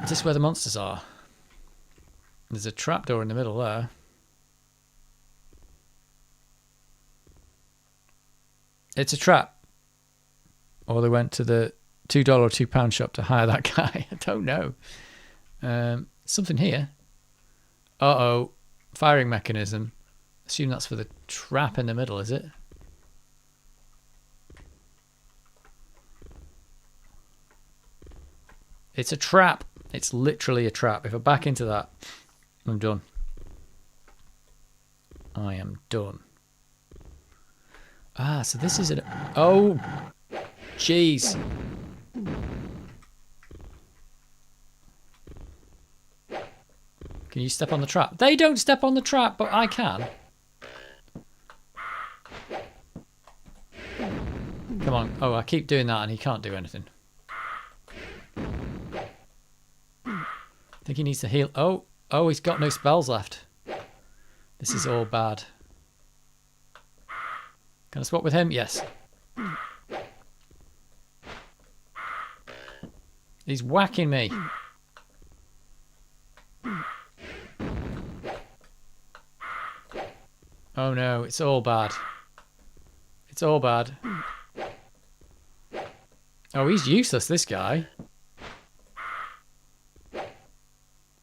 Is this where the monsters are? There's a trapdoor in the middle there. It's a trap. Or they went to the $2 or £2 shop to hire that guy. I don't know. Something here. Uh-oh. Firing mechanism. Assume that's for the trap in the middle, is it? It's a trap. It's literally a trap. If I back into that, I'm done. I am done. Ah, so this is an... Oh, jeez. Can you step on the trap? They don't step on the trap, but I can. Come on. Oh, I keep doing that and he can't do anything. I think he needs to heal. Oh, he's got no spells left. This is all bad. Can I swap with him? Yes. He's whacking me. Oh no, it's all bad. It's all bad. Oh, he's useless, this guy.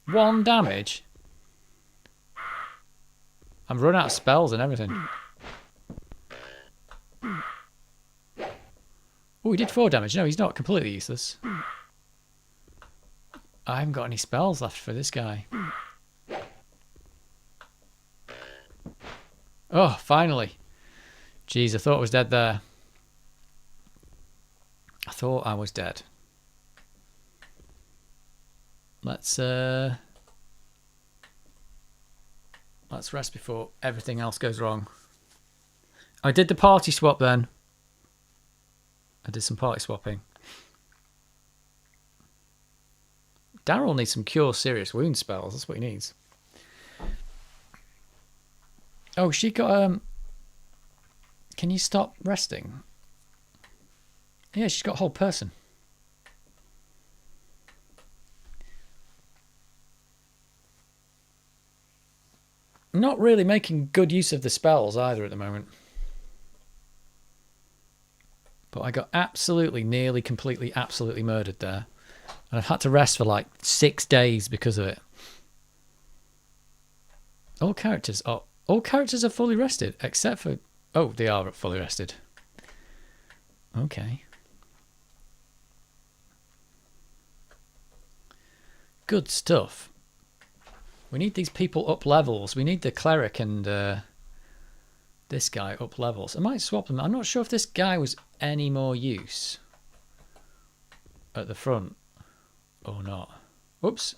1 damage. I'm run out of spells and everything. Oh, he did 4 damage. No, he's not completely useless. I haven't got any spells left for this guy. Oh, finally. Jeez, I thought I was dead there. I thought I was dead. Let's rest before everything else goes wrong. I did the party swap then. I did some party swapping. Daryl needs some cure serious wound spells. That's what he needs. Oh, she got can you stop resting? Yeah, she's got whole person. Not really making good use of the spells either at the moment. But I got absolutely, nearly, completely, absolutely murdered there. And I've had to rest for like 6 days because of it. All characters are fully rested, except for... Oh, they are fully rested. Okay. Good stuff. We need these people up levels. We need the cleric and this guy up levels. I might swap them. I'm not sure if this guy was any more use at the front or not. Whoops.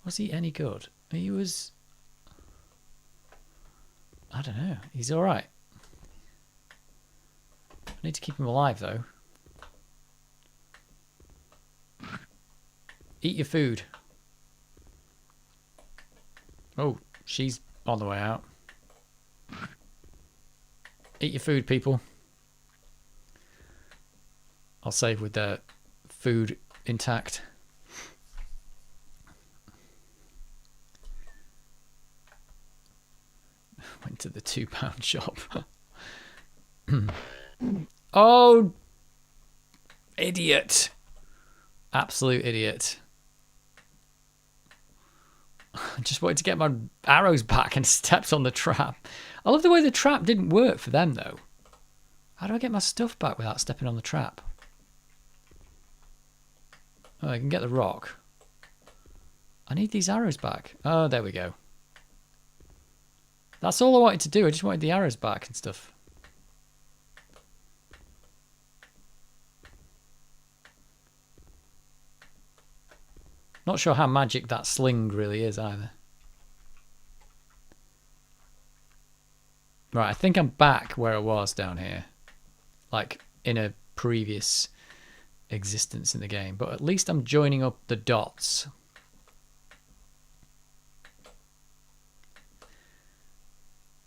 Was he any good? He was... I don't know. He's all right. I need to keep him alive, though. Eat your food. Oh, she's on the way out. Eat your food, people. I'll save with the food intact. Went to the £2 shop. Oh, idiot. Absolute idiot. I just wanted to get my arrows back and stepped on the trap. I love the way the trap didn't work for them, though. How do I get my stuff back without stepping on the trap? Oh, I can get the rock. I need these arrows back. Oh, there we go. That's all I wanted to do. I just wanted the arrows back and stuff. Not sure how magic that sling really is either. Right, I think I'm back where I was down here. Like in a previous existence in the game. But at least I'm joining up the dots.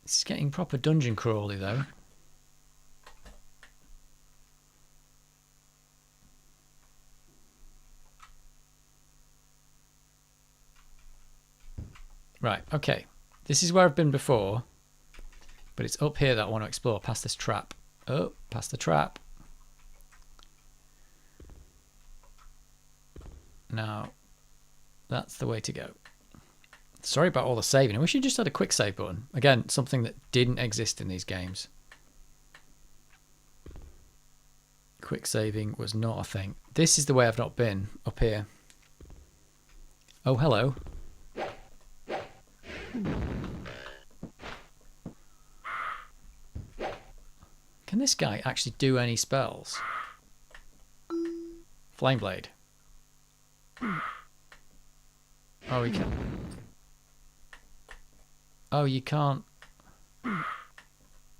This is getting proper dungeon crawly though. Right, okay. This is where I've been before. But it's up here that I want to explore, past this trap. Oh, past the trap. Now, that's the way to go. Sorry about all the saving. I wish you just had a quick save button. Again, something that didn't exist in these games. Quick saving was not a thing. This is the way I've not been, up here. Oh, hello. Can this guy actually do any spells? Flame Blade. Oh, he can. Oh, you can't. Oh,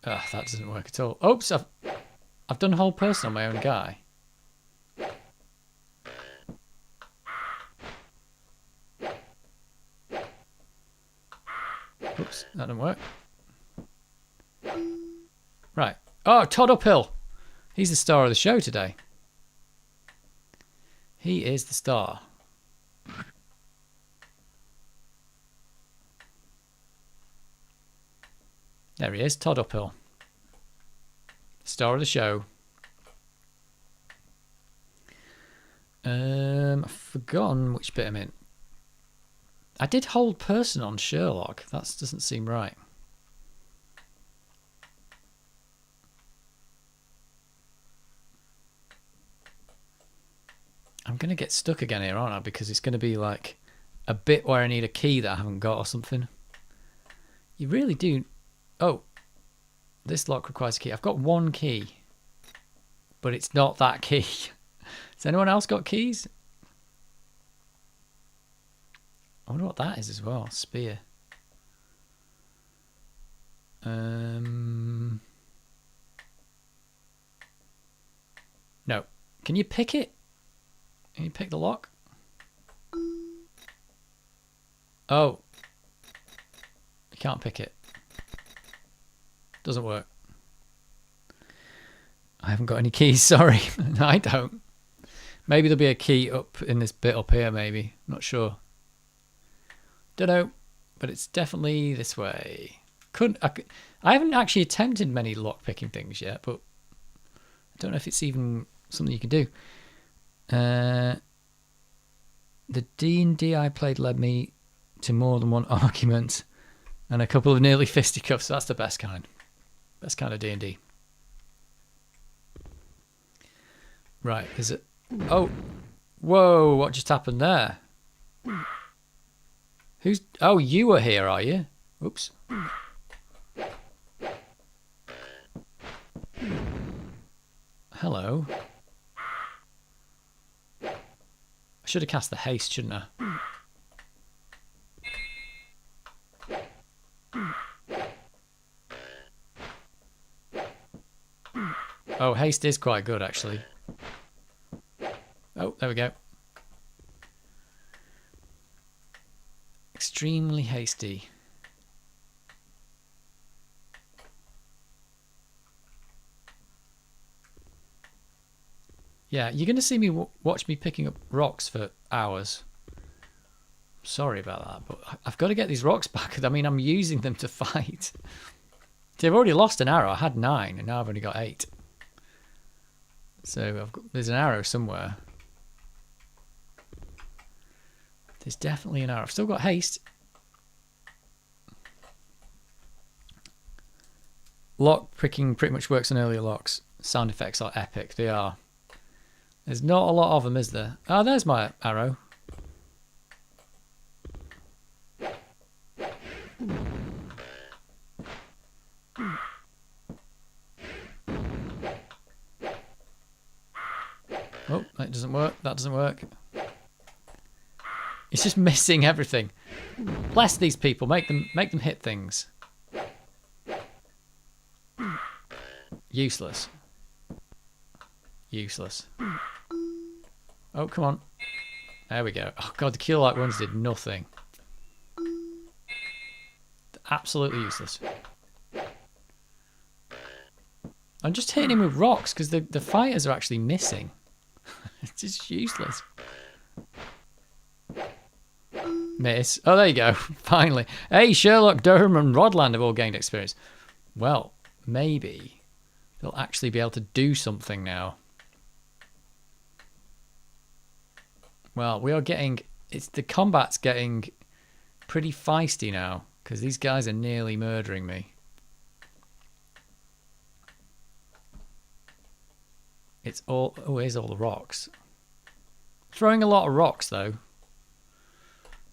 that doesn't work at all. Oops, I've done a whole person on my own guy. Oops, that didn't work. Right. Oh, Todd Uphill. He's the star of the show today. He is the star. There he is, Todd Uphill. Star of the show. I've forgotten which bit I'm in. I did hold person on Sherlock. That doesn't seem right. I'm going to get stuck again here, aren't I? Because it's going to be like a bit where I need a key that I haven't got or something. You really do... Oh, this lock requires a key. I've got one key, but it's not that key. Has anyone else got keys? I wonder what that is as well. Spear. No. Can you pick it? Can you pick the lock? Oh. You can't pick it. Doesn't work. I haven't got any keys, sorry. No, I don't. Maybe there'll be a key up in this bit up here, maybe. Not sure. Don't know. But it's definitely this way. I haven't actually attempted many lock-picking things yet, but I don't know if it's even something you can do. The D&D I played led me to more than one argument and a couple of nearly fisticuffs. That's the best kind. Best kind of D&D. Right, is it? Oh, whoa! What just happened there? Who's? Oh, you were here, are you? Oops. Hello. I should have cast the haste, shouldn't I? Oh, haste is quite good, actually. Oh, there we go. Extremely hasty. Yeah, you're going to see me watch me picking up rocks for hours. Sorry about that, but I've got to get these rocks back. I mean, I'm using them to fight. See, I've already lost an arrow. I had 9, and now I've only got 8. So there's an arrow somewhere. There's definitely an arrow. I've still got haste. Lock picking pretty much works on earlier locks. Sound effects are epic. They are. There's not a lot of them, is there? Oh, there's my arrow. Oh, that doesn't work. That doesn't work. It's just missing everything. Bless these people. Make them hit things. Useless. Useless. Oh, come on. There we go. Oh, God, the kill-like ones did nothing. Absolutely useless. I'm just hitting him with rocks because the fighters are actually missing. It's just useless. Miss. Oh, there you go. Finally. Hey, Sherlock, Durham and Rodland have all gained experience. Well, maybe they'll actually be able to do something now. Well, we are getting... the combat's getting pretty feisty now because these guys are nearly murdering me. It's all... oh, here's all the rocks. Throwing a lot of rocks, though.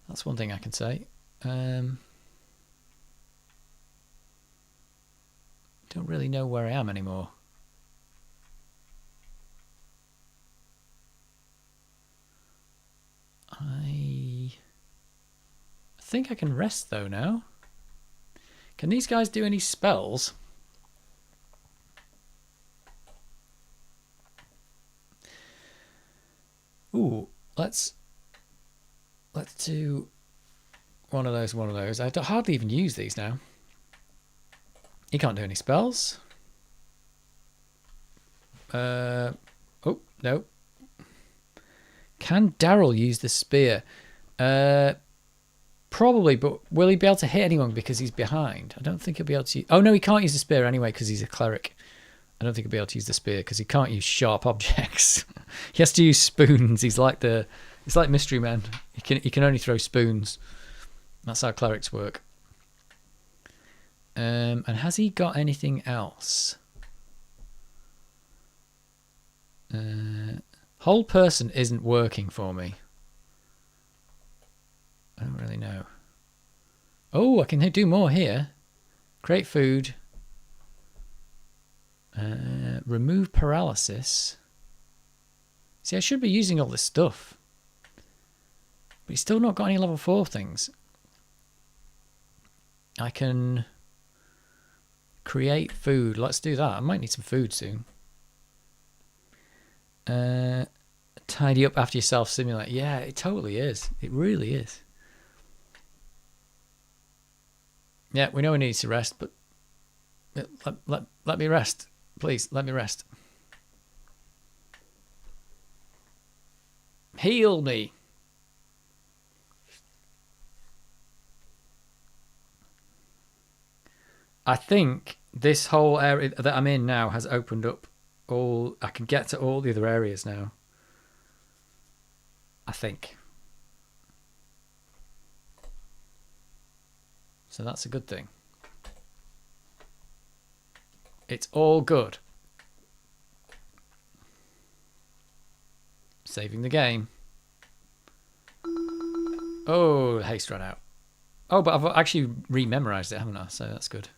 That's one thing I can say. Don't really know where I am anymore. I think I can rest, though, now. Can these guys do any spells? Ooh, let's do one of those. I hardly even use these now. He can't do any spells. Oh, no. Can Daryl use the spear? Probably, but will he be able to hit anyone because he's behind? I don't think he'll be able to... oh, no, he can't use the spear anyway because he's a cleric. I don't think he'll be able to use the spear because he can't use sharp objects. He has to use spoons. He's like Mystery Men. He can only throw spoons. That's how clerics work. And has he got anything else? Whole person isn't working for me. I don't really know. Oh, I can do more here. Create food. Remove paralysis. See, I should be using all this stuff. But he's still not got any level 4 things. I can create food. Let's do that. I might need some food soon. Tidy up after yourself, simulate. Yeah, it totally is. It really is. Yeah, we know he needs to rest, but Let me rest. Please, let me rest. Heal me. I think this whole area that I'm in now has opened up all... I can get to all the other areas now. I think. So that's a good thing. It's all good. Saving the game. Oh, the haste ran out. Oh, but I've actually rememorized it, haven't I? So that's good.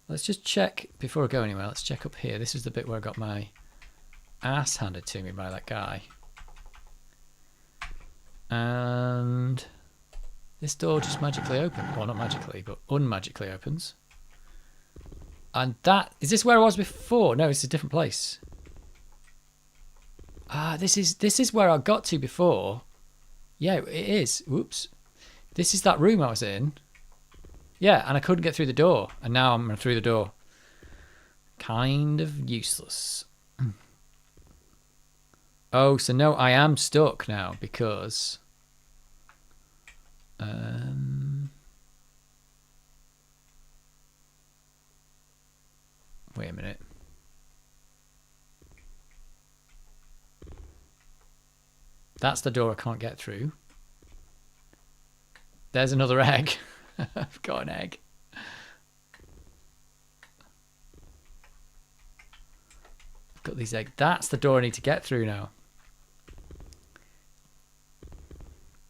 Let's just check, before I go anywhere, let's check up here. This is the bit where I got my ass handed to me by that guy. And this door just magically opened. Well, not magically, but unmagically opens. And that... Is this where I was before? No, it's a different place. Ah, this is where I got to before. Yeah, it is. Whoops. This is that room I was in. Yeah, and I couldn't get through the door. And now I'm through the door. Kind of useless. Oh, so no, I am stuck now because... Wait a minute. That's the door I can't get through. There's another egg. I've got an egg. I've got these eggs. That's the door I need to get through now.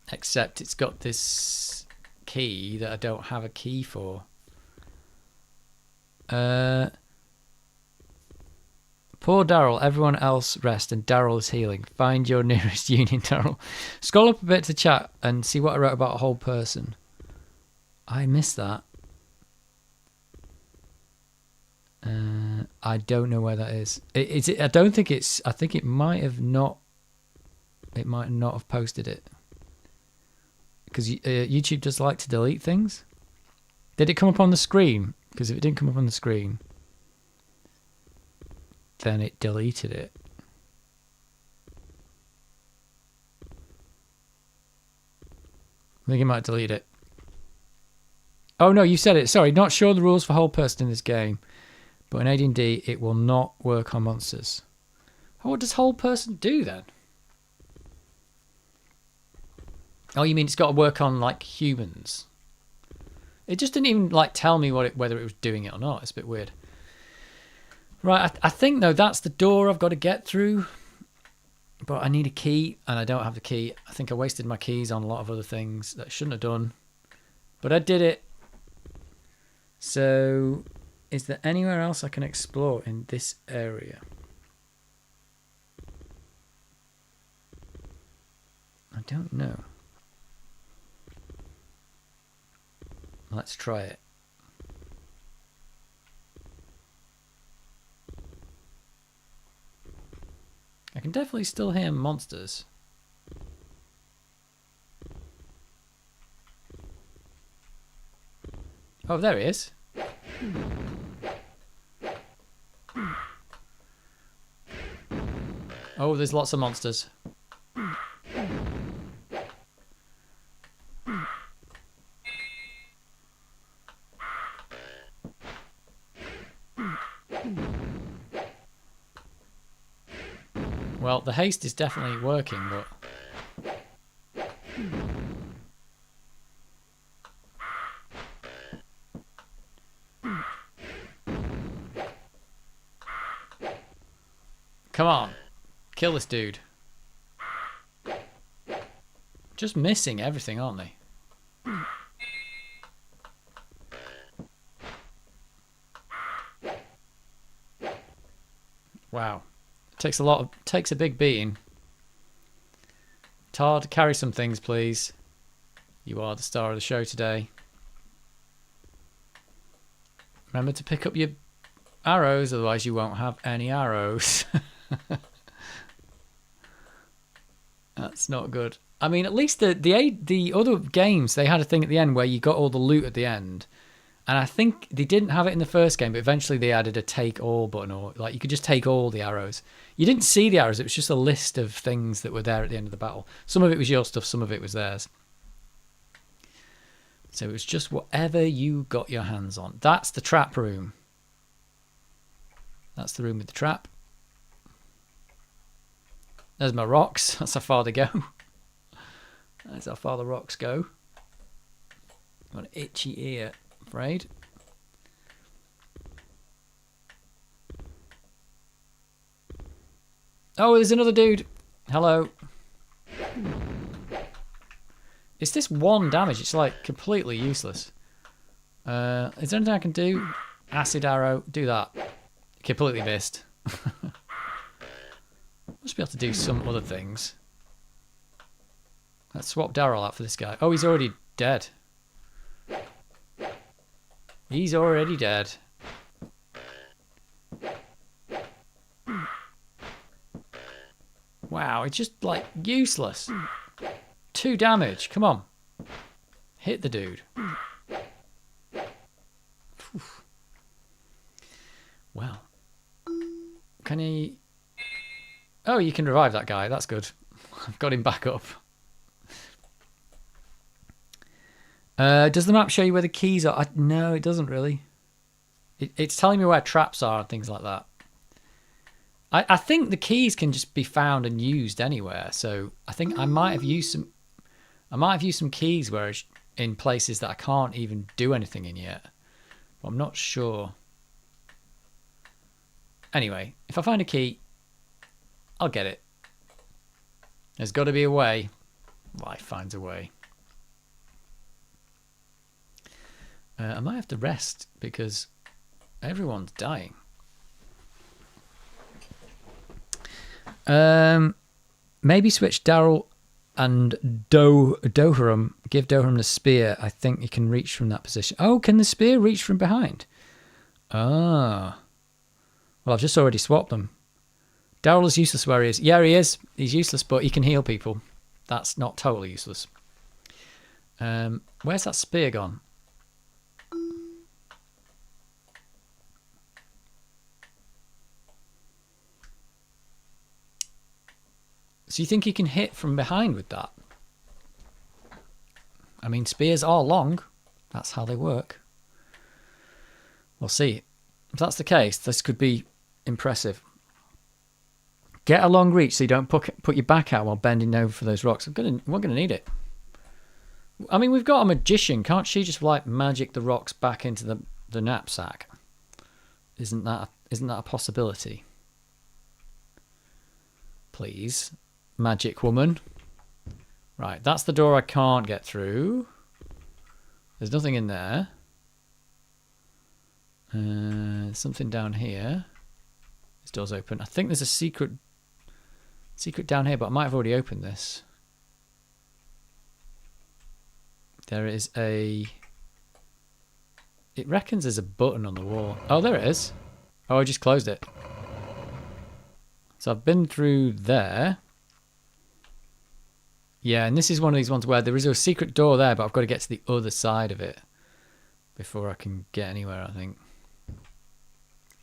Except it's got this key that I don't have a key for. Poor Daryl, everyone else rest and Daryl is healing. Find your nearest union, Daryl. Scroll up a bit to chat and see what I wrote about a whole person. I missed that. I don't know where that is. I don't think it's... I think it might have not... It might not have posted it. Because YouTube does like to delete things. Did it come up on the screen? Because if it didn't come up on the screen... then it deleted it. I think it might delete it. Oh no, you said it. Sorry, not sure the rules for whole person in this game, but in AD&D it will not work on monsters. Oh, what does whole person do then? Oh, you mean it's got to work on like humans? It just didn't even like tell me whether it was doing it or not. It's a bit weird. Right, I think, though, that's the door I've got to get through. But I need a key, and I don't have the key. I think I wasted my keys on a lot of other things that I shouldn't have done. But I did it. So, is there anywhere else I can explore in this area? I don't know. Let's try it. I can definitely still hear monsters. Oh, there he is. Oh, there's lots of monsters. Well, the haste is definitely working, but... Come on. Kill this dude. Just missing everything, aren't they? Wow. Takes a big beating. Tard, carry some things, please. You are the star of the show today. Remember to pick up your arrows, otherwise you won't have any arrows. That's not good. I mean, at least the other games, they had a thing at the end where you got all the loot at the end, And I think they didn't have it in the first game, but eventually they added a take all button, or like you could just take all the arrows. You didn't see the arrows, it was just a list of things that were there at the end of the battle. Some of it was your stuff, some of it was theirs. So it was just whatever you got your hands on. That's the trap room. That's the room with the trap. There's my rocks. That's how far they go. That's how far the rocks go. Got an itchy ear, I'm afraid. Oh, there's another dude. Hello. It's this one damage. It's like completely useless. Is there anything I can do? Acid arrow. Do that. Completely missed. Must be able to do some other things. Let's swap Daryl out for this guy. Oh, he's already dead. He's already dead. Wow, it's just like useless. 2 damage. Come on. Hit the dude. Oof. Well. Can he... Oh, you can revive that guy. That's good. I've got him back up. Does the map show you where the keys are? No, it doesn't really. It's telling me where traps are and things like that. I think the keys can just be found and used anywhere. So I think I might have used some keys where in places that I can't even do anything in yet. But I'm not sure. Anyway, if I find a key, I'll get it. There's got to be a way. Life finds a way. I might have to rest because everyone's dying. Maybe switch Daryl and Dohram. Give Dohram the spear. I think he can reach from that position. Oh, can the spear reach from behind? Ah. Well, I've just already swapped them. Daryl is useless where he is. Yeah, he is. He's useless, but he can heal people. That's not totally useless. Where's that spear gone? So you think he can hit from behind with that? I mean, spears are long. That's how they work. We'll see. If that's the case, this could be impressive. Get a long reach so you don't put your back out while bending over for those rocks. We're gonna need it. I mean, we've got a magician. Can't she just like magic the rocks back into the knapsack? Isn't that a possibility? Please, magic woman. Right, that's the door I can't get through. There's nothing in there. Something down here. This door's open. I think there's a secret down here, but I might have already opened this. There is a... It reckons there's a button on the wall. Oh, there it is. Oh, I just closed it. So I've been through there. Yeah, and this is one of these ones where there is a secret door there, but I've got to get to the other side of it before I can get anywhere, I think.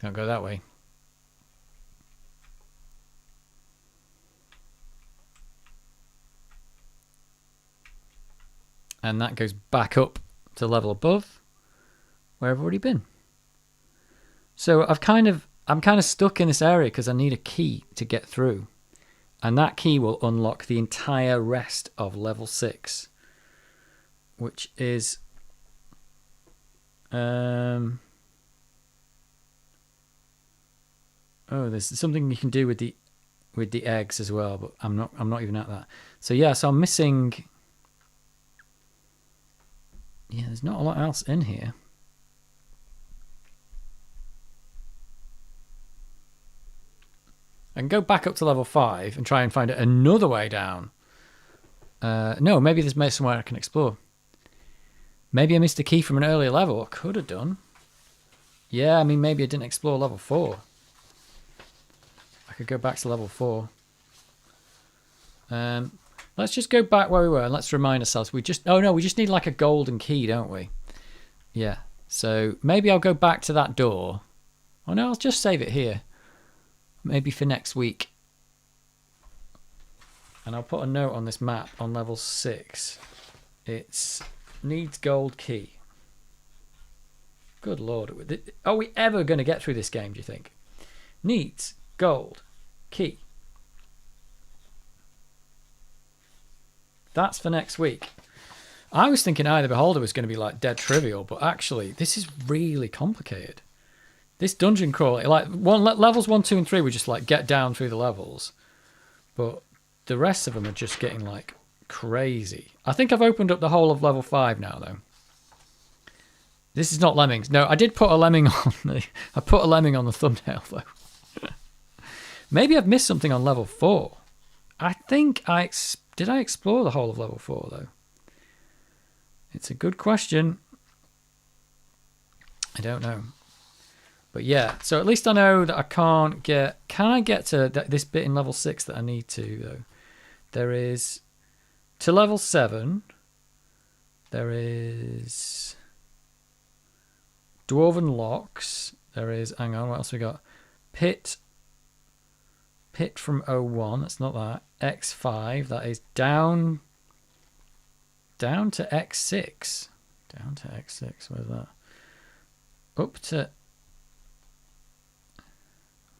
Can't go that way. And that goes back up to level above where I've already been. So I'm kind of stuck in this area because I need a key to get through. And that key will unlock the entire rest of level 6. Which is... Oh, there's something you can do with the eggs as well, but I'm not even at that. So yeah, so I'm missing... Yeah, there's not a lot else in here. I can go back up to level 5 and try and find another way down. No, maybe there's somewhere I can explore. Maybe I missed a key from an earlier level. I could have done. Yeah, I mean, maybe I didn't explore level 4. I could go back to level 4. Let's just go back where we were and let's remind ourselves. We just need like a golden key, don't we? Yeah. So maybe I'll go back to that door. Oh no, I'll just save it here. Maybe for next week. And I'll put a note on this map on level 6. It's needs gold key. Good lord. Are we ever going to get through this game, do you think? Needs gold key. That's for next week. I was thinking Eye of the Beholder was going to be like dead trivial, but actually this is really complicated. This dungeon crawl, like levels 1, 2, and 3 we just like get down through the levels, but the rest of them are just getting like crazy. I think I've opened up the whole of level 5 now though. This is not lemmings. No, I did put a lemming on I put a lemming on the thumbnail though. Maybe I've missed something on level 4. I think did I explore the whole of level 4 though? It's a good question. I don't know. But yeah, so at least I know that I can't get... Can I get to this bit in level 6 that I need to, though? There is... To level 7, there is... Dwarven Locks. There is... Hang on, what else we got? Pit from 01. That's not that. X5. That is down to X6. Down to X6. Where's that? Up to...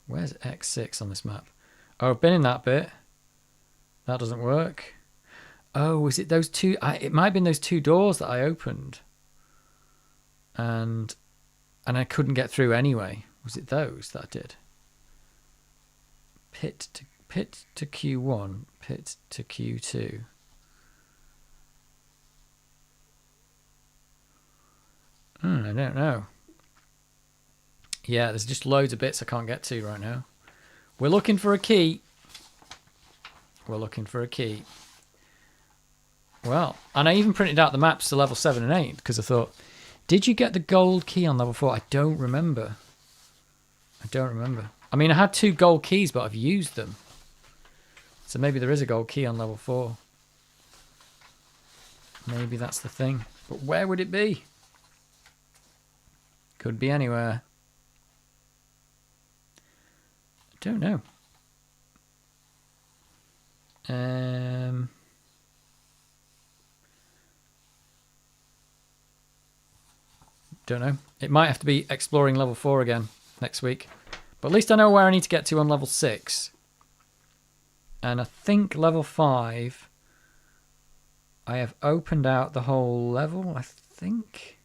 Where's X6 on this map? Oh, I've been in that bit. That doesn't work. Oh, is it those two? It might have been those two doors that I opened. And I couldn't get through anyway. Was it those that I did? Pit to Q1. Pit to Q2. I don't know. Yeah, there's just loads of bits I can't get to right now. We're looking for a key. We're looking for a key. Well, and I even printed out the maps to level 7 and 8 because I thought, did you get the gold key on level 4? I don't remember. I mean, I had 2 gold keys, but I've used them. So maybe there is a gold key on level 4. Maybe that's the thing. But where would it be? Could be anywhere. Don't know. Don't know. It might have to be exploring level 4 again next week. But at least I know where I need to get to on level 6. And I think level 5, I have opened out the whole level, I think.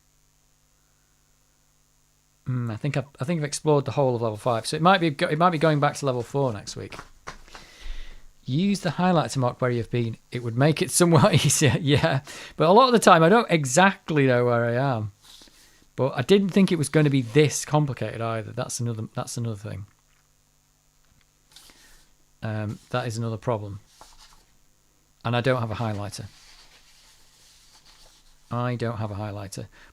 I think I've explored the whole of level 5, so it might be going back to level 4 next week. Use the highlighter to mark where you've been. It would make it somewhat easier, yeah. But a lot of the time, I don't exactly know where I am. But I didn't think it was going to be this complicated either. That's another thing. That is another problem. And I don't have a highlighter.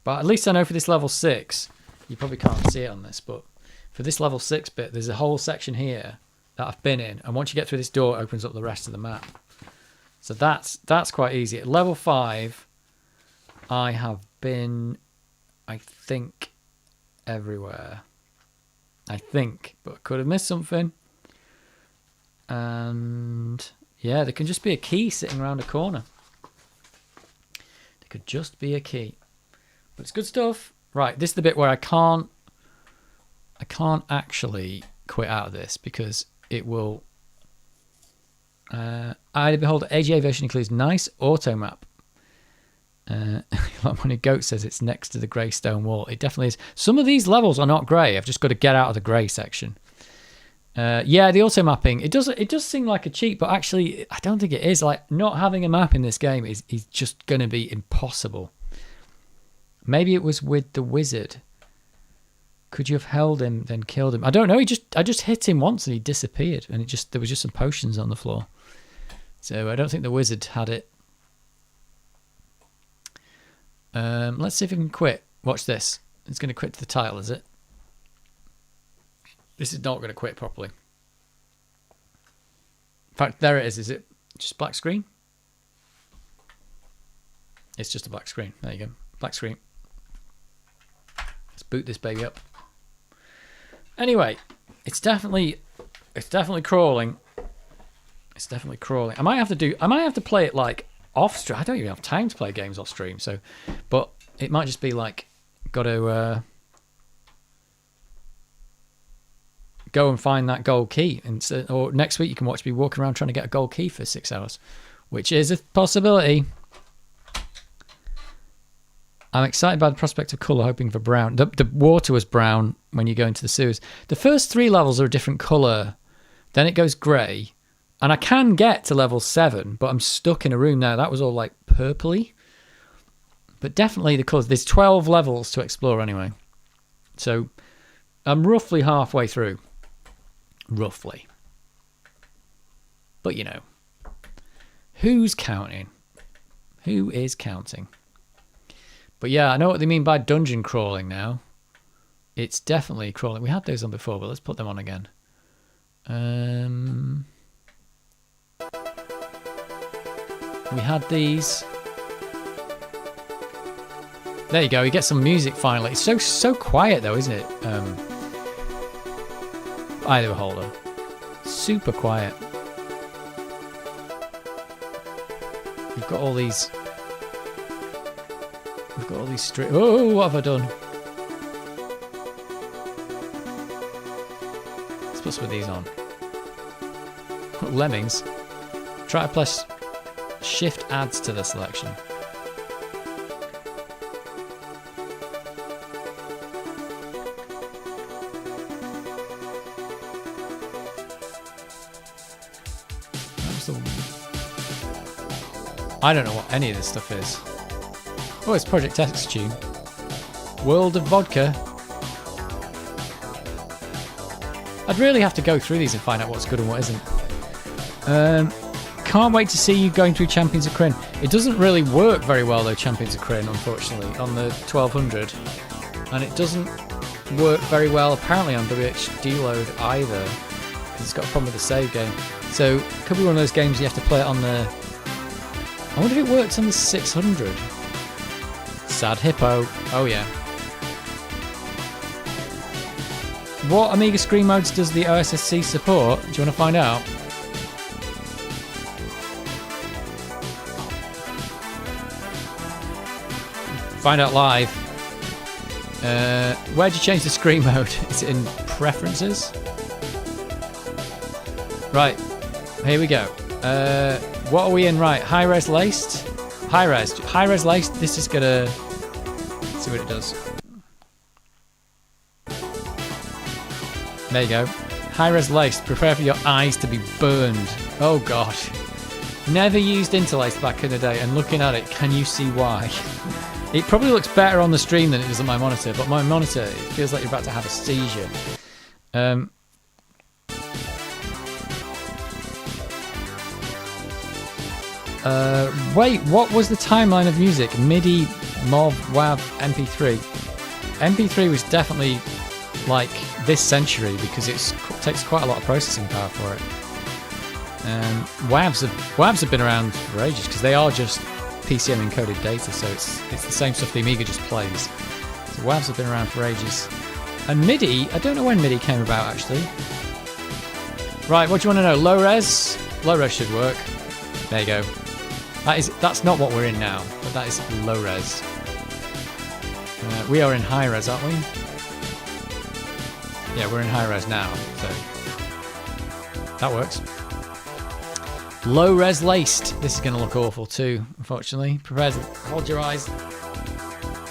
But at least I know for this level 6. You probably can't see it on this, but for this level 6 bit, there's a whole section here that I've been in, and once you get through this door, it opens up the rest of the map. So that's quite easy. At level 5, I have been, I think, everywhere. I think, but I could have missed something. And yeah, there can just be a key sitting around a corner. There could just be a key. But it's good stuff. Right, this is the bit where I can't actually quit out of this because it will... Eye of the Beholder AGA version includes nice auto map. Like when a goat says it's next to the grey stone wall. It definitely is. Some of these levels are not grey. I've just got to get out of the grey section. Yeah, the auto mapping, it does seem like a cheat, but actually I don't think it is. Like, not having a map in this game is just going to be impossible. Maybe it was with the wizard. Could you have held him, then killed him? I don't know. I just hit him once and he disappeared, and there was just some potions on the floor. So I don't think the wizard had it. Let's see if we can quit. Watch this. It's going to quit to the title, is it? This is not going to quit properly. In fact, there it is. Is it just black screen? It's just a black screen. There you go. Black screen. boot this baby up. Anyway, it's definitely crawling. It's definitely crawling. I might have to play it like off stream. I don't even have time to play games off stream, so but it might just be like got to go and find that gold key, and or next week you can watch me walking around trying to get a gold key for 6 hours, which is a possibility. I'm excited by the prospect of colour, hoping for brown. The water was brown when you go into the sewers. The first 3 levels are a different colour. Then it goes grey. And I can get to level 7, but I'm stuck in a room now. That was all like purpley. But definitely the colours. There's 12 levels to explore anyway. So I'm roughly halfway through. Roughly. But you know. Who's counting? Who is counting? But yeah, I know what they mean by dungeon crawling now. It's definitely crawling. We had those on before, but let's put them on again. We had these. There you go. You get some music finally. It's so quiet though, isn't it? Either holder. Super quiet. We've got all these. We've got all these straight. Oh, what have I done? Let's put some of these on. Lemmings. Try to press Shift adds to the selection. I don't know what any of this stuff is. Oh, it's Project X tune. World of Vodka. I'd really have to go through these and find out what's good and what isn't. Can't wait to see you going through Champions of Kryn. It doesn't really work very well though, Champions of Kryn, unfortunately, on the 1200. And it doesn't work very well apparently on WHD load either. Because it's got a problem with the save game. So, it could be one of those games you have to play it on the... I wonder if it works on the 600. Sad Hippo. Oh yeah. What Amiga screen modes does the OSSC support? Do you want to find out? Find out live. Where'd you change the screen mode? Is it in preferences? Right. Here we go. What are we in? Right. High res laced. High res laced. This is gonna... Let's see what it does. There you go. High res laced. Prepare for your eyes to be burned. Oh gosh. Never used interlace back in the day, and looking at it, can you see why? It probably looks better on the stream than it does on my monitor, but my monitor, it feels like you're about to have a seizure. Wait, what was the timeline of music? MIDI, MOV, WAV, MP3. MP3 was definitely like this century because it takes quite a lot of processing power for it. WAVs have been around for ages because they are just PCM encoded data, so it's the same stuff the Amiga just plays. So WAVs have been around for ages. And MIDI, I don't know when MIDI came about actually. Right, what do you want to know? Low res? Low res should work. There you go. That's not what we're in now, but that is low res. We are in high res, aren't we? Yeah, we're in high res now, so that works. Low res laced. This is going to look awful too, unfortunately. Prepare to hold your eyes.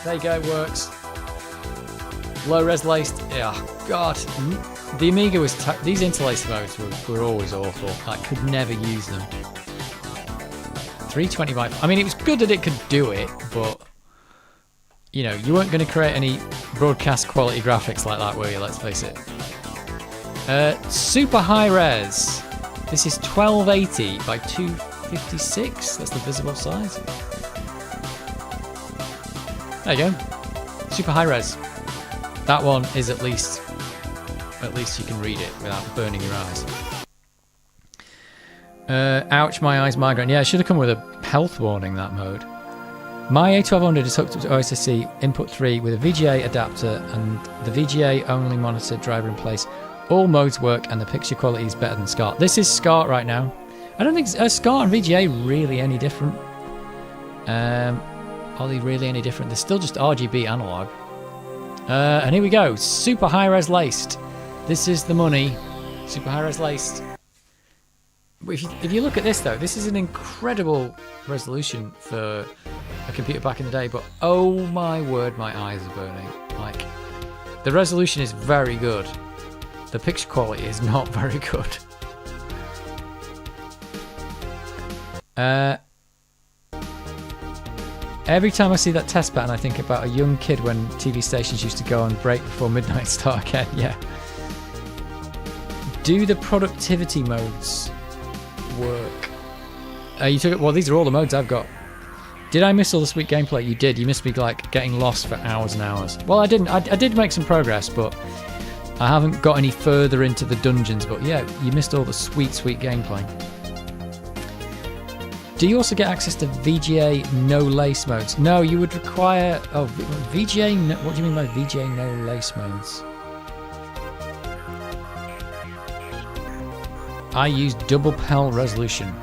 There you go, it works. Low res laced. Yeah, God. The Amiga was... These interlace modes were always awful. I could never use them. 320 by... I mean, it was good that it could do it, but... You know, you weren't going to create any broadcast quality graphics like that, were you? Let's face it. Super high res. This is 1280 by 256. That's the visible size. There you go. Super high res. That one is at least you can read it without burning your eyes. Ouch, my eyes, migraine. Yeah, it should have come with a health warning, that mode. My A1200 is hooked up to OSSC input 3 with a VGA adapter and the VGA only monitor driver in place. All modes work and the picture quality is better than SCART. This is SCART right now. I don't think SCART and VGA really any different. Are they really any different? They're still just RGB analog. And here we go. Super high res laced. This is the money. Super high res laced. If you look at this though, this is an incredible resolution for a computer back in the day, but oh my word, my eyes are burning. Like, the resolution is very good. The picture quality is not very good. Every time I see that test pattern, I think about a young kid when TV stations used to go on break before midnight start again. Yeah. Do the productivity modes work? You took it. Well, these are all the modes I've got. Did I miss all the sweet gameplay? You did. You missed me like getting lost for hours and hours. Well, I didn't. I did make some progress, but I haven't got any further into the dungeons. But yeah, you missed all the sweet gameplay. Do you also get access to VGA no lace modes? No, you would require. Oh, VGA. No, what do you mean by VGA no lace modes? I use double PEL resolution.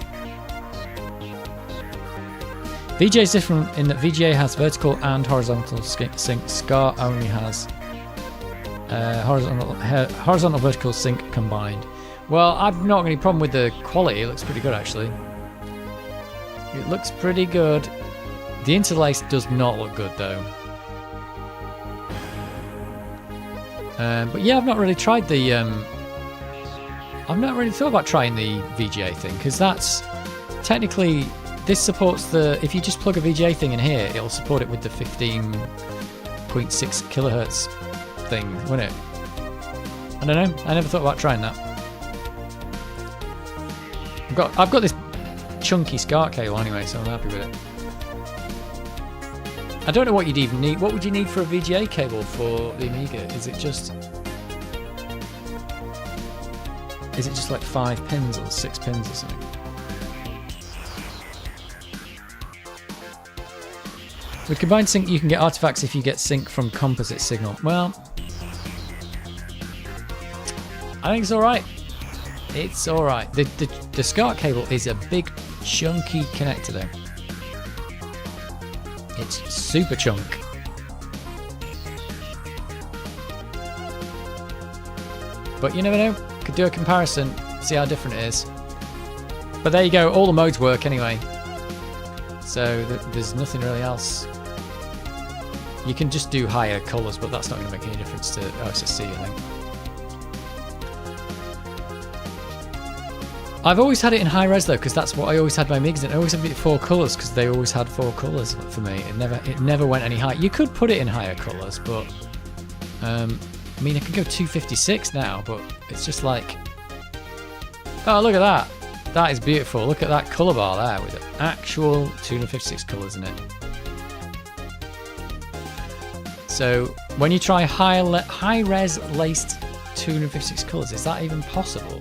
VGA is different in that VGA has vertical and horizontal sync. SCART only has horizontal vertical sync combined. Well, I've not got any problem with the quality. It looks pretty good actually. It looks pretty good. The interlace does not look good though. But yeah, I've not really tried the. I've not really thought about trying the VGA thing because that's technically this supports the. If you just plug a VGA thing in here, it'll support it with the 15.6 kilohertz thing, won't it? I don't know. I never thought about trying that. I've got this chunky SCART cable anyway, so I'm happy with it. I don't know what you'd even need. What would you need for a VGA cable for the Amiga? Is it just like 5 pins or 6 pins or something? With combined sync, you can get artifacts if you get sync from composite signal. Well, I think it's all right. It's all right. The SCART cable is a big, chunky connector though. It's super chunk. But you never know. Could do a comparison, see how different it is. But there you go. All the modes work anyway. So there's nothing really else. You can just do higher colours, but that's not going to make any difference to OSSC, I think. I've always had it in high res though, because that's what I always had my Amigas in. I always had it in 4 colours because they always had 4 colours for me. It never went any higher. You could put it in higher colours, but I mean I could go 256 now, but it's just like, oh look at that. That is beautiful. Look at that colour bar there with the actual 256 colours in it. So when you try high res laced 256 colours, is that even possible?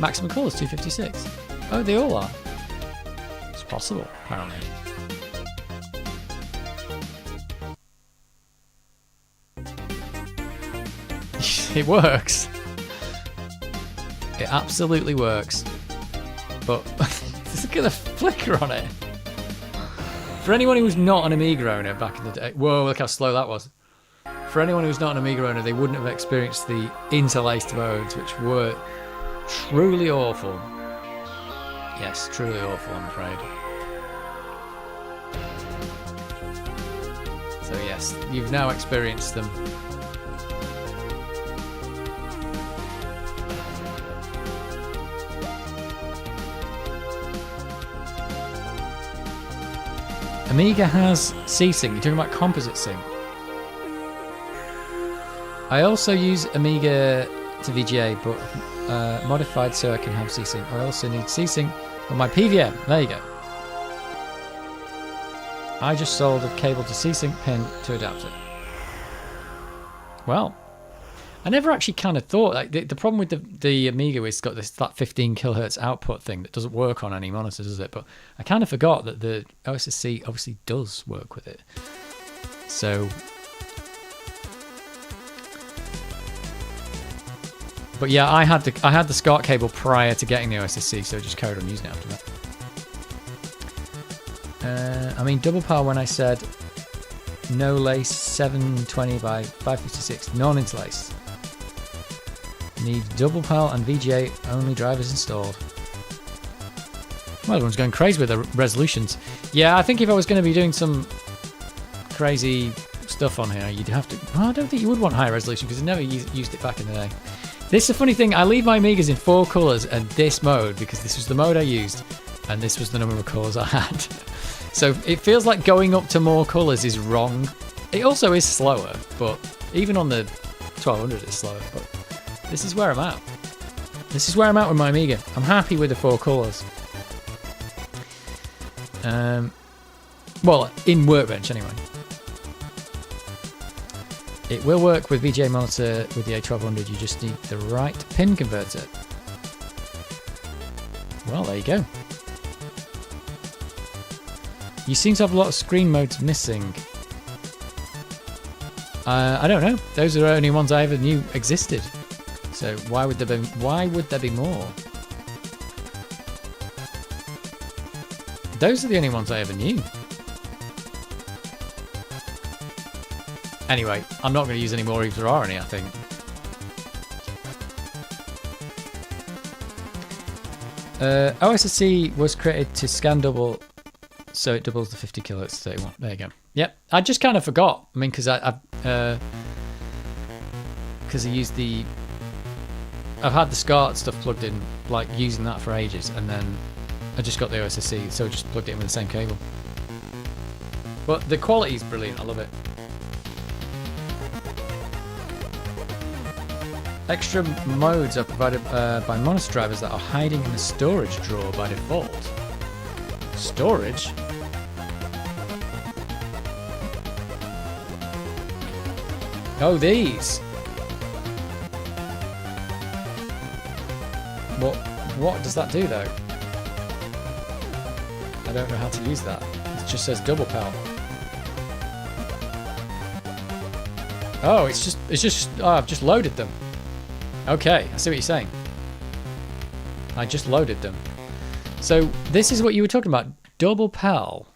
Maximum colours 256. Oh, they all are. It's possible, apparently. It works. It absolutely works. But look at the flicker on it. For anyone who was not an Amiga owner back in the day, whoa, look how slow that was. For anyone who's not an Amiga owner, they wouldn't have experienced the interlaced modes, which were truly awful. Yes, truly awful, I'm afraid. So yes, you've now experienced them. Amiga has C-Sync. You're talking about composite sync. I also use Amiga to VGA, but modified so I can have C-Sync. I also need C-Sync on my PVM. There you go. I just sold a cable to C-Sync pin to adapter. Well, I never actually kind of thought, like, the problem with the Amiga is it's got that 15 kilohertz output thing that doesn't work on any monitor, does it? But I kind of forgot that the OSSC obviously does work with it. So, but yeah, I had the SCART cable prior to getting the OSSC, so I just carried on using it after that. I mean, double PAL when I said no lace 720 by 556, non-interlace. Need double PAL and VGA only drivers installed. Well, everyone's going crazy with the resolutions. Yeah, I think if I was going to be doing some crazy stuff on here, you'd have to... Well, I don't think you would want high resolution because I never used it back in the day. This is a funny thing. I leave my Amigas in 4 colours and this mode because this was the mode I used and this was the number of colours I had. So it feels like going up to more colours is wrong. It also is slower, but even on the 1200 it's slower. But this is where I'm at. This is where I'm at with my Amiga. I'm happy with the 4 colours. Well, in Workbench anyway. It will work with VGA monitor with the A1200. You just need the right pin converter. Well, there you go. You seem to have a lot of screen modes missing. I don't know. Those are the only ones I ever knew existed. So why would there be more? Those are the only ones I ever knew. Anyway, I'm not going to use any more if there are any, I think. OSSC was created to scan double, so it doubles the 50 kilohertz to 31. There you go. Yep, I just kind of forgot. I mean, because I used the... I've had the SCART stuff plugged in, like using that for ages, and then I just got the OSSC, so I just plugged it in with the same cable. But the quality is brilliant, I love it. Extra modes are provided by monitor drivers that are hiding in the storage drawer by default. Storage? Oh, these! What does that do though? I don't know how to use that. It just says double PAL. Oh, it's just oh, I've just loaded them. Okay, I see what you're saying. I just loaded them. So this is what you were talking about, double PAL.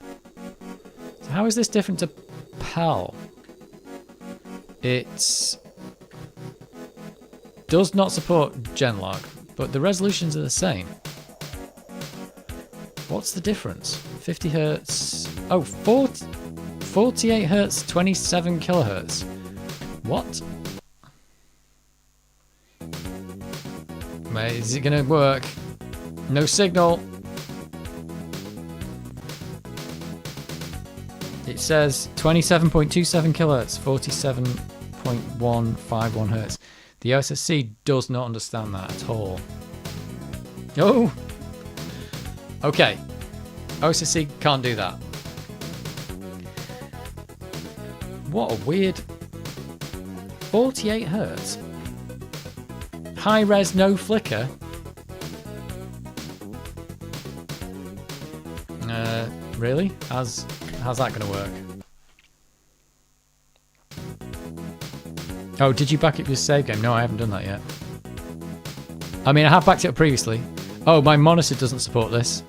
So how is this different to PAL? It does not support Genlock, but the resolutions are the same. What's the difference? 50 hertz. Oh, 48 hertz, 27 kilohertz. What? Mate, is it gonna work? No signal. It says 27.27 kilohertz, 47.151 hertz. The OSSC does not understand that at all. Oh! Okay. OSSC can't do that. What a weird... 48 hertz? High res, no flicker? Really? How's that gonna work? Oh, did you back up your save game? No, I haven't done that yet. I mean, I have backed it up previously. Oh, my monitor doesn't support this.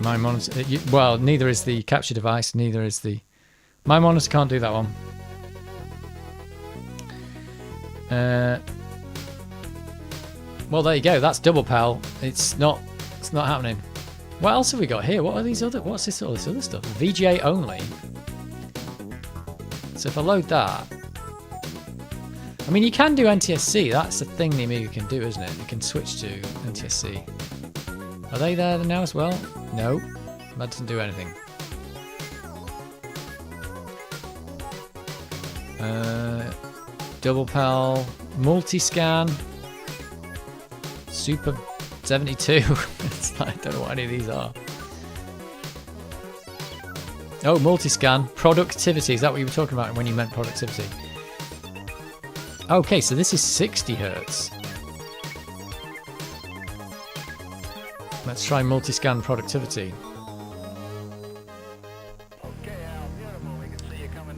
My monitor... well, neither is the capture device, neither is the... My monitor can't do that one. Well, there you go. That's double PAL. It's not happening. What else have we got here? What are these other... What's this? All this other stuff? VGA only. So if I load that... I mean, you can do NTSC. That's the thing the Amiga can do, isn't it? You can switch to NTSC. Are they there now as well? No. That doesn't do anything. Double PAL, multi-scan, Super 72. It's like, I don't know what any of these are. Oh, multi-scan. Productivity. Is that what you were talking about when you meant productivity? Okay, so this is 60 hertz. Let's try multi-scan productivity.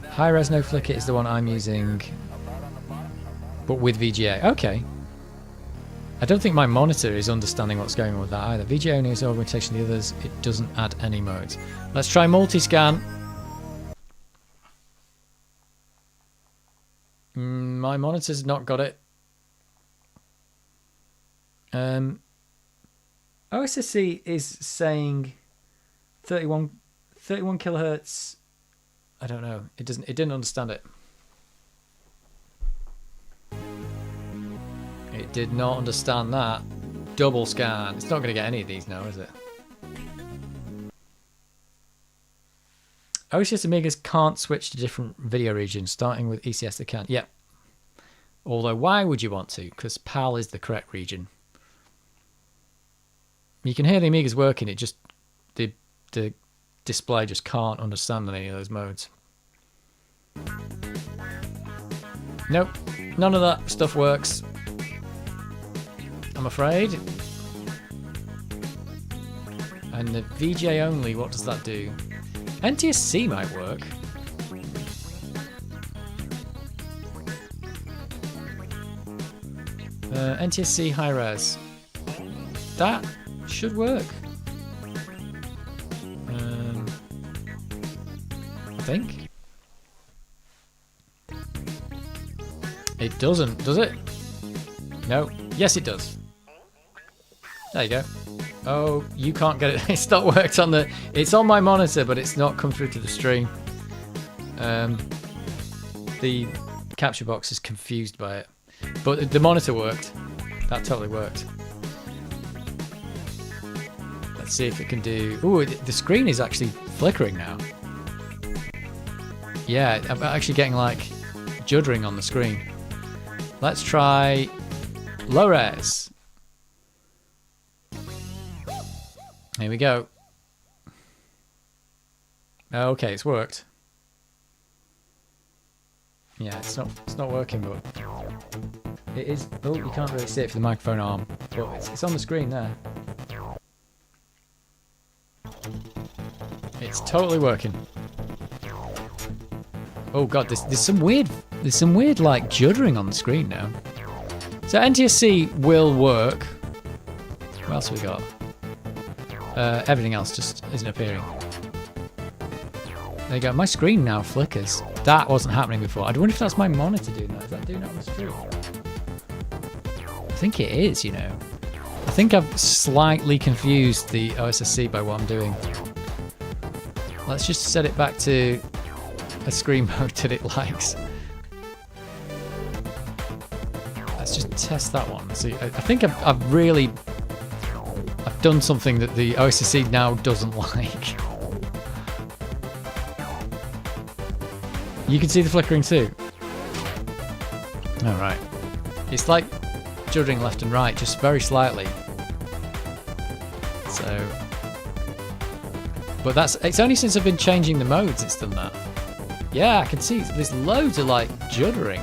High-res no flicker is the one I'm using, but with VGA. Okay. I don't think my monitor is understanding what's going on with that either. VGA only has augmentation, the others, it doesn't add any modes. Let's try multi-scan. My monitor's not got it. OSSC is saying 31 kilohertz. I don't know. It didn't understand it. It did not understand that. Double scan. It's not going to get any of these now, is it? OCS Amigas can't switch to different video regions. Starting with ECS they can. Yep. Although, why would you want to? Because PAL is the correct region. You can hear the Amiga's working. It just... The display just can't understand any of those modes. Nope. None of that stuff works. I'm afraid. And the VGA only, what does that do? NTSC might work. NTSC high res. That should work. I think. It doesn't, does it? No. Yes, it does. There you go. Oh, you can't get it. It's not worked on the... It's on my monitor, but it's not come through to the stream. The capture box is confused by it. But the monitor worked. That totally worked. Let's see if it can do... Ooh, the screen is actually flickering now. Yeah, I'm actually getting like juddering on the screen. Let's try low res. Here we go. Okay, it's worked. Yeah, it's not working, but it is. Oh, you can't really see it for the microphone arm, but it's on the screen there. It's totally working. Oh god, there's some weird like juddering on the screen now. So NTSC will work. What else have we got? Everything else just isn't appearing. There you go. My screen now flickers. That wasn't happening before. I wonder if that's my monitor doing that. Is that doing that on the screen? I think it is, you know. I think I've slightly confused the OSSC by what I'm doing. Let's just set it back to a screen mode that it likes. Let's just test that one. See, I think I've done something that the OSSC now doesn't like. You can see the flickering too. Alright. It's like juddering left and right, just very slightly. So... But it's only since I've been changing the modes it's done that. Yeah, I can see there's loads of like juddering.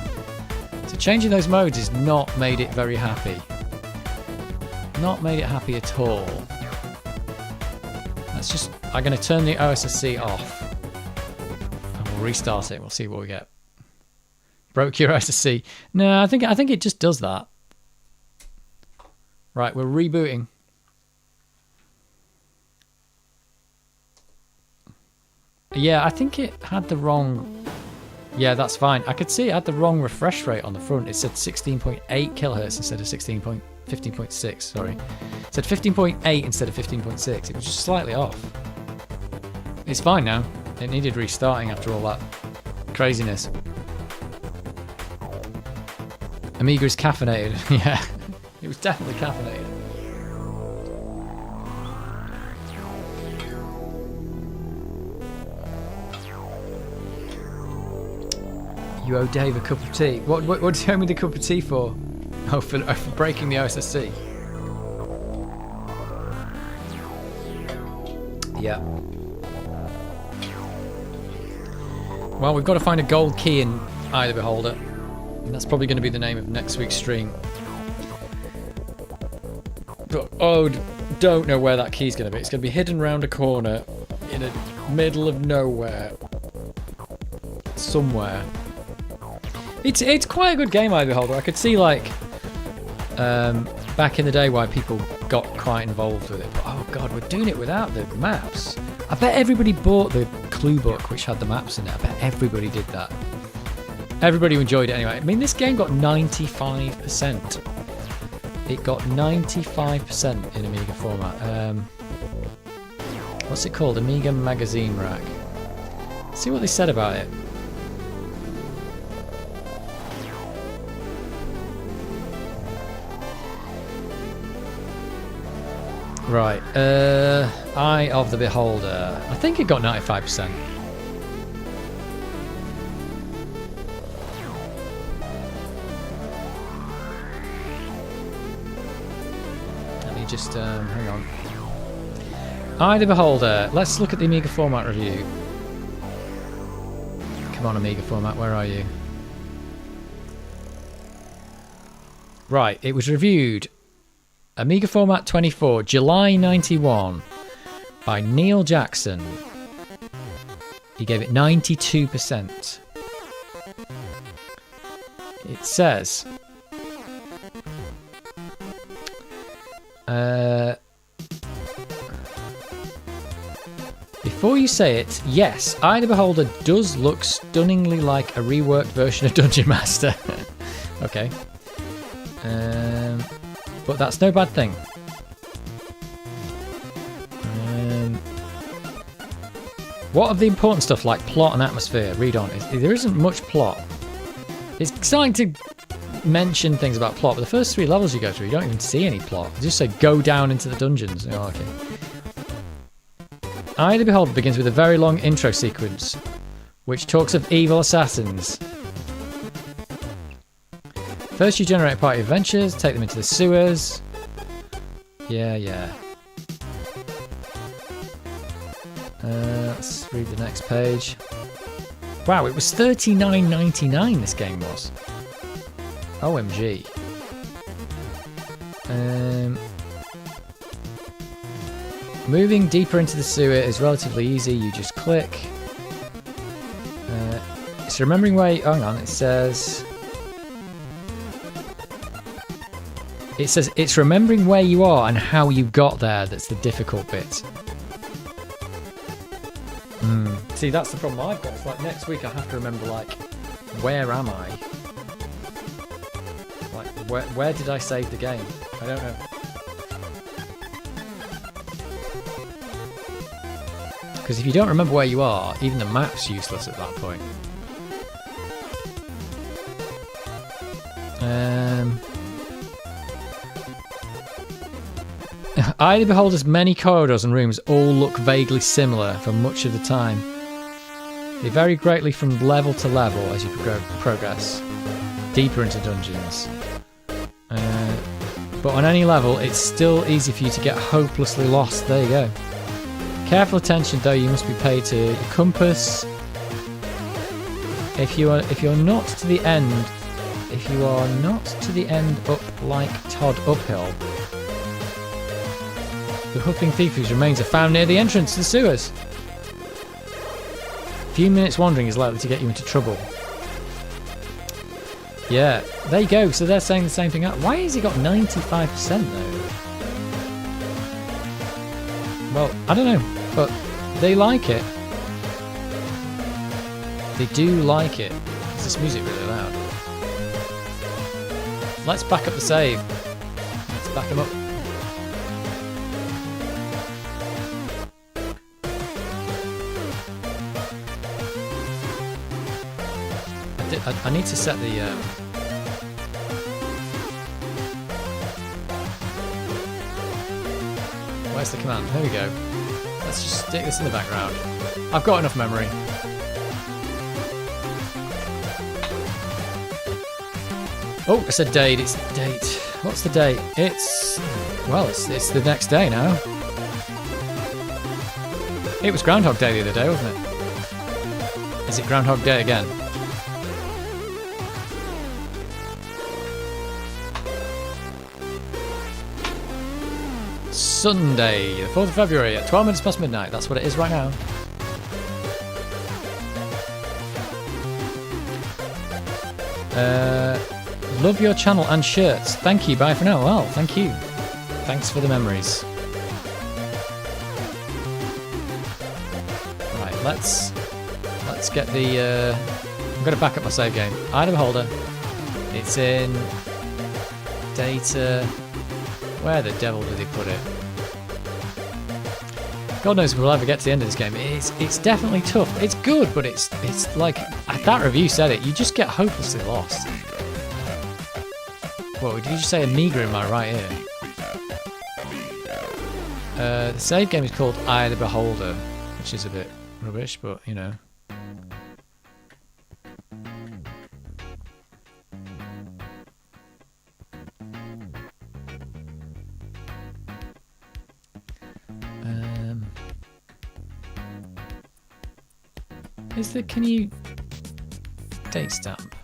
So changing those modes has not made it very happy. Not made it happy at all. I'm going to turn the OSSC off. And we'll restart it. We'll see what we get. Broke your OSSC. No, I think it just does that. Right, we're rebooting. Yeah, I think it had the wrong... Yeah, that's fine. I could see it had the wrong refresh rate on the front. It said 16.8 kilohertz instead of 15.6, sorry. It said 15.8 instead of 15.6. It was just slightly off. It's fine now. It needed restarting after all that craziness. Amiga is caffeinated. Yeah, it was definitely caffeinated. You owe Dave a cup of tea. What do you owe me the cup of tea for? Oh, for breaking the OSSC. Yeah. Well, we've got to find a gold key in Eye of the Beholder. And that's probably going to be the name of next week's stream. But, oh, don't know where that key's going to be. It's going to be hidden round a corner in the middle of nowhere. Somewhere. It's quite a good game, Eye of the Beholder. I could see, like, back in the day why people got quite involved with it. But, oh, God, we're doing it without the maps. I bet everybody bought the clue book, which had the maps in it. I bet everybody did that. Everybody enjoyed it anyway. I mean, this game got 95%. It got 95% in Amiga format. What's it called? Amiga Magazine Rack. See what they said about it. Right. Eye of the Beholder. I think it got 95%. Just hang on. Eye of the Beholder. Let's look at the Amiga format review. Come on, Amiga format, where are you? Right, it was reviewed. Amiga format 24, July 91, by Neil Jackson. He gave it 92%. It says. Before you say it, yes, Eye of the Beholder does look stunningly like a reworked version of Dungeon Master. Okay. But that's no bad thing. What of the important stuff like plot and atmosphere? Read on. There isn't much plot. It's starting to mention things about plot, but the first 3 levels you go through, you don't even see any plot. They just say go down into the dungeons. Oh, okay. Eye of the Beholder begins with a very long intro sequence, which talks of evil assassins. First you generate a party of adventurers, take them into the sewers. Yeah. Let's read the next page. Wow, it was $39.99 this game was. OMG. Moving deeper into the sewer is relatively easy. You just click. It's remembering where. Hang on. It says it's remembering where you are and how you got there. That's the difficult bit. See, that's the problem I've got. It's like next week I have to remember, like, where am I? Like, where did I save the game? I don't know. Because if you don't remember where you are, even the map's useless at that point. Eye of the Beholder's many corridors and rooms all look vaguely similar for much of the time. They vary greatly from level to level as you progress deeper into dungeons. But on any level, it's still easy for you to get hopelessly lost. There you go. Careful attention, though, you must be paid to your compass. If you're not to the end, up like Todd uphill, the huffing thief whose remains are found near the entrance to the sewers. A few minutes wandering is likely to get you into trouble. Yeah, there you go. So they're saying the same thing. Why has it got 95% though? Well, I don't know, but they like it. They do like it. Is this music really loud? Let's back up the save. Let's back them up. I need to set the where's the command? There we go. Let's just stick this in the background. I've got enough memory. Oh, it's a date. It's a date. What's the date? It's the next day now. It was Groundhog Day the other day, wasn't it? Is it Groundhog Day again? Sunday, the 4th of February at 12 minutes past midnight. That's what it is right now. Love your channel and shirts. Thank you. Bye for now. Well, thank you. Thanks for the memories. Right, let's get the. I'm going to back up my save game. Eye of the Beholder. It's in data. Where the devil did he put it? God knows if we'll ever get to the end of this game. It's definitely tough. It's good, but it's like that review said it. You just get hopelessly lost. What did you just say? Amiga in my right ear. The save game is called Eye of the Beholder, which is a bit rubbish, but you know. Can you date stamp?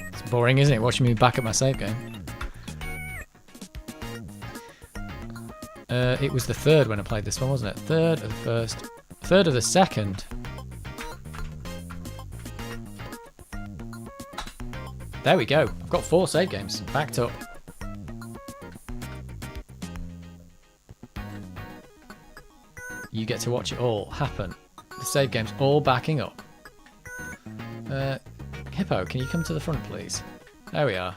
It's boring, isn't it? Watching me back at my save game. It was the 3rd when I played this one, wasn't it? 3rd of the 1st. 3rd of the 2nd. There we go. I've got 4 save games backed up. You get to watch it all happen. The save game's all backing up. Hippo, can you come to the front, please? There we are.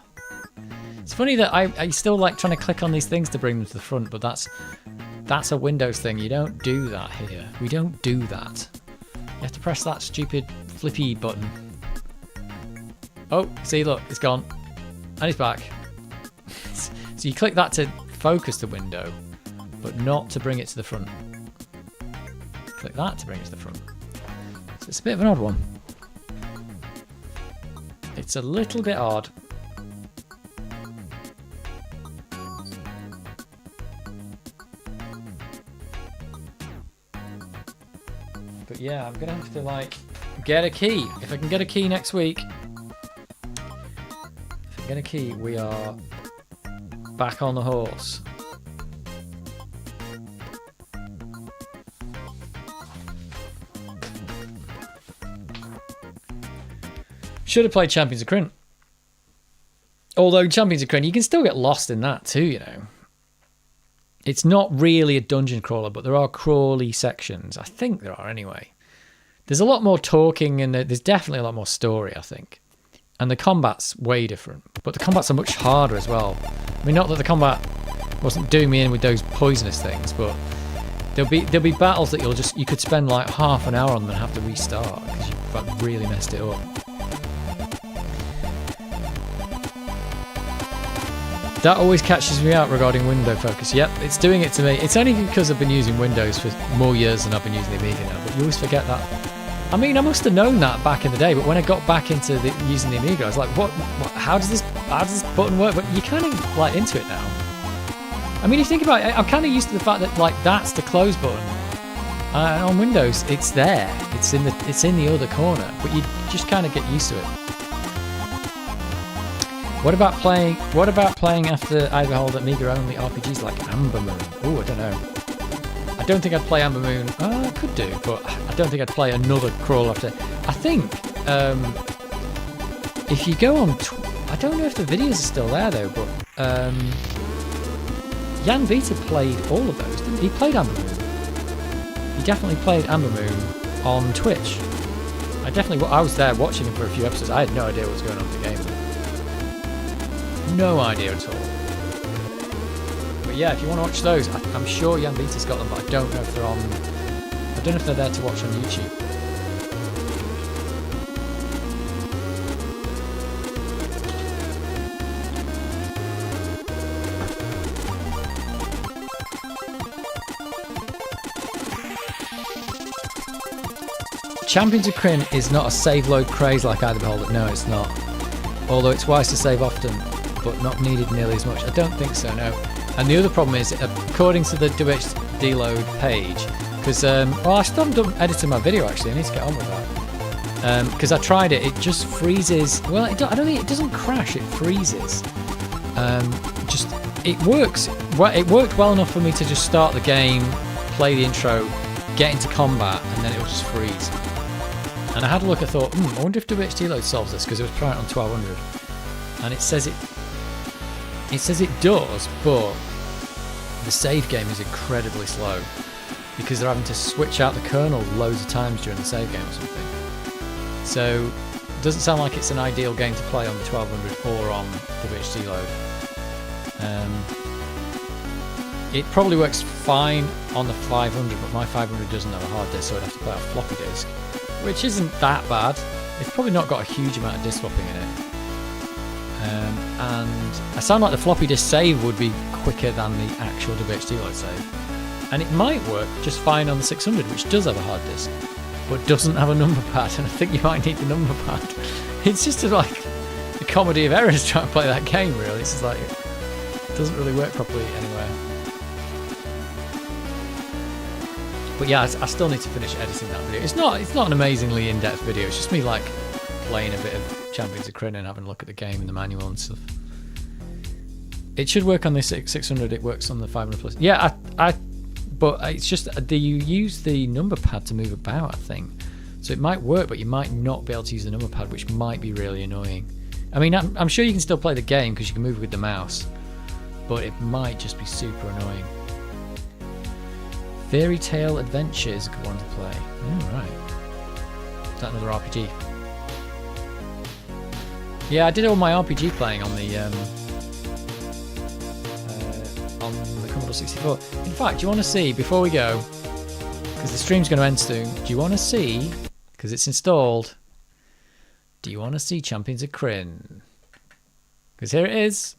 It's funny that I still like trying to click on these things to bring them to the front, but that's a Windows thing. You don't do that here. We don't do that. You have to press that stupid flippy button. Oh, see, look, it's gone. And it's back. So you click that to focus the window, but not to bring it to the front. Click that to bring it to the front. So it's a bit of an odd one. It's a little bit odd. But yeah, I'm going to have to, like, get a key. If I can get a key next week... Get a key, we are back on the horse. Should have played Champions of Kryn. Although Champions of Kryn, you can still get lost in that too, you know. It's not really a dungeon crawler, but there are crawly sections. I think there are anyway. There's a lot more talking and there's definitely a lot more story, I think. And the combat's way different, but the combats are much harder as well. I mean, not that the combat wasn't doing me in with those poisonous things, but there'll be battles that you could spend like half an hour on them and have to restart because you've really messed it up. That always catches me out regarding window focus. Yep, it's doing it to me. It's only because I've been using Windows for more years than I've been using the Amiga now, but you always forget that. I mean, I must have known that back in the day, but when I got back into using the Amiga, I was like, what? How does this button work? But you're kind of like into it now. I mean, if you think about it, I'm kind of used to the fact that like that's the close button. And on Windows, it's there. It's in the other corner, but you just kind of get used to it. What about playing after I hold Amiga only RPGs like Amber Moon? Oh, I don't know. I don't think I'd play Amber Moon. I could do, but I don't think I'd play another crawl after. I think if you go on, I don't know if the videos are still there though, but Jan Vita played all of those, didn't he? He played Amber Moon. He definitely played Amber Moon on Twitch. I was there watching him for a few episodes. I had no idea what was going on in the game. No idea at all. But yeah, if you want to watch those, I'm sure Jan Vita's got them, but I don't know if they're on. I don't know if they're there to watch on YouTube. Champions of Kryn is not a save load craze like Eye of the Beholder. No, it's not. Although it's wise to save often, but not needed nearly as much. I don't think so, no. And the other problem is, according to the WHD load page, because, well, I still haven't done editing my video actually, I need to get on with that. Because I tried it, it just freezes. Well, I don't think it doesn't crash, it freezes. It works. Well, it worked well enough for me to just start the game, play the intro, get into combat, and then it will just freeze. And I had a look, I thought, I wonder if WHD load solves this, because it was trying it on 1200. And it says it does, but the save game is incredibly slow because they're having to switch out the kernel loads of times during the save game or something. So it doesn't sound like it's an ideal game to play on the 1200 or on WHD load. It probably works fine on the 500, but my 500 doesn't have a hard disk, so I'd have to play off floppy disk, which isn't that bad. It's probably not got a huge amount of disk swapping in it. And I sound like the floppy disk save would be quicker than the actual WHD load save. And it might work just fine on the 600, which does have a hard disk, but doesn't have a number pad, and I think you might need the number pad. It's just like a comedy of errors trying to play that game, really. It's just like, it doesn't really work properly anywhere. But yeah, I still need to finish editing that video. It's not an amazingly in-depth video, it's just me like playing a bit of Champions of Kryn and having a look at the game and the manual and stuff. It should work on the 600, it works on the 500 plus. Yeah, but it's just, do you use the number pad to move about, I think. So it might work, but you might not be able to use the number pad, which might be really annoying. I mean, I'm sure you can still play the game because you can move with the mouse, but it might just be super annoying. Fairy Tale Adventure is a good one to play. Oh, right. Is that another RPG? Yeah, I did all my RPG playing on the Commodore 64. In fact, do you want to see, before we go, because the stream's going to end soon, do you want to see, because it's installed, do you want to see Champions of Kryn? Because here it is.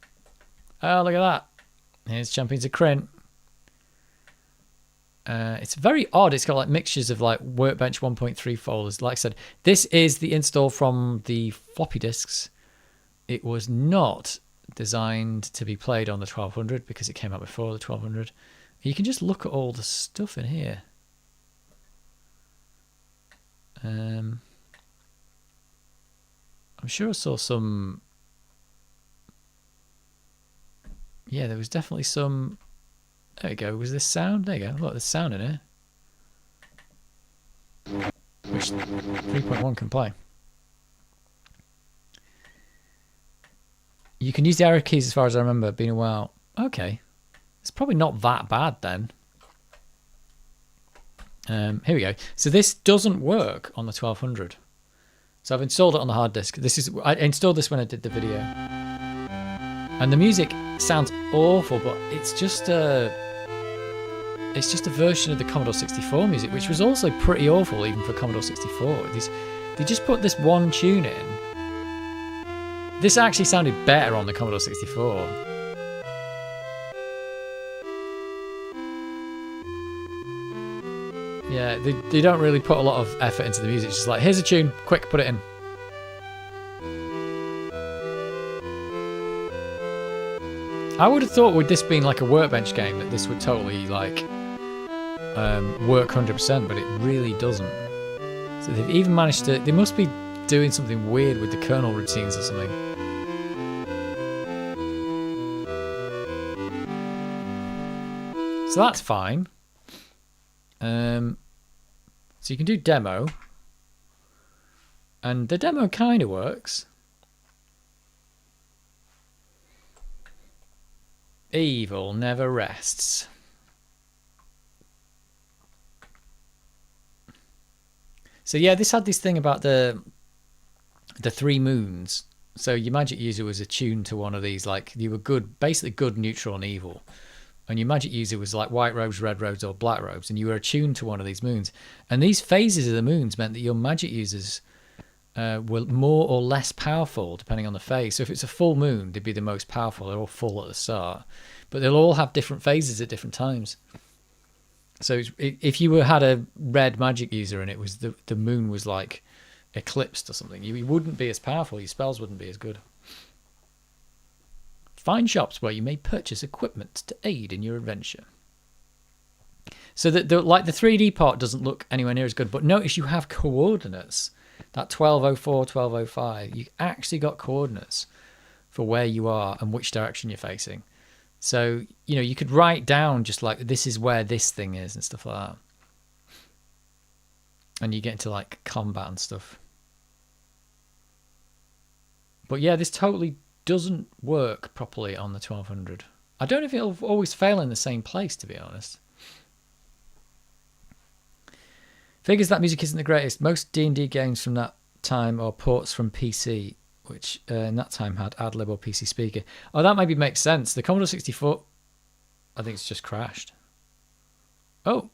Oh, look at that. Here's Champions of Kryn. It's very odd. It's got like mixtures of like Workbench 1.3 folders. Like I said, this is the install from the floppy disks. It was not designed to be played on the 1200 because it came out before the 1200. You can just look at all the stuff in here. I'm sure I saw some. Yeah, there was definitely some. There we go. Was this sound? There you go. Look, there's sound in here. Which 3.1 can play. You can use the arrow keys as far as I remember. Been a while. Okay. It's probably not that bad then. Here we go. So this doesn't work on the 1200. So I've installed it on the hard disk. I installed this when I did the video. And the music sounds awful, but it's just a version of the Commodore 64 music, which was also pretty awful even for Commodore 64. They just put this one tune in. This actually sounded better on the Commodore 64. Yeah, they don't really put a lot of effort into the music. It's just like, here's a tune, quick, put it in. I would have thought with this being like a Workbench game that this would totally like work 100%, but it really doesn't. So they've even managed to, they must be doing something weird with the kernel routines or something. So that's fine. So you can do demo, and the demo kind of works. Evil never rests. So yeah, this had this thing about the three moons. So your magic user was attuned to one of these, like you were good, basically good, neutral, and evil. And your magic user was like white robes, red robes, or black robes, and you were attuned to one of these moons. And these phases of the moons meant that your magic users were more or less powerful depending on the phase. So if it's a full moon, they'd be the most powerful. They're all full at the start, but they'll all have different phases at different times. So if you had a red magic user and it was the moon was like eclipsed or something, you wouldn't be as powerful. Your spells wouldn't be as good. Find shops where you may purchase equipment to aid in your adventure. So that the 3D part doesn't look anywhere near as good, but notice you have coordinates. That 1204, 1205, you actually got coordinates for where you are and which direction you're facing. So, you could write down just like, this is where this thing is and stuff like that. And you get into like combat and stuff. But yeah, this totally doesn't work properly on the 1200. I don't know if it'll always fail in the same place, to be honest. Figures that music isn't the greatest. Most D&D games from that time are ports from PC, which in that time had ad-lib or PC speaker. Oh, that maybe makes sense. The Commodore 64, I think it's just crashed. Oh,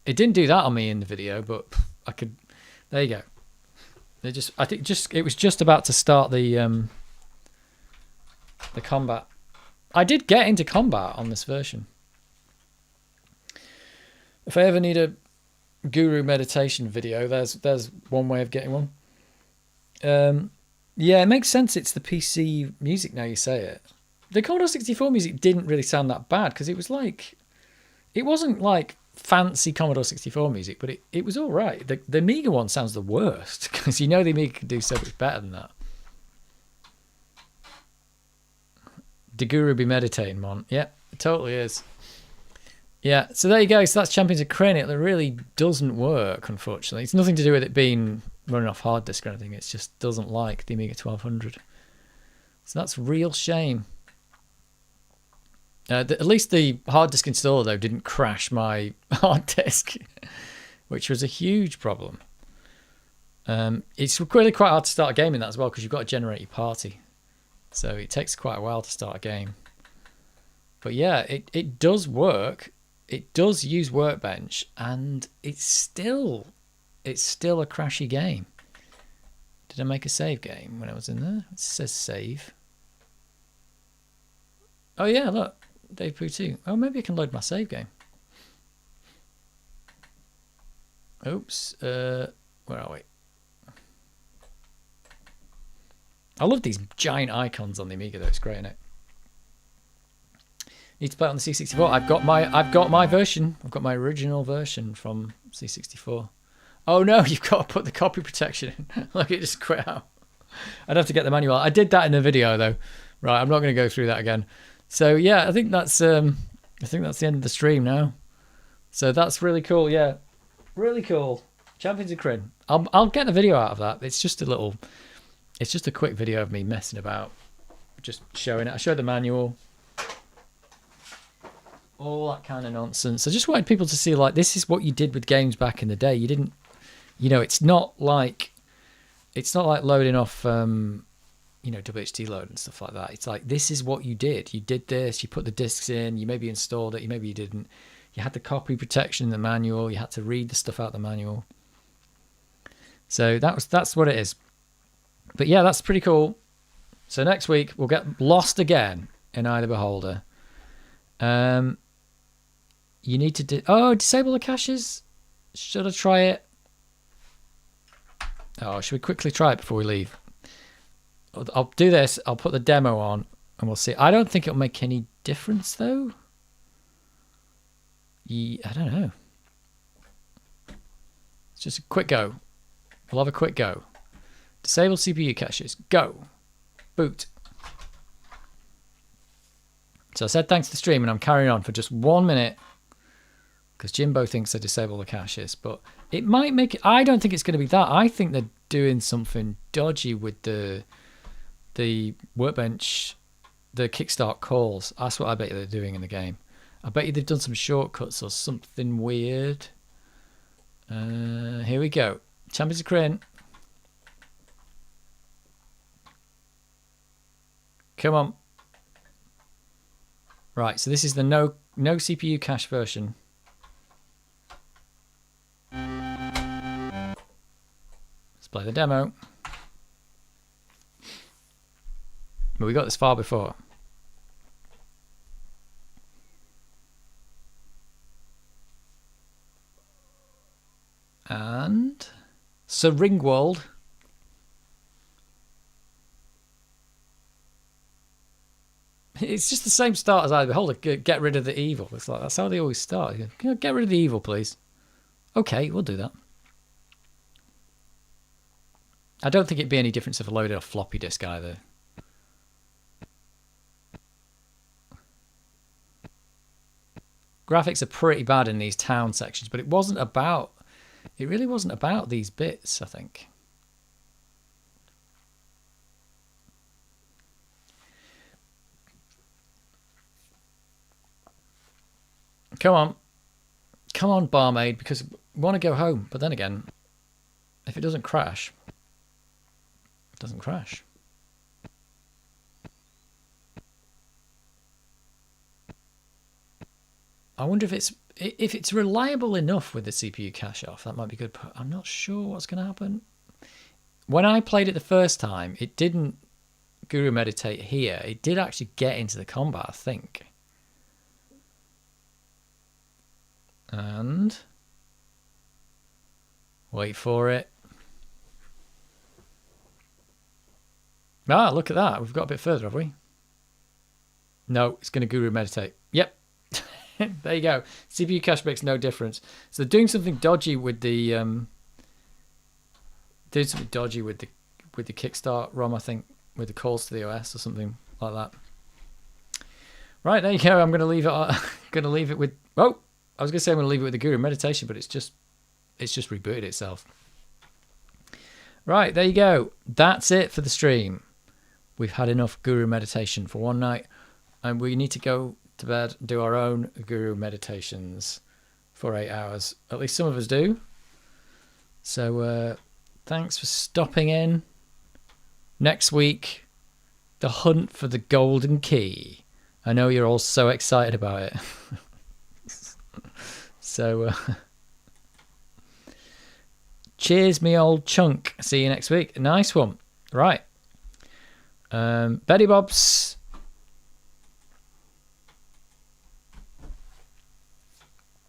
it didn't do that on me in the video, but I could. There you go. It was just about to start the combat. I did get into combat on this version. If I ever need a guru meditation video, there's one way of getting one. Yeah, it makes sense. It's the PC music now you say it. The Commodore 64 music didn't really sound that bad because it wasn't like fancy Commodore 64 music, but it was all right. The Amiga one sounds the worst because the Amiga could do so much better than that. The Guru be meditating, Mon. Yeah, it totally is. Yeah, so there you go. So that's Champions of Kryn. It really doesn't work, unfortunately. It's nothing to do with it being running off hard disk or anything. It just doesn't like the Amiga 1200. So that's a real shame. At least the hard disk installer, though, didn't crash my hard disk, which was a huge problem. It's really quite hard to start a game in that as well because you've got to generate your party. So it takes quite a while to start a game. But yeah, it does work. It does use Workbench, and it's still a crashy game. Did I make a save game when I was in there? It says save. Oh yeah, look, Dave Poo 2. Oh, maybe I can load my save game. Oops. Where are we? I love these giant icons on the Amiga though. It's great, isn't it? Need to play it on the C64. I've got my version. I've got my original version from C64. Oh no, you've got to put the copy protection in. Look, it just quit out. I'd have to get the manual. I did that in the video though. Right, I'm not going to go through that again. So yeah, I think that's the end of the stream now. So that's really cool. Yeah, really cool. Champions of Kryn. I'll get the video out of that. It's just a quick video of me messing about, just showing it. I showed the manual. All that kind of nonsense. I just wanted people to see, like, this is what you did with games back in the day. You didn't, it's not like loading off, WHD load and stuff like that. It's like, this is what you did. You did this, you put the discs in, you maybe installed it, maybe you didn't. You had the copy protection in the manual, you had to read the stuff out of the manual. So that's what it is. But yeah, that's pretty cool. So next week, we'll get lost again in Eye of the Beholder. You need to disable the caches. Should I try it? Oh, should we quickly try it before we leave? I'll do this. I'll put the demo on and we'll see. I don't think it'll make any difference though. I don't know. It's just a quick go. We'll have a quick go. Disable CPU caches. Go. Boot. So I said thanks to the stream and I'm carrying on for just 1 minute because Jimbo thinks I disable the caches, but it might make it. I don't think it's going to be that. I think they're doing something dodgy with the Workbench, the Kickstart calls. That's what I bet you they're doing in the game. I bet you they've done some shortcuts or something weird. Here we go. Champions of Kryn. Come on. Right, so this is the no CPU cache version. Let's play the demo. But we got this far before. And Sir Ringwald. It's just the same start as I Beholder. Get rid of the evil. It's like that's how they always start. Get rid of the evil, please. Okay, we'll do that. I don't think it'd be any difference if I loaded a floppy disk either. Graphics are pretty bad in these town sections, but it really wasn't about these bits, I think. Come on, barmaid, because we want to go home. But then again, if it doesn't crash, it doesn't crash. I wonder if it's reliable enough with the CPU cache off. That might be good, but I'm not sure what's going to happen. When I played it the first time, it didn't Guru Meditate here. It did actually get into the combat, I think. And wait for it. Ah, look at that. We've got a bit further, have we? No, it's going to Guru Meditate. Yep. There you go. CPU cache makes no difference. So they're doing something dodgy with the Kickstart ROM, I think, with the calls to the OS or something like that. Right, there you go. I'm going to leave it. Going to leave it with. Oh, I was going to say I'm going to leave it with the Guru Meditation, but it's just rebooted itself. Right, there you go. That's it for the stream. We've had enough Guru Meditation for one night, and we need to go to bed, do our own Guru Meditations for 8 hours. At least some of us do. So thanks for stopping in. Next week, the hunt for the golden key. I know you're all so excited about it. So cheers, me old chunk. See you next week. Nice one. Right. Betty Bob's